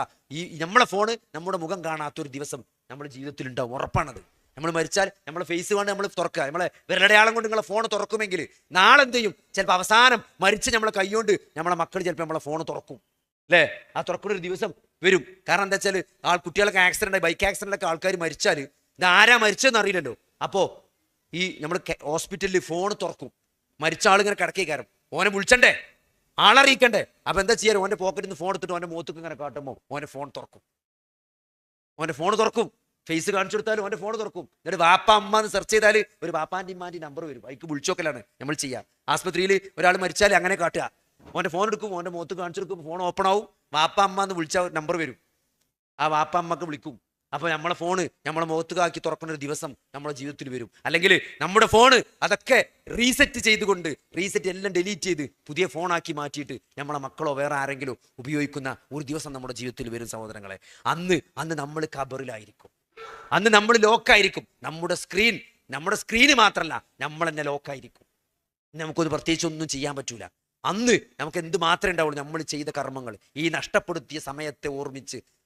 നമ്മുടെ മുഖം കാണാത്ത ഒരു ദിവസം നമ്മുടെ ജീവിതത്തിൽ ഉണ്ടാവും, ഉറപ്പാണത്. നമ്മൾ മരിച്ചാൽ നമ്മളെ ഫേസ് കൊണ്ട് നമ്മൾ തുറക്കുക, നമ്മളെ വിരലടയാളം കൊണ്ട് നിങ്ങളെ ഫോൺ തുറക്കുമെങ്കിൽ നാളെ എന്ത് ചെയ്യും, ചിലപ്പോൾ അവസാനം മരിച്ച് നമ്മളെ കൈകൊണ്ട് നമ്മളെ മക്കൾ ചിലപ്പോൾ നമ്മളെ ഫോൺ തുറക്കും അല്ലേ. ആ തുറക്കുന്ന ഒരു ദിവസം വരും. കാരണം എന്താ വെച്ചാൽ കുട്ടികളൊക്കെ ആക്സിഡൻ്റ് ആയി, ബൈക്ക് ആക്സിഡൻ്റൊക്കെ ആൾക്കാർ മരിച്ചാൽ ഇത് ആരാ മരിച്ചതെന്ന് അറിയില്ലല്ലോ. അപ്പോൾ ഈ നമ്മൾ ഹോസ്പിറ്റലിൽ ഫോൺ തുറക്കും, മരിച്ച ആളിങ്ങനെ കിടക്കേക്കാരം, ഓനെ വിളിച്ചണ്ടേ, ആളറിയിക്കണ്ടേ. അപ്പം എന്താ ചെയ്യാൻ, ഓൻ്റെ പോക്കറ്റിൽ നിന്ന് ഫോൺ എടുത്തിട്ട് ഓൻ്റെ മുഖത്തേക്ക് ഇങ്ങനെ കാട്ടുമ്പോൾ ഓൻ്റെ ഫോൺ തുറക്കും, ഫേസ് കാണിച്ചു കൊടുത്താലും ഓൻ്റെ ഫോൺ തുറക്കും. എന്നിട്ട് വാപ്പ അമ്മ എന്ന് സെർച്ച് ചെയ്താൽ ഒരു വാപ്പാൻ്റെ ഇമ്മാൻ്റെ നമ്പർ വരും, അതിക്ക് വിളിച്ചോക്കലാണ് നമ്മൾ ചെയ്യുക. ആസ്പത്രിയിൽ ഒരാൾ മരിച്ചാൽ അങ്ങനെ കാട്ടുക, ഓൻ്റെ ഫോൺ എടുക്കും, ഓൻ്റെ മുഖത്ത് കാണിച്ചു കൊടുക്കും, ഫോൺ ഓപ്പൺ ആവും, വാപ്പ അമ്മ എന്ന് വിളിച്ചാൽ നമ്പർ വരും, ആ വാപ്പ അമ്മക്ക് വിളിക്കും. അപ്പോൾ നമ്മളെ ഫോണ് നമ്മളെ മുഖത്തുകാക്കി തുറക്കുന്ന ഒരു ദിവസം നമ്മുടെ ജീവിതത്തിൽ വരും. അല്ലെങ്കിൽ നമ്മുടെ ഫോണ് അതൊക്കെ റീസെറ്റ് എല്ലാം ഡിലീറ്റ് ചെയ്ത് പുതിയ ഫോണാക്കി മാറ്റിയിട്ട് നമ്മളെ മക്കളോ വേറെ ആരെങ്കിലും ഉപയോഗിക്കുന്ന ഒരു ദിവസം നമ്മുടെ ജീവിതത്തിൽ വരും സഹോദരങ്ങളെ. അന്ന് നമ്മൾ ഖബറിലായിരിക്കും, അന്ന് നമ്മൾ ലോക്കായിരിക്കും. നമ്മുടെ സ്ക്രീന് മാത്രമല്ല, നമ്മൾ തന്നെ ലോക്കായിരിക്കും. നമുക്കൊന്ന് പ്രത്യേകിച്ച് ഒന്നും ചെയ്യാൻ പറ്റൂല. അന്ന് നമുക്ക് എന്ത് മാത്രമേ ഉണ്ടാവുള്ളൂ, നമ്മൾ ചെയ്ത കർമ്മങ്ങൾ. ഈ നഷ്ടപ്പെടുത്തിയ സമയത്തെ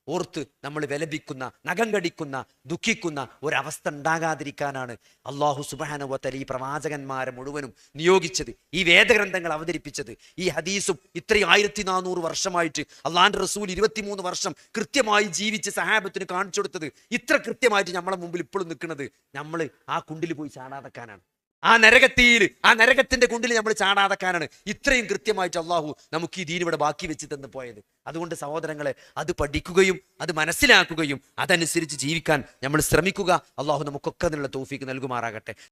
ഓർത്ത് നമ്മൾ വിലപിക്കുന്ന, നഖം കടിക്കുന്ന, ദുഃഖിക്കുന്ന ഒരവസ്ഥ ഉണ്ടാകാതിരിക്കാനാണ് അള്ളാഹു സുബ്ഹാനഹു വ തആല ഈ പ്രവാചകന്മാരെ മുഴുവനും നിയോഗിച്ചത്, ഈ വേദഗ്രന്ഥങ്ങൾ അവതരിപ്പിച്ചത്. ഈ ഹദീസും ഇത്രയും 1400 വർഷമായിട്ട് അള്ളാഹിന്റെ റസൂൽ 23 വർഷം കൃത്യമായി ജീവിച്ച് സഹാബത്തിന് കാണിച്ചു കൊടുത്തത്, ഇത്ര കൃത്യമായിട്ട് നമ്മളെ മുമ്പിൽ ഇപ്പോഴും നിൽക്കുന്നത് നമ്മൾ ആ കുണ്ടിൽ പോയി ചാടാതെക്കാനാണ്. ആ നരകത്തിന്റെ കുണ്ടിൽ നമ്മൾ ചാടാതെക്കാനാണ് ഇത്രയും കൃത്യമായിട്ട് അള്ളാഹു നമുക്ക് ഈ ദീൻ ഇവിടെ ബാക്കി വെച്ച് തന്നു പോയത്. അതുകൊണ്ട് സഹോദരങ്ങളെ, അത് പഠിക്കുകയും അത് മനസ്സിലാക്കുകയും അതനുസരിച്ച് ജീവിക്കാൻ നമ്മൾ ശ്രമിക്കുക. അള്ളാഹു നമുക്കൊക്കെ അതിനുള്ള തൗഫീക്ക് നൽകുമാറാകട്ടെ.